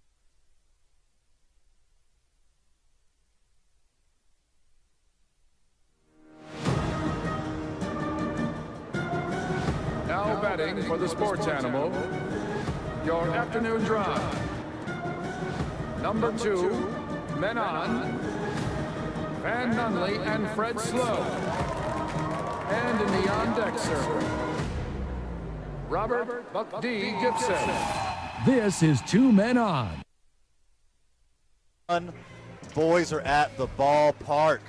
Now betting for the sports animal, your afternoon drive. Number 2, Men On, Van Nunley and Fred Slow. And in the on-deck circle, Robert Buck D. Gibson. This is 2 Men On. Boys are at the ballpark.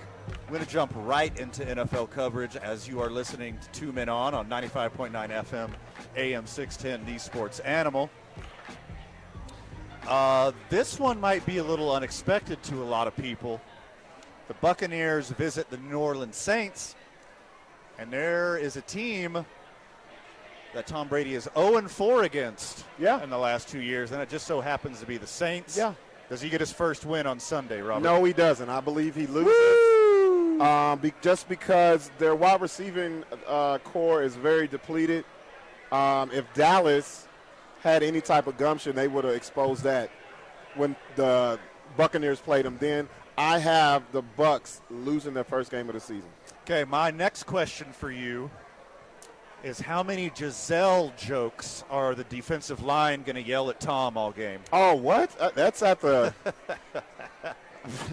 We're going to jump right into NFL coverage as you are listening to 2 Men On 95.9 FM, AM 610, the Sports Animal. This one might be a little unexpected to a lot of people. The Buccaneers visit the New Orleans Saints, and there is a team that Tom Brady is 0-4 against in the last 2 years, and it just so happens to be the Saints. Yeah. Does he get his first win on Sunday, Robert? No, he doesn't. I believe he loses. Just because their wide receiving core is very depleted. If Dallas had any type of gumption, they would have exposed that when the Buccaneers played them then. I have the Bucs losing their first game of the season. Okay, my next question for you is how many Giselle jokes are the defensive line going to yell at Tom all game? Oh, what? That's at the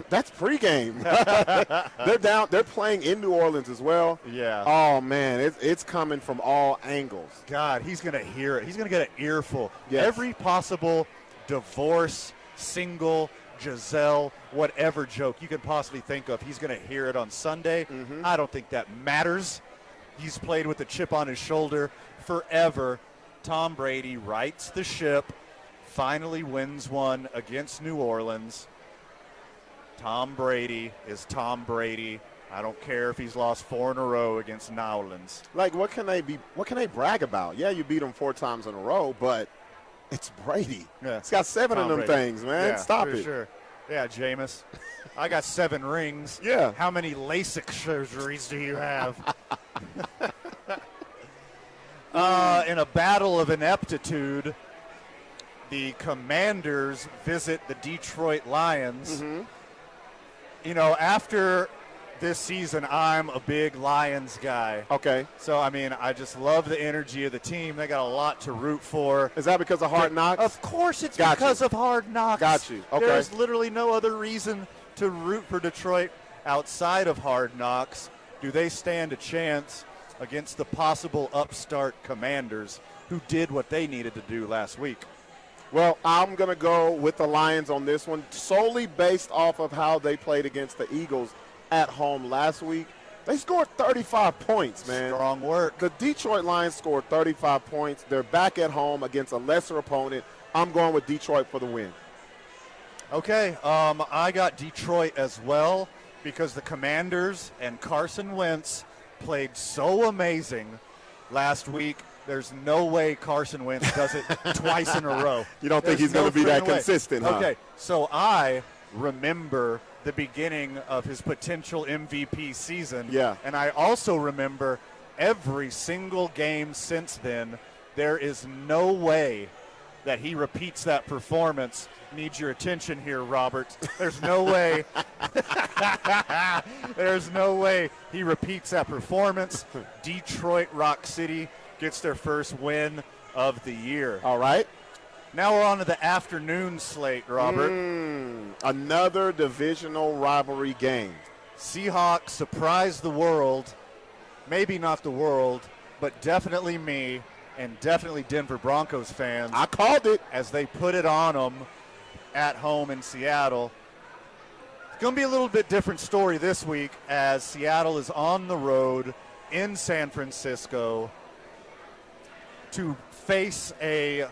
that's pregame. They're down. They're playing in New Orleans as well. Yeah. Oh, man, it's coming from all angles. God, he's going to hear it. He's going to get an earful. Yes. Every possible divorce, single, Giselle, whatever joke you could possibly think of, he's going to hear it on Sunday. I don't think that matters. He's played with a chip on his shoulder forever. Tom Brady rights the ship, finally wins one against New Orleans. Tom Brady is Tom Brady. I don't care if he's lost 4 in a row against New Orleans. Like, what can they brag about? Yeah, you beat them 4 times in a row, but it's Brady. Yeah. He's got 7 of them Brady. things, man. Yeah, Stop for it. Sure. Yeah, Jameis. I got 7 rings. Yeah. How many LASIK surgeries do you have? In a battle of ineptitude, the Commanders visit the Detroit Lions. You know, after this season, I'm a big Lions guy. Okay. So, I mean, I just love the energy of the team. They got a lot to root for. Is that because of Hard Knocks? Of course it's Got because you. of Hard Knocks. Got you. Okay. There's literally no other reason to root for Detroit outside of Hard Knocks. Do they stand a chance against the possible upstart Commanders who did what they needed to do last week? Well, I'm going to go with the Lions on this one, solely based off of how they played against the Eagles at home last week. They scored 35 points, man. Strong work. The Detroit Lions scored 35 points. They're back at home against a lesser opponent. I'm going with Detroit for the win. Okay, I got Detroit as well because the Commanders and Carson Wentz played so amazing last week. There's no way Carson Wentz does it twice in a row. You don't think he's going to be that consistent, huh? Okay, so I remember the beginning of his potential MVP season. Yeah. And I also remember every single game since then. There is no way that he repeats that performance. Needs your attention here, Robert. There's no way. There's no way he repeats that performance. Detroit Rock City gets their first win of the year. All right. Now we're on to the afternoon slate, Robert. Another divisional rivalry game. Seahawks surprised the world. Maybe not the world, but definitely me and definitely Denver Broncos fans. I called it. As they put it on them at home in Seattle. It's going to be a little bit different story this week as Seattle is on the road in San Francisco to face a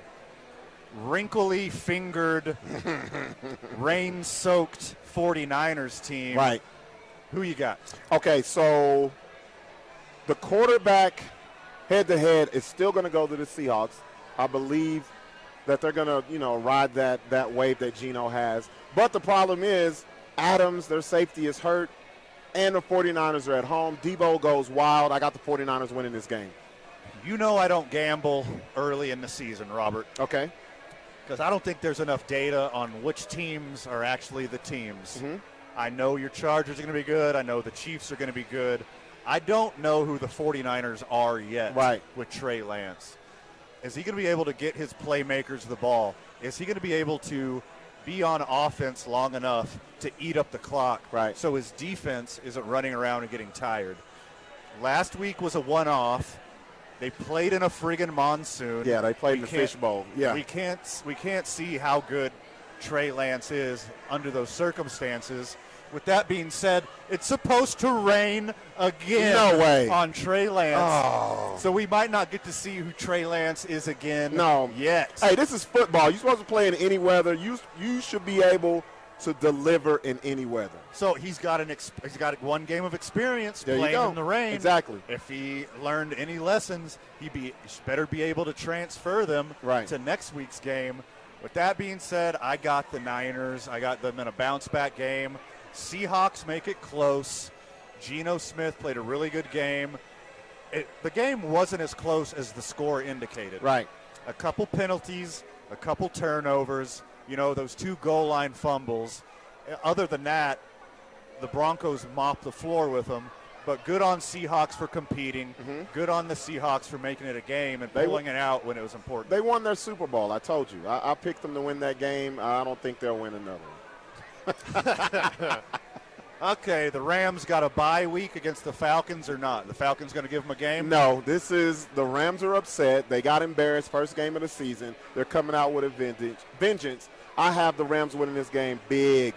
wrinkly-fingered, rain-soaked 49ers team. Right. Who you got? Okay, so the quarterback head-to-head is still going to go to the Seahawks. I believe that they're going to, ride that wave that Geno has. But the problem is Adams, their safety, is hurt, and the 49ers are at home. Debo goes wild. I got the 49ers winning this game. You know I don't gamble early in the season, Robert. Okay. Because I don't think there's enough data on which teams are actually the teams. I know your Chargers are going to be good. I know the Chiefs are going to be good. I don't know who the 49ers are yet with Trey Lance. Is he going to be able to get his playmakers the ball? Is he going to be able to be on offense long enough to eat up the clock so his defense isn't running around and getting tired? Last week was a one-off. They played in a friggin' monsoon. Yeah, they played in the fishbowl. Yeah. We can't see how good Trey Lance is under those circumstances. With that being said, it's supposed to rain again on Trey Lance. Oh. So we might not get to see who Trey Lance is again yet. Hey, this is football. You're supposed to play in any weather. You should be able to deliver in any weather. So he's got one game of experience playing in the rain. Exactly. If he learned any lessons, he better be able to transfer them to next week's game. With that being said, I got the Niners. I got them in a bounce-back game. Seahawks make it close. Geno Smith played a really good game. The game wasn't as close as the score indicated. Right. A couple penalties, a couple turnovers, those 2 goal line fumbles. Other than that, the Broncos mopped the floor with them. But good on Seahawks for competing. Good on the Seahawks for making it a game and pulling it out when it was important. They won their Super Bowl. I told you. I picked them to win that game. I don't think they'll win another one. Okay, the Rams got a bye week against the Falcons or not? The Falcons going to give them a game? No, the Rams are upset. They got embarrassed first game of the season. They're coming out with a vengeance. I have the Rams winning this game big.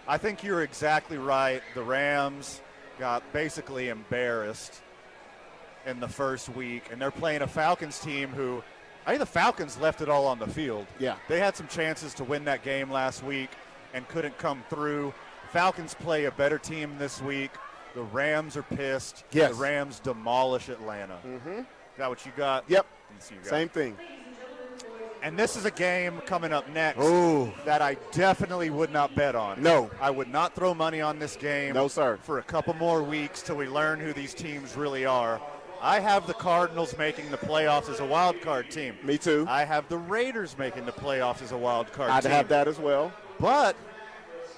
I think you're exactly right. The Rams got basically embarrassed in the first week, and they're playing a Falcons team who I think the Falcons left it all on the field. Yeah. They had some chances to win that game last week and couldn't come through. Falcons play a better team this week. The Rams are pissed. Yes. The Rams demolish Atlanta. Is that what you got? Yep. Let's see what you got. Same thing. And this is a game coming up next Ooh. that I definitely would not bet on. No. I would not throw money on this game. No, sir. For a couple more weeks till we learn who these teams really are. I have the Cardinals making the playoffs as a wild card team. Me too. I have the Raiders making the playoffs as a wild card team. I'd have that as well. But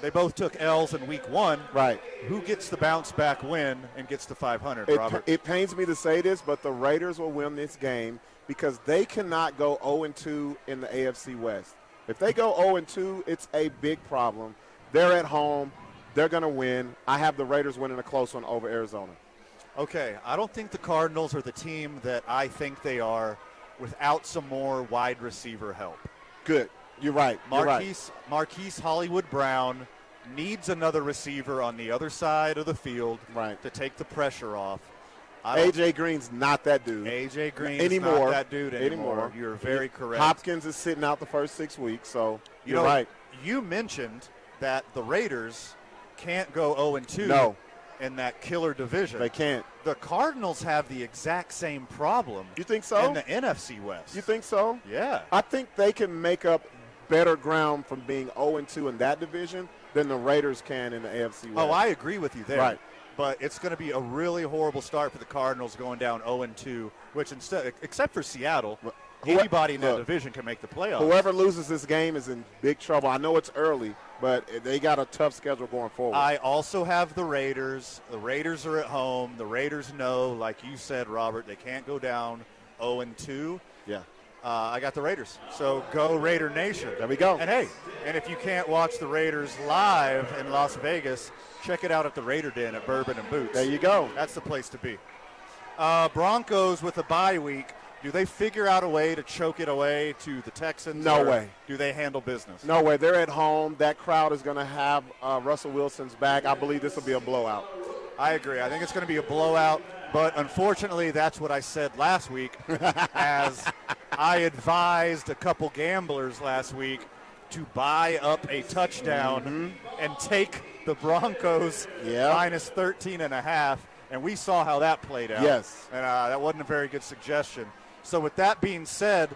they both took L's in week 1. Right. Who gets the bounce back win and gets to 500, Robert? It pains me to say this, but the Raiders will win this game because they cannot go 0-2 in the AFC West. If they go 0-2, it's a big problem. They're at home. They're going to win. I have the Raiders winning a close one over Arizona. Okay, I don't think the Cardinals are the team that I think they are without some more wide receiver help. Good. You're right. Marquise Hollywood Brown needs another receiver on the other side of the field to take the pressure off. A.J. Green's not that dude. A.J. Green is not that dude anymore. You're very correct. Hopkins is sitting out the first 6 weeks, so you're right. You mentioned that the Raiders can't go 0-2 in that killer division. They can't. The Cardinals have the exact same problem. You think so? In the NFC West. You think so? Yeah. I think they can make up better ground from being 0-2 in that division than the Raiders can in the AFC West. Oh, I agree with you there. Right. But it's going to be a really horrible start for the Cardinals going down 0-2, which except for Seattle, anybody in that division can make the playoffs. Whoever loses this game is in big trouble. I know it's early, but they got a tough schedule going forward. I also have the Raiders. The Raiders are at home. The Raiders know, like you said, Robert, they can't go down 0-2. Yeah. I got the Raiders. So go Raider Nation. There we go. And hey, if you can't watch the Raiders live in Las Vegas, check it out at the Raider Den at Bourbon and Boots. There you go. That's the place to be. Broncos with a bye week. Do they figure out a way to choke it away to the Texans? No way. Do they handle business? No way. They're at home. That crowd is going to have Russell Wilson's back. I believe this will be a blowout. I agree. I think it's going to be a blowout. But unfortunately, that's what I said last week as I advised a couple gamblers last week to buy up a touchdown and take the Broncos minus 13.5. And we saw how that played out. Yes. And that wasn't a very good suggestion. So with that being said,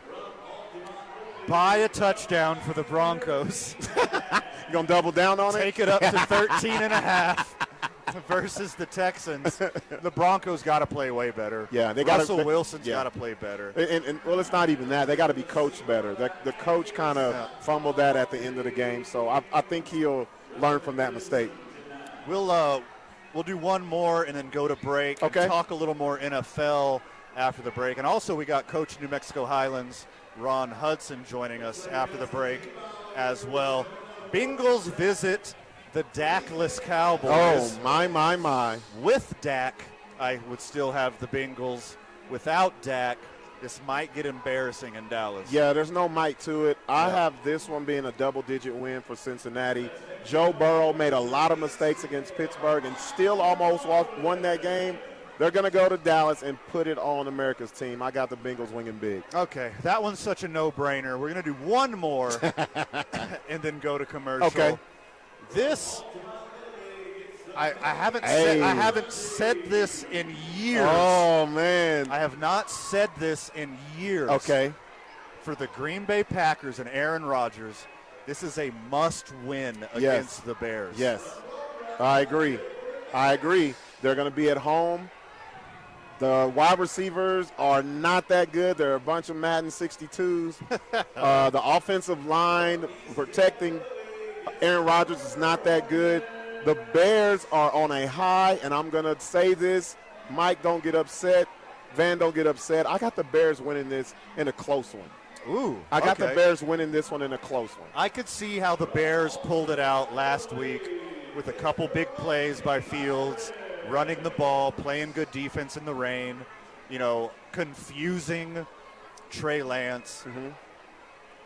Buy a touchdown for the Broncos. You going to double down on it? Take it up to 13.5 versus the Texans. The Broncos got to play way better. Yeah, Russell Wilson's got to play better. And well, it's not even that. They got to be coached better. The coach kind of fumbled that at the end of the game, so I think he'll learn from that mistake. We'll do one more and then go to break. Okay. And talk a little more NFL after the break. And also we got Coach New Mexico Highlands, Ron Hudson, joining us after the break as well. Bengals visit the Dak-less Cowboys. Oh, my. With Dak, I would still have the Bengals. Without Dak, this might get embarrassing in Dallas. Yeah, there's no might to it. I have this one being a double-digit win for Cincinnati. Joe Burrow made a lot of mistakes against Pittsburgh and still almost won that game. They're going to go to Dallas and put it on America's team. I got the Bengals winning big. Okay, that one's such a no-brainer. We're going to do one more and then go to commercial. Okay. This, I haven't said this in years. Oh, man. I have not said this in years. Okay. For the Green Bay Packers and Aaron Rodgers, this is a must-win against the Bears. Yes, I agree. They're going to be at home. The wide receivers are not that good. They're a bunch of Madden 62s. The offensive line protecting Aaron Rodgers is not that good. The Bears are on a high, and I'm going to say this. Mike, don't get upset. Van, don't get upset. I got the Bears winning this in a close one. Ooh, I got the Bears winning this one in a close one. I could see how the Bears pulled it out last week with a couple big plays by Fields, running the ball, playing good defense in the rain, confusing Trey Lance. Mm-hmm.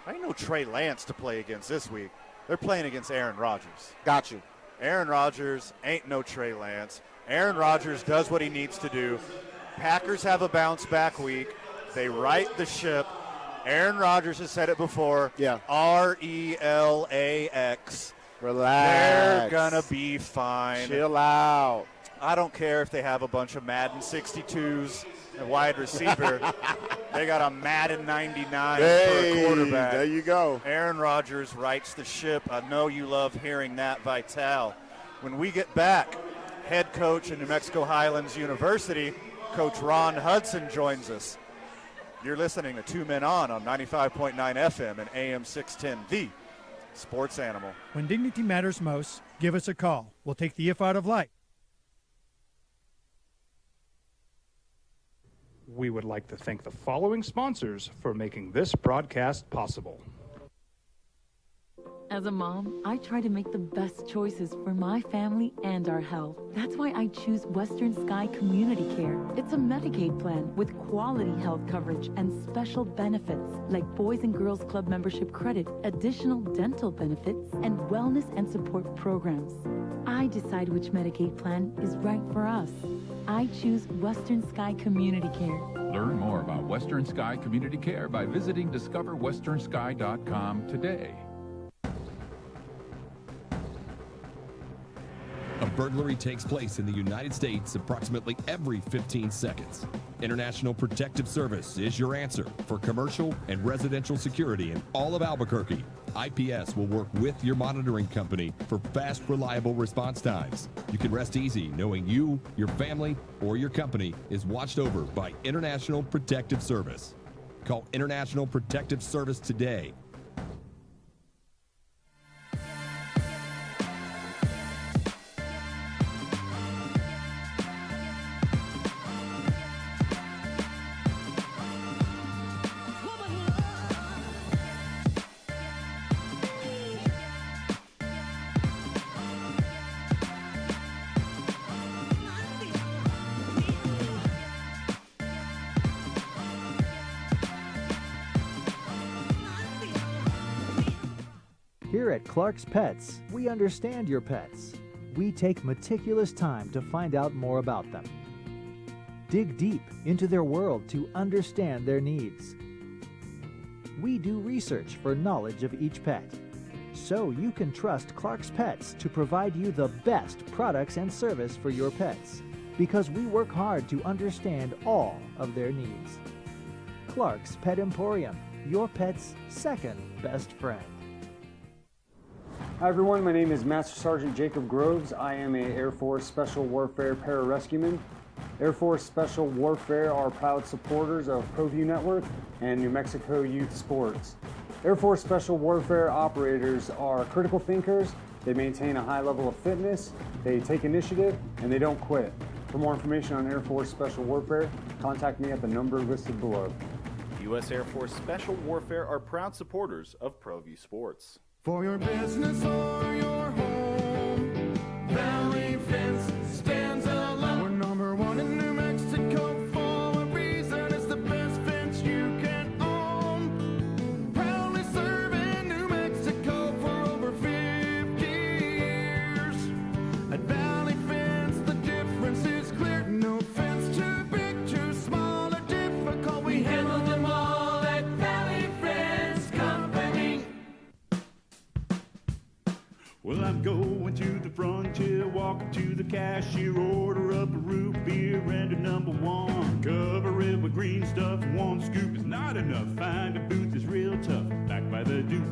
I didn't know Trey Lance to play against this week. They're playing against Aaron Rodgers. Got you. Aaron Rodgers ain't no Trey Lance. Aaron Rodgers does what he needs to do. Packers have a bounce-back week. They right the ship. Aaron Rodgers has said it before. Yeah. RELAX. Relax. They're going to be fine. Chill out. I don't care if they have a bunch of Madden 62s and wide receiver. They got a Madden 99 for a quarterback. There you go. Aaron Rodgers rights the ship. I know you love hearing that, Vital. When we get back, head coach at New Mexico Highlands University, Coach Ron Hudson, joins us. You're listening to Two Men On 95.9 FM and AM 610, the Sports Animal. When dignity matters most, give us a call. We'll take the if out of life. We would like to thank the following sponsors for making this broadcast possible. As a mom, I try to make the best choices for my family and our health. That's why I choose Western Sky Community Care. It's a Medicaid plan with quality health coverage and special benefits like Boys and Girls Club membership credit, additional dental benefits, and wellness and support programs. I decide which Medicaid plan is right for us. I choose Western Sky Community Care. Learn more about Western Sky Community Care by visiting discoverwesternsky.com today. A burglary takes place in the United States approximately every 15 seconds. International Protective Service is your answer for commercial and residential security in all of Albuquerque. IPS will work with your monitoring company for fast, reliable response times. You can rest easy knowing you, your family, or your company is watched over by International Protective Service. Call International Protective Service today. Here at Clark's Pets, we understand your pets. We take meticulous time to find out more about them. Dig deep into their world to understand their needs. We do research for knowledge of each pet, so you can trust Clark's Pets to provide you the best products and service for your pets, because we work hard to understand all of their needs. Clark's Pet Emporium, your pet's second best friend. Hi everyone, my name is Master Sergeant Jacob Groves. I am a Air Force Special Warfare Pararescueman. Air Force Special Warfare are proud supporters of ProView Network and New Mexico Youth Sports. Air Force Special Warfare operators are critical thinkers. They maintain a high level of fitness, they take initiative, and they don't quit. For more information on Air Force Special Warfare, contact me at the number listed below. U.S. Air Force Special Warfare are proud supporters of ProView Sports. For your business or your home, Valley Fence stands alone. We're number one in New Mexico for a reason. It's the best fence you can own. Proudly serving New Mexico for over 50 years. At Valley Fence, the difference is clear. No fence too big, too small, or difficult. We handle them all at Valley Fence Company. Well, I'm going to the frontier, walking to the cashier, order up a root beer and a number one. Cover it with green stuff, one scoop is not enough. Find a booth is real tough, back by the Duke.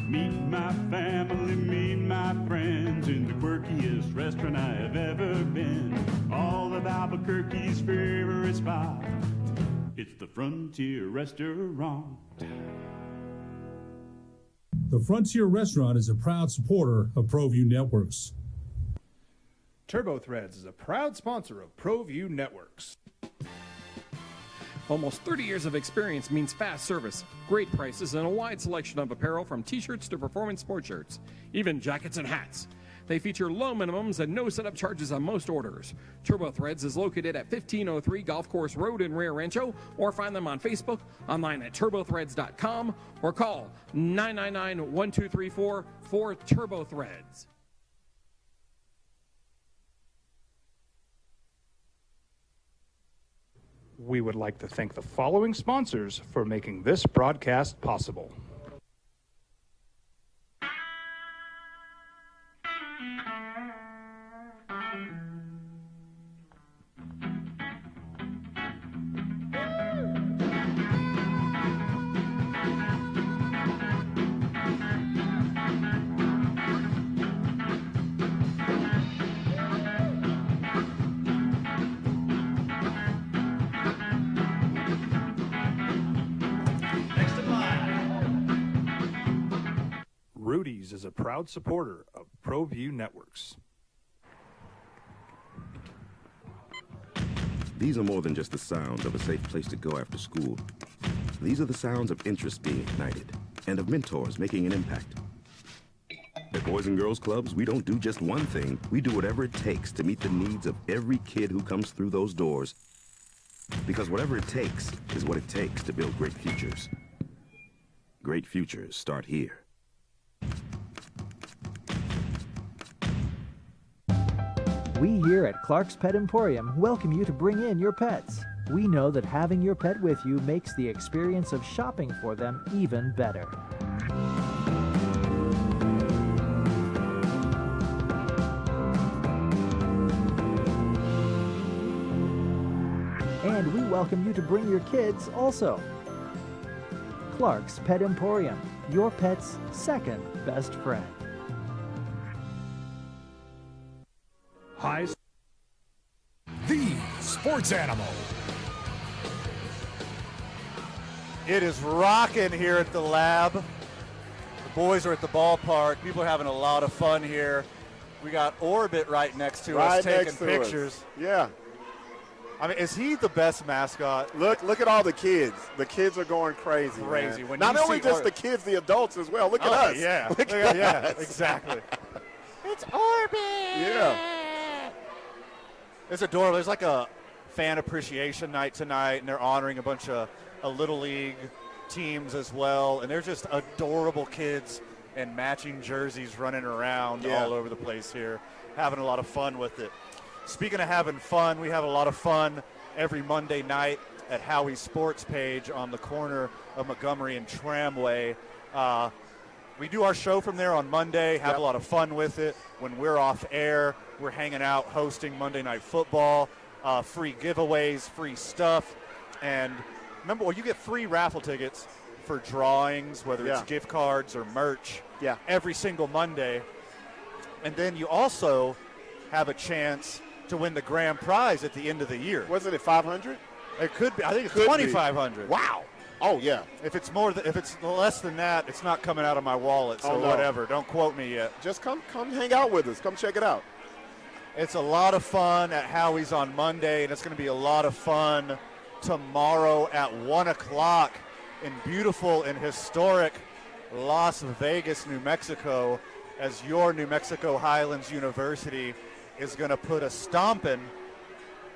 Meet my family, meet my friends in the quirkiest restaurant I have ever been. All of Albuquerque's favorite spot, it's the Frontier Restaurant. The Frontier Restaurant is a proud supporter of ProView Networks. Turbo Threads is a proud sponsor of ProView Networks. Almost 30 years of experience means fast service, great prices, and a wide selection of apparel from t-shirts to performance sport shirts, even jackets and hats. They feature low minimums and no setup charges on most orders. Turbo Threads is located at 1503 Golf Course Road in Rio Rancho, or find them on Facebook, online at turbothreads.com, or call 999-1234 for Turbo Threads. We would like to thank the following sponsors for making this broadcast possible. Rudy's is a proud supporter of ProView Networks. These are more than just the sounds of a safe place to go after school. These are the sounds of interest being ignited and of mentors making an impact. At Boys and Girls Clubs, we don't do just one thing. We do whatever it takes to meet the needs of every kid who comes through those doors. Because whatever it takes is what it takes to build great futures. Great futures start here. We here at Clark's Pet Emporium welcome you to bring in your pets. We know that having your pet with you makes the experience of shopping for them even better. And we welcome you to bring your kids also. Clark's Pet Emporium, your pet's second best friend. The Sports Animal. It is rocking here at the lab. The boys are at the ballpark. People are having a lot of fun here. We got Orbit right next to us taking pictures. Yeah. I mean, is he the best mascot? Look at all the kids. The kids are going crazy. Crazy. Man. Not only just the kids, the adults as well. Look at us. Yeah. Look at us. Exactly. It's Orbit! Yeah. It's adorable. There's like a fan appreciation night tonight, and they're honoring a bunch of Little League teams as well. And they're just adorable kids in matching jerseys running around all over the place here, having a lot of fun with it. Speaking of having fun, we have a lot of fun every Monday night at Howie's Sports Page on the corner of Montgomery and Tramway. We do our show from there on Monday, have a lot of fun with it. When we're off air, we're hanging out, hosting Monday Night Football, free giveaways, free stuff. And remember, you get free raffle tickets for drawings, whether it's gift cards or merch, every single Monday. And then you also have a chance to win the grand prize at the end of the year. Wasn't it $500? It could be. I think it's $2,500. Wow. Oh, yeah. If it's less than that, it's not coming out of my wallet, so whatever. Don't quote me yet. Just come hang out with us. Come check it out. It's a lot of fun at Howie's on Monday, and it's going to be a lot of fun tomorrow at 1 o'clock in beautiful and historic Las Vegas, New Mexico, as your New Mexico Highlands University is going to put a stomping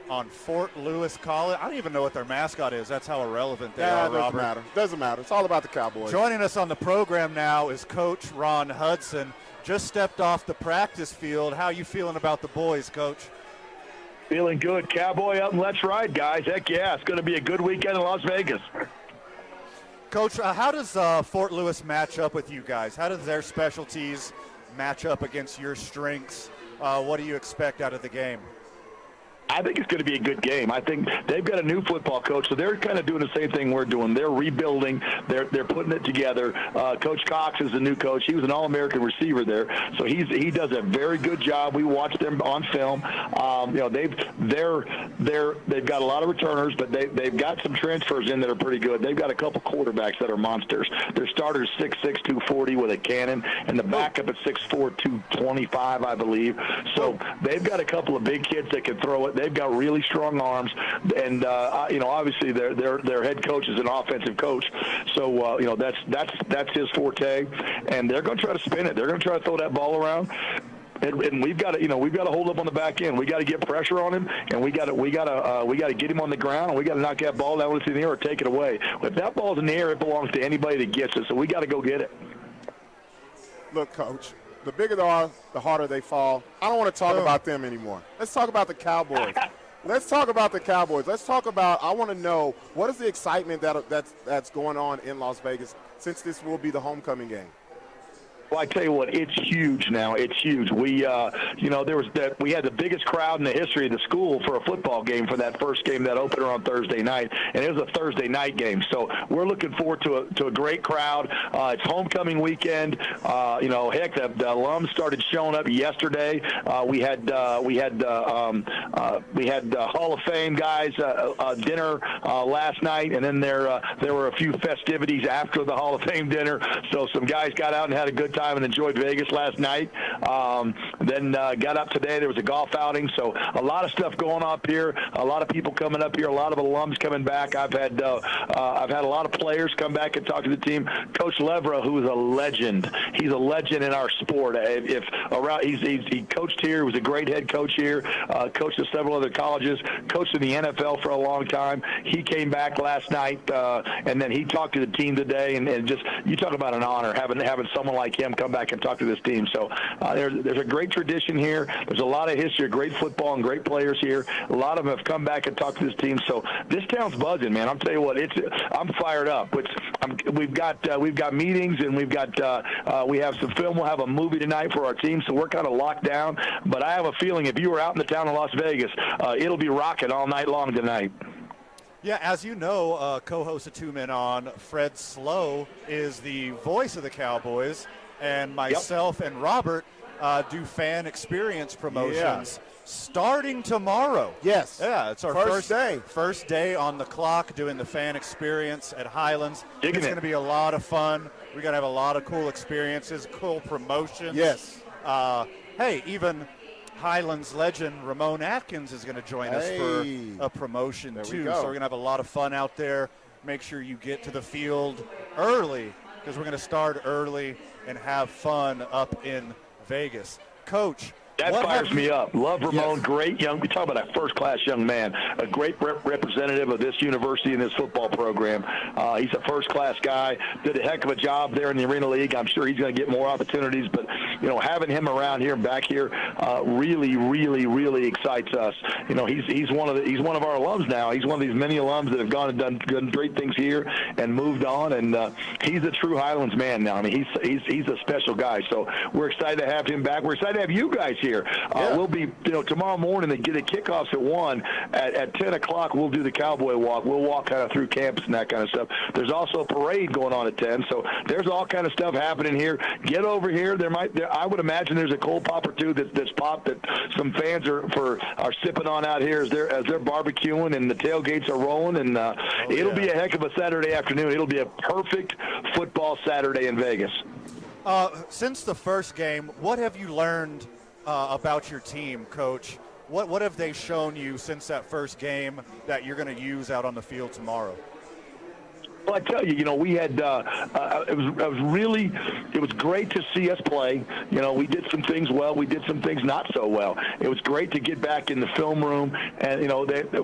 on Fort Lewis College. I don't even know what their mascot is. That's how irrelevant they are, Robert. Doesn't matter. It's all about the Cowboys. Joining us on the program now is Coach Ron Hudson. Just stepped off the practice field. How you feeling about the boys, Coach? Feeling good. Cowboy up and let's ride, guys. Heck yeah. It's going to be a good weekend in Las Vegas. Coach, how does Fort Lewis match up with you guys? How does their specialties match up against your strengths? What do you expect out of the game? I think it's going to be a good game. I think they've got a new football coach, so they're kind of doing the same thing we're doing. They're rebuilding. They're putting it together. Coach Cox is the new coach. He was an All-American receiver there, so he does a very good job. We watched them on film. They've got a lot of returners, but they've got some transfers in that are pretty good. They've got a couple quarterbacks that are monsters. Their starter's 6'6", 240 with a cannon, and the backup at 6'4", 225, I believe. So they've got a couple of big kids that can throw it. They've got really strong arms, and obviously their head coach is an offensive coach, so that's his forte, and they're going to try to spin it. They're going to try to throw that ball around. And we've got to hold up on the back end. We got to get pressure on him, and we got to get him on the ground, and we got to knock that ball down in the air or take it away. If that ball's in the air, it belongs to anybody that gets it. So we got to go get it. Look, Coach, the bigger they are, the harder they fall. I don't want to talk about them anymore. Let's talk about the Cowboys. Let's talk about the Cowboys. I want to know, what is the excitement that's going on in Las Vegas since this will be the homecoming game? Well, I tell you what, it's huge now. It's huge. We, we had the biggest crowd in the history of the school for a football game for that first game, that opener on Thursday night, and it was a Thursday night game. So we're looking forward to a great crowd. It's homecoming weekend. The alums started showing up yesterday. We had Hall of Fame guys dinner last night, and then there were a few festivities after the Hall of Fame dinner. So some guys got out and had a good time and enjoyed Vegas last night. Then got up today. There was a golf outing, so a lot of stuff going up here. A lot of people coming up here. A lot of alums coming back. I've had a lot of players come back and talk to the team. Coach Levra, who is a legend. He's a legend in our sport. He coached here. He was a great head coach here. Coached at several other colleges. Coached in the NFL for a long time. He came back last night, and then he talked to the team today. And just, you talk about an honor having someone like him come back and talk to this team. So there's a great tradition here. There's a lot of history, great football, and great players here. A lot of them have come back and talked to this team. So this town's buzzing, man. I'm telling you what, I'm fired up. We've got meetings, and we have some film. We'll have a movie tonight for our team, so we're kind of locked down. But I have a feeling if you were out in the town of Las Vegas, it'll be rocking all night long tonight. Yeah, as you know, co-host of Two Men On, Fred Slow, is the voice of the Cowboys, and myself and Robert do fan experience promotions starting tomorrow. Yes. Yeah, it's our first day on the clock doing the fan experience at Highlands. It's going to be a lot of fun. We're going to have a lot of cool experiences, cool promotions. Yes. Even Highlands legend Ramon Atkins is going to join us for a promotion too. So we're going to have a lot of fun out there. Make sure you get to the field early, because we're going to start early and have fun up in Vegas. Coach, that fires me up. Love Ramon, great young. We talk about a first-class young man, a great representative of this university and this football program. He's a first-class guy. Did a heck of a job there in the Arena League. I'm sure he's going to get more opportunities. But having him around here and back here really, really, really excites us. He's one of our alums now. He's one of these many alums that have gone and done great things here and moved on. And he's a true Highlands man now. I mean, he's a special guy. So we're excited to have him back. We're excited to have you guys here. here. We'll be, tomorrow morning they get the kickoffs at 1. At 10 o'clock, we'll do the Cowboy Walk. We'll walk kind of through campus and that kind of stuff. There's also a parade going on at 10, so there's all kind of stuff happening here. Get over here. I would imagine there's a cold pop or two that's popped that some fans are sipping on out here as they're barbecuing and the tailgates are rolling, and it'll be a heck of a Saturday afternoon. It'll be a perfect football Saturday in Vegas. Since the first game, what have you learned about your team, Coach? What have they shown you since that first game that you're going to use out on the field tomorrow? Well, I tell you, we had it was great to see us play. We did some things well, we did some things not so well. It was great to get back in the film room, and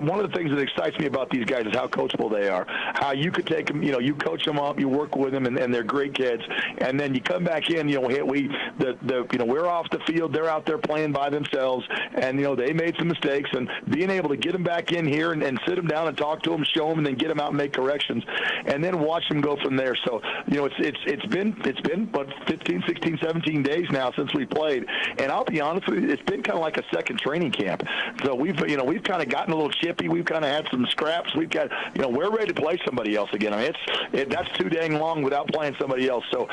one of the things that excites me about these guys is how coachable they are. How you could take them, you coach them up, you work with them, and they're great kids. And then you come back in, we're off the field, they're out there playing by themselves, and they made some mistakes, and being able to get them back in here and sit them down and talk to them, show them, and then get them out and make corrections, and then watch them go from there. So, it's been about 15, 16, 17 days now since we played, and I'll be honest with you, it's been kind of like a second training camp. So we've kind of gotten a little chippy. We've kind of had some scraps. We've got, we're ready to play somebody else again. I mean, that's too dang long without playing somebody else. So,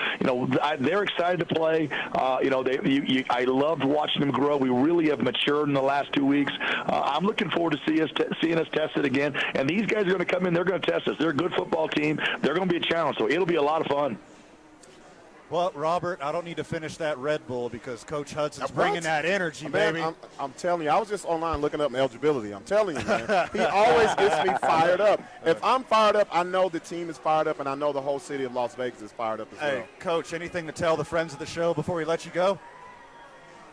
they're excited to play. I loved watching them grow. We really have matured in the last 2 weeks. I'm looking forward to seeing us tested again. And these guys are going to come in. They're going to test us. They're a good football team. They're going to be a challenge, so it'll be a lot of fun. Well, Robert, I don't need to finish that Red Bull because Coach Hudson's bringing that energy, man, baby. I'm telling you, I was just online looking up eligibility. I'm telling you, man. He always gets me fired up. If I'm fired up, I know the team is fired up, and I know the whole city of Las Vegas is fired up as well. Hey, Coach, anything to tell the friends of the show before we let you go?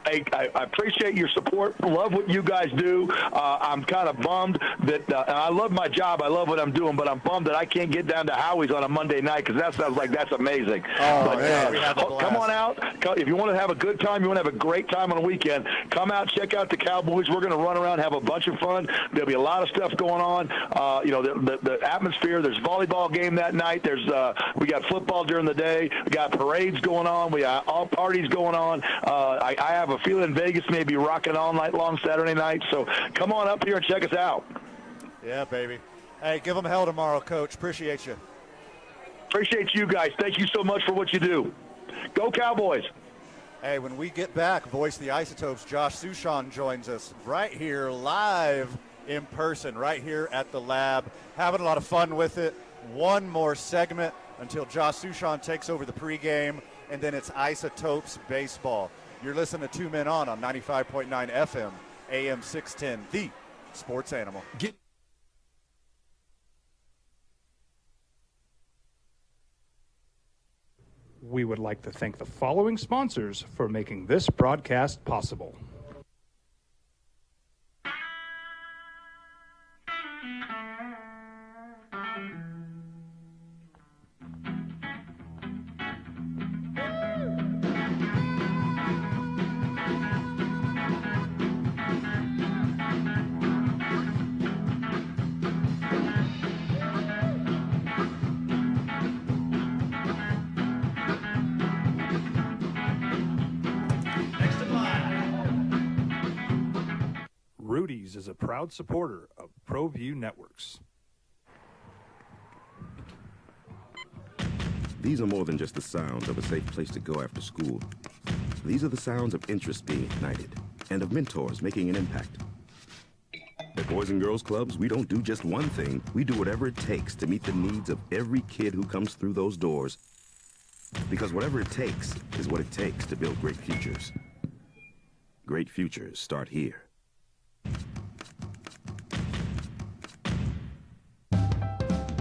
I appreciate your support. Love what you guys do. I'm kind of bummed that and I love my job. I love what I'm doing, but I'm bummed that I can't get down to Howie's on a Monday night because that sounds like that's amazing. Man. Come on out. If you want to have a good time, you want to have a great time on a weekend, come out, check out the Cowboys. We're going to run around, have a bunch of fun. There'll be a lot of stuff going on. The atmosphere. There's a volleyball game that night. We got football during the day. We got parades going on. We got all parties going on. I have a feeling Vegas may be rocking all night long Saturday night, so come on up here and check us out. Yeah, baby. Hey, give them hell tomorrow, Coach. Appreciate you. Appreciate you guys. Thank you so much for what you do. Go Cowboys. Hey, when we get back, Voice the Isotopes, Josh Sushan joins us right here live in person, right here at the lab. Having a lot of fun with it. One more segment until Josh Sushan takes over the pregame, and then it's Isotopes baseball. You're listening to Two Men on 95.9 FM, AM 610, the Sports Animal. We would like to thank the following sponsors for making this broadcast possible. Rudy's is a proud supporter of ProView Networks. These are more than just the sounds of a safe place to go after school. These are the sounds of interest being ignited and of mentors making an impact. At Boys and Girls Clubs, we don't do just one thing. We do whatever it takes to meet the needs of every kid who comes through those doors. Because whatever it takes is what it takes to build great futures. Great futures start here.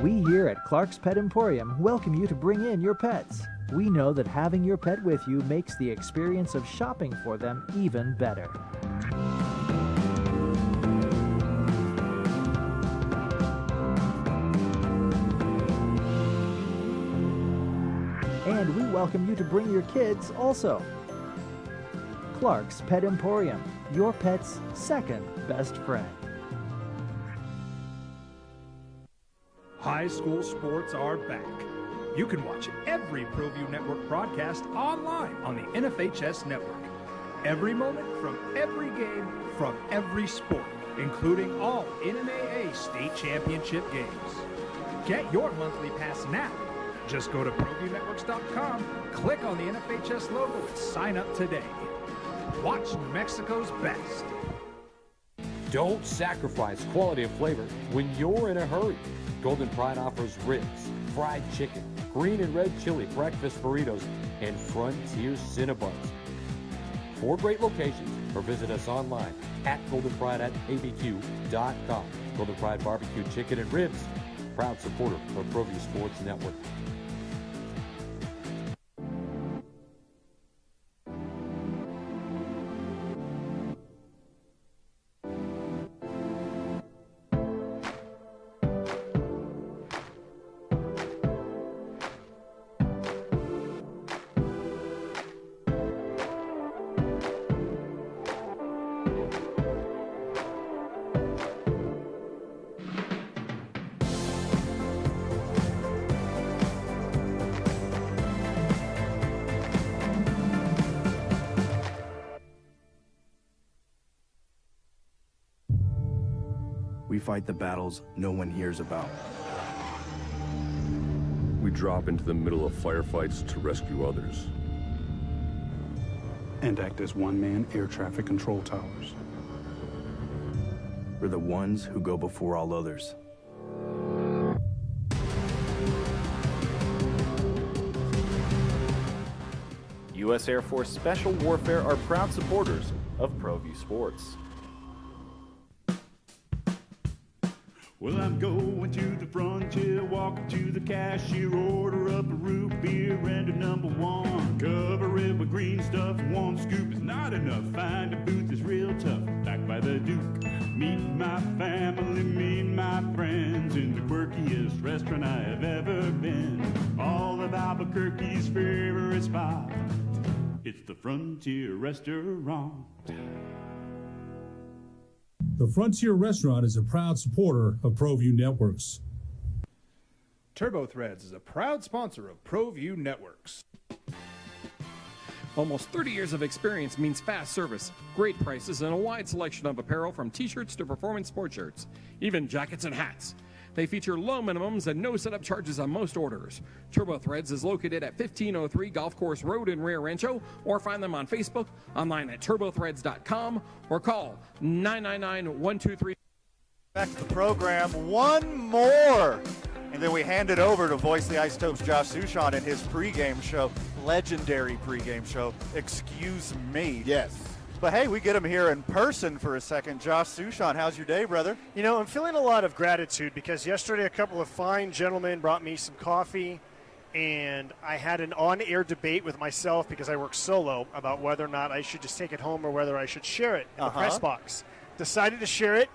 We here at Clark's Pet Emporium welcome you to bring in your pets. We know that having your pet with you makes the experience of shopping for them even better. And we welcome you to bring your kids also. Clark's Pet Emporium, your pet's second best friend. High school sports are back. You can watch every ProView Network broadcast online on the NFHS Network. Every moment from every game from every sport, including all NMAA state championship games. Get your monthly pass now. Just go to ProViewNetworks.com, click on the NFHS logo, and sign up today. Watch New Mexico's best. Don't sacrifice quality and flavor when you're in a hurry. Golden Pride offers ribs, fried chicken, green and red chili breakfast burritos, and Frontier Cinnabons. 4 great locations, or visit us online at goldenpride@abq.com. Golden Pride Barbecue Chicken and Ribs, proud supporter of ProView Sports Network. We fight the battles no one hears about. We drop into the middle of firefights to rescue others. And act as one-man air traffic control towers. We're the ones who go before all others. U.S. Air Force Special Warfare are proud supporters of ProView Sports. Well, I'm going to the frontier, walking to the cashier, order up a root beer and a number 1. Cover it with green stuff, 1 scoop is not enough. Find a booth that's real tough, back by the Duke. Meet my family, meet my friends in the quirkiest restaurant I have ever been. All of Albuquerque's favorite spot, it's the Frontier Restaurant. The Frontier Restaurant is a proud supporter of ProView Networks. Turbo Threads is a proud sponsor of ProView Networks. Almost 30 years of experience means fast service, great prices, and a wide selection of apparel from t-shirts to performance sport shirts, even jackets and hats. They feature low minimums and no setup charges on most orders. Turbo Threads is located at 1503 Golf Course Road in Rio Rancho, or find them on Facebook, online at turbothreads.com, or call 999-123. Back to the program. One more. And then we hand it over to Voice the Isotopes Josh Suchon in his pregame show. Legendary pregame show. Excuse me. Yes. But hey, we get him here in person for a second. Josh Suchon, how's your day, brother? You know, I'm feeling a lot of gratitude because yesterday a couple of fine gentlemen brought me some coffee, and I had an on-air debate with myself because I work solo about whether or not I should just take it home or whether I should share it in the press box. Decided to share it,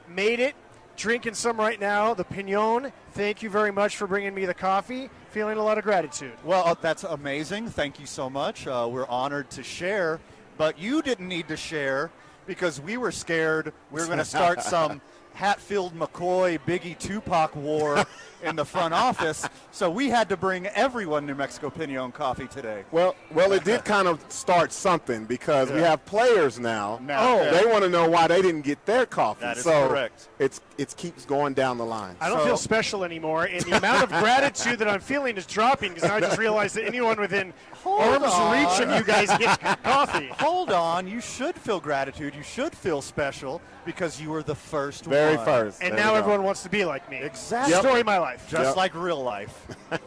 made it, drinking some right now, the Pignon. Thank you very much for bringing me the coffee. Feeling a lot of gratitude. Well, that's amazing. Thank you so much. We're honored to share. But you didn't need to share because we were scared we were going to start some Hatfield McCoy Biggie Tupac war in the front office. So we had to bring everyone New Mexico Pignon coffee today. Well, it did kind of start something because we have players now. They want to know why they didn't get their coffee. That is correct. It keeps going down the line. I don't feel special anymore, and the amount of gratitude that I'm feeling is dropping because now I just realized that anyone within arm's reach of you guys gets coffee. Hold on. You should feel gratitude. You should feel special because you were the first one. Very first. And now everyone wants to be like me. Exactly. Story of my life. Just like real life. All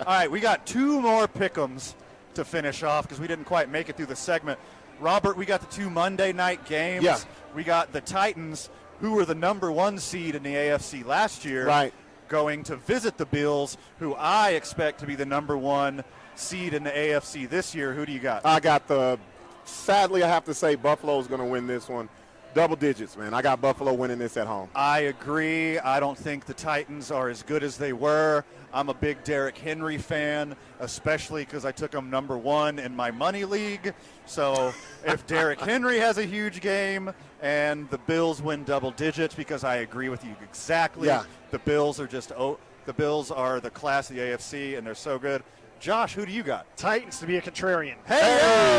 right, we got 2 more pick'ems to finish off because we didn't quite make it through the segment. Robert, we got the 2 Monday night games. Yeah. We got the Titans, who were the number 1 seed in the AFC last year, going to visit the Bills, who I expect to be the number 1 seed in the AFC this year. Who do you got? I got sadly, I have to say Buffalo's going to win this one. Double digits, man. I got Buffalo winning this at home. I agree. I don't think the Titans are as good as they were. I'm a big Derrick Henry fan, especially because I took him number 1 in my money league. So if Derrick Henry has a huge game and the Bills win double digits, because I agree with you exactly. Yeah. The Bills are the Bills are the class of the AFC, and they're so good. Josh, who do you got? Titans to be a contrarian. Hey,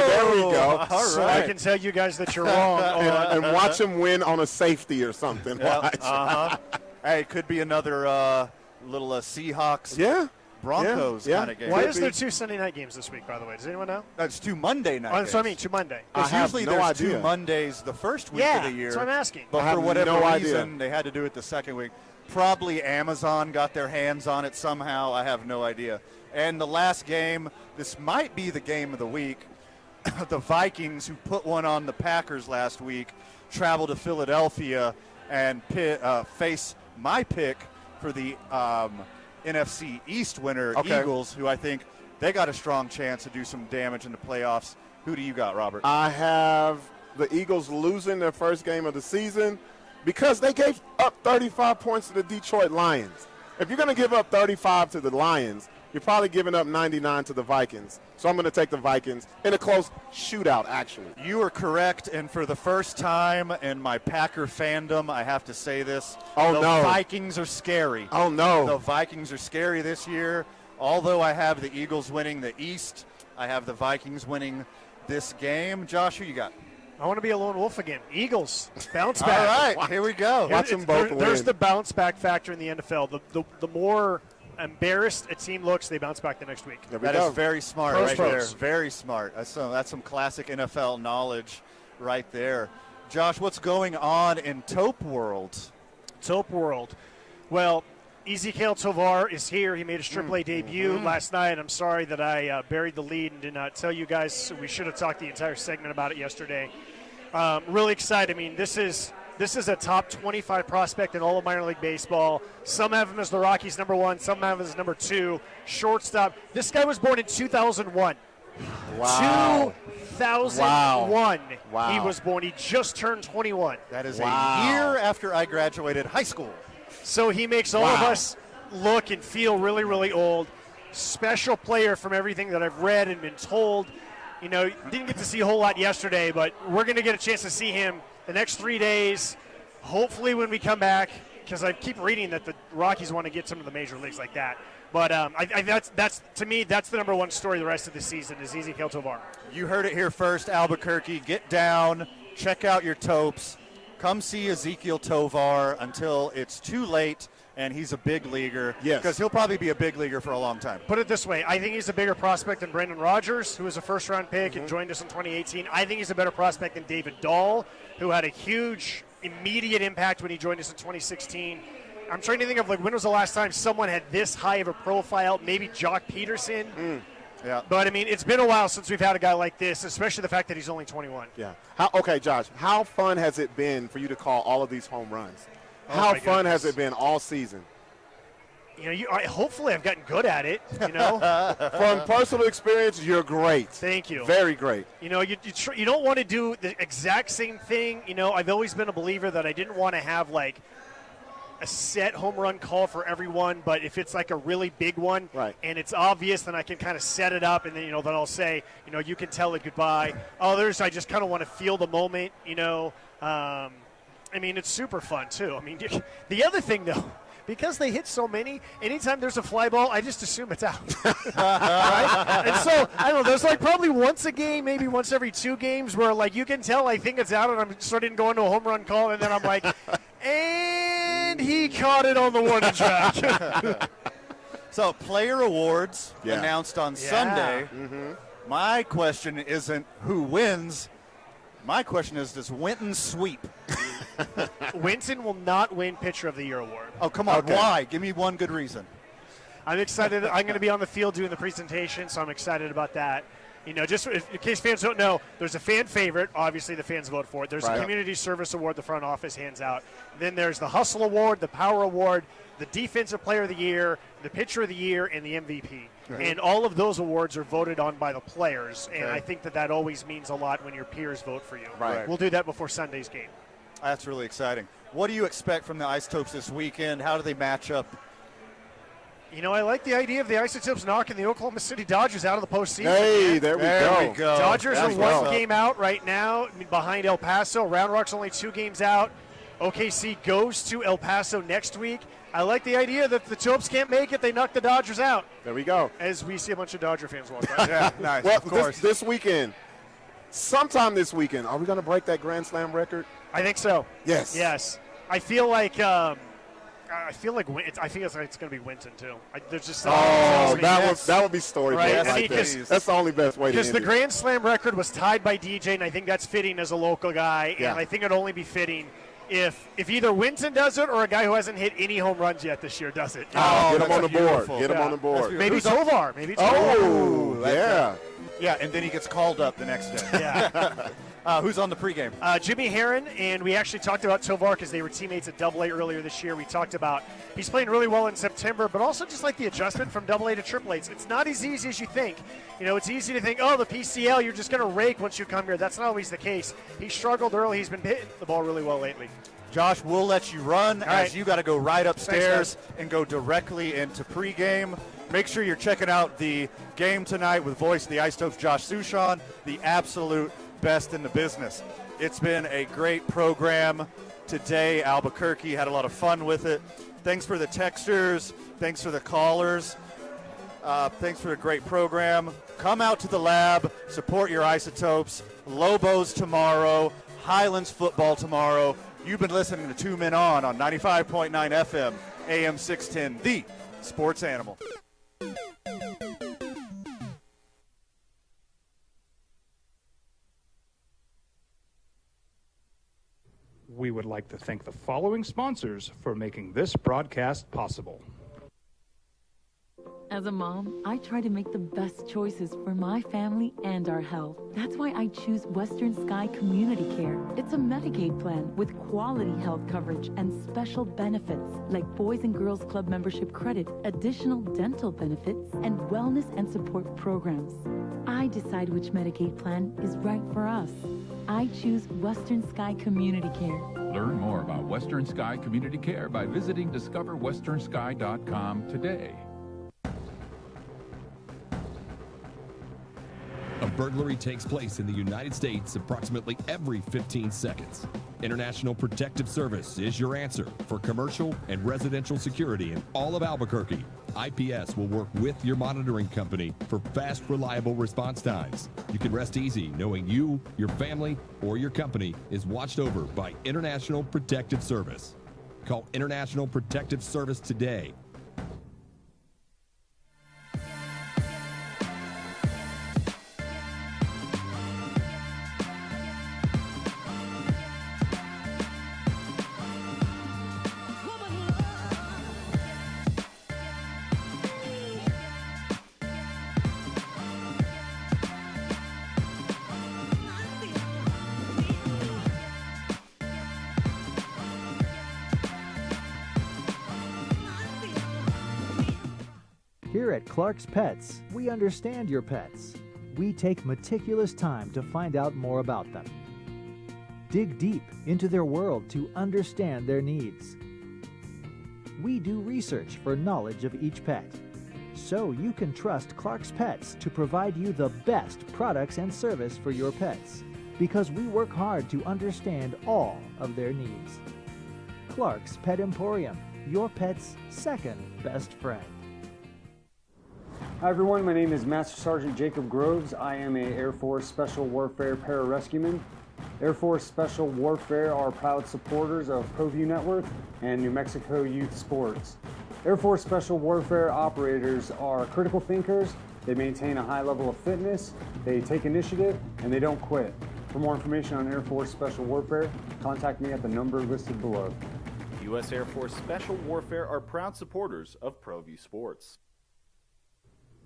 there we go. All So right. I can tell you guys that you're wrong. and watch them win on a safety or something. Watch. Hey, could be another little Seahawks. Broncos Yeah. kind of game. Why is there 2 Sunday night games this week, by the way? Does anyone know? It's 2 Monday night Oh, that's what I games. mean, 2 Monday. Because I have usually no there's idea. 2 Mondays the first week Yeah, of the year. that's what I'm asking. But I have for whatever no idea. reason, they had to do it the second week. Probably Amazon got their hands on it somehow. I have no idea. And the last game, this might be the game of the week. The Vikings, who put one on the Packers last week, travel to Philadelphia and face my pick for the NFC East winner, Eagles, who I think they got a strong chance to do some damage in the playoffs. Who do you got, Robert? I have the Eagles losing their first game of the season because they gave up 35 points to the Detroit Lions. If you're going to give up 35 to the Lions, you're probably giving up 99 to the Vikings. So I'm going to take the Vikings in a close shootout, actually. You are correct, and for the first time in my Packer fandom, I have to say this. Oh, the no. Vikings are scary. Oh, no. The Vikings are scary this year. Although I have the Eagles winning the East, I have the Vikings winning this game. Josh, who you got? I want to be a lone wolf again. Eagles, bounce back. All right, here we go. Watch them both There's win. the bounce back factor in the NFL. The more embarrassed a team looks, they bounce back the next week. That is very smart Pros, right pros. there. Very smart. That's some classic NFL knowledge right there. Josh, what's going on in Taupe World? Taupe World. Well, Zeke Tovar is here. He made his AAA debut last night. I'm sorry that I buried the lead and did not tell you guys. We should have talked the entire segment about it yesterday. Really excited. I mean, this is a top 25 prospect in all of minor league baseball. Some have him as the Rockies number 1. Some have him as number 2. Shortstop. This guy was born in 2001. Wow. 2001. Wow. He was born. He just turned 21. That is a year after I graduated high school. So he makes all of us look and feel really, really old. Special player from everything that I've read and been told. You know, didn't get to see a whole lot yesterday, but we're going to get a chance to see him the next 3 days. Hopefully when we come back, because I keep reading that the Rockies want to get some of the major leagues like that. But that's to me, that's the number 1 story the rest of the season is Zeke Tovar. You heard it here first, Albuquerque. Get down, check out your Taupes. Come see Ezekiel Tovar until it's too late and he's a big leaguer. Yes. Because he'll probably be a big leaguer for a long time. Put it this way, I think he's a bigger prospect than Brendan Rodgers, who was a first-round pick and joined us in 2018. I think he's a better prospect than David Dahl, who had a huge, immediate impact when he joined us in 2016. I'm trying to think of, like, when was the last time someone had this high of a profile? Maybe Jock Peterson. Yeah. But, I mean, it's been a while since we've had a guy like this, especially the fact that he's only 21. Yeah. Okay, Josh, how fun has it been for you to call all of these home runs? Oh, How my fun has goodness. it been all season? You know, hopefully I've gotten good at it, you know. From personal experience, you're great. Thank you. Very great. You know, you don't want to do the exact same thing. You know, I've always been a believer that I didn't want to have, like, a set home run call for everyone, but if it's like a really big one and it's obvious, then I can kind of set it up, and then, you know, then I'll say, you know, you can tell it goodbye. Others, I just kind of want to feel the moment, you know. I mean, it's super fun, too. I mean, the other thing, though, because they hit so many, anytime there's a fly ball, I just assume it's out. Right? And so, I don't know, there's like probably once a game, maybe once every 2 games where, like, you can tell I think it's out, and I'm starting to go into a home run call, and then I'm like, and he caught it on the warning track. So, player awards announced on Sunday. My question isn't who wins. My question is, does Winton sweep? Winton will not win Pitcher of the Year award. Oh, come on. Why? Give me one good reason. I'm excited. I'm going to be on the field doing the presentation, so I'm excited about that. You know, just in case fans don't know, there's a fan favorite. Obviously, the fans vote for it. There's a community service award the front office hands out. Then there's the Hustle Award, the Power Award, the Defensive Player of the Year, the Pitcher of the Year, and the MVP. And all of those awards are voted on by the players, and I think that always means a lot when your peers vote for you. Right. We'll do that before Sunday's game. That's really exciting. What do you expect from the Isotopes this weekend? How do they match up? You know, I like the idea of the Isotopes knocking the Oklahoma City Dodgers out of the postseason. Hey, there we go. Dodgers are one game out right now behind El Paso. Round Rock's only 2 games out. OKC goes to El Paso next week. I like the idea that if the Terps can't make it, they knock the Dodgers out. There we go. As we see a bunch of Dodger fans walk by. Yeah, nice. Well, of course. this weekend, sometime this weekend, are we going to break that Grand Slam record? I think so. Yes. Yes. I feel like it's going to be Winton too. There's just that would be storyboard right? right there. That's the only best way to end Because the it. Grand Slam record was tied by DJ, and I think that's fitting as a local guy. Yeah. And I think it'd only be fitting if either Winton does it or a guy who hasn't hit any home runs yet this year does it. Get him on the beautiful. board. Get him on the board. Maybe Tovar. Maybe Oh, Tovar. yeah. Yeah, and then he gets called up the next day. Yeah. Who's on the pregame? Jimmy Herron, and we actually talked about Tovar because they were teammates at AA earlier this year. We talked about he's playing really well in September, but also just like the adjustment from AA to AAA. It's not as easy as you think. You know, it's easy to think, oh, the PCL, you're just going to rake once you come here. That's not always the case. He struggled early. He's been hitting the ball really well lately. Josh, we'll let you run right. you got to go right upstairs Thanks, and go directly into pregame. Make sure you're checking out the game tonight with voice of the Isotopes, Josh Sushan, the absolute best in the business. It's been a great program today. Albuquerque had a lot of fun with it. Thanks for the texters. Thanks for the callers. Thanks for a great program. Come out to the lab. Support your Isotopes. Lobos tomorrow. Highlands football tomorrow. You've been listening to Two Men On 95.9 FM, AM 610, the Sports Animal. We would like to thank the following sponsors for making this broadcast possible. As a mom, I try to make the best choices for my family and our health. That's why I choose Western Sky Community Care. It's a Medicaid plan with quality health coverage and special benefits like Boys and Girls Club membership credit, additional dental benefits, and wellness and support programs. I decide which Medicaid plan is right for us. I choose Western Sky Community Care. Learn more about Western Sky Community Care by visiting discoverwesternsky.com today. A burglary takes place in the United States approximately every 15 seconds. International Protective Service is your answer for commercial and residential security in all of Albuquerque. IPS will work with your monitoring company for fast, reliable response times. You can rest easy knowing you, your family, or your company is watched over by International Protective Service. Call International Protective Service today. Here at Clark's Pets, we understand your pets. We take meticulous time to find out more about them. Dig deep into their world to understand their needs. We do research for knowledge of each pet, so you can trust Clark's Pets to provide you the best products and service for your pets, because we work hard to understand all of their needs. Clark's Pet Emporium, your pet's second best friend. Hi everyone, my name is Master Sergeant Jacob Groves. I am a Air Force Special Warfare Pararescueman. Air Force Special Warfare are proud supporters of ProView Network and New Mexico Youth Sports. Air Force Special Warfare operators are critical thinkers. They maintain a high level of fitness, they take initiative, and they don't quit. For more information on Air Force Special Warfare, contact me at the number listed below. U.S. Air Force Special Warfare are proud supporters of ProView Sports.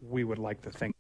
We would like to thank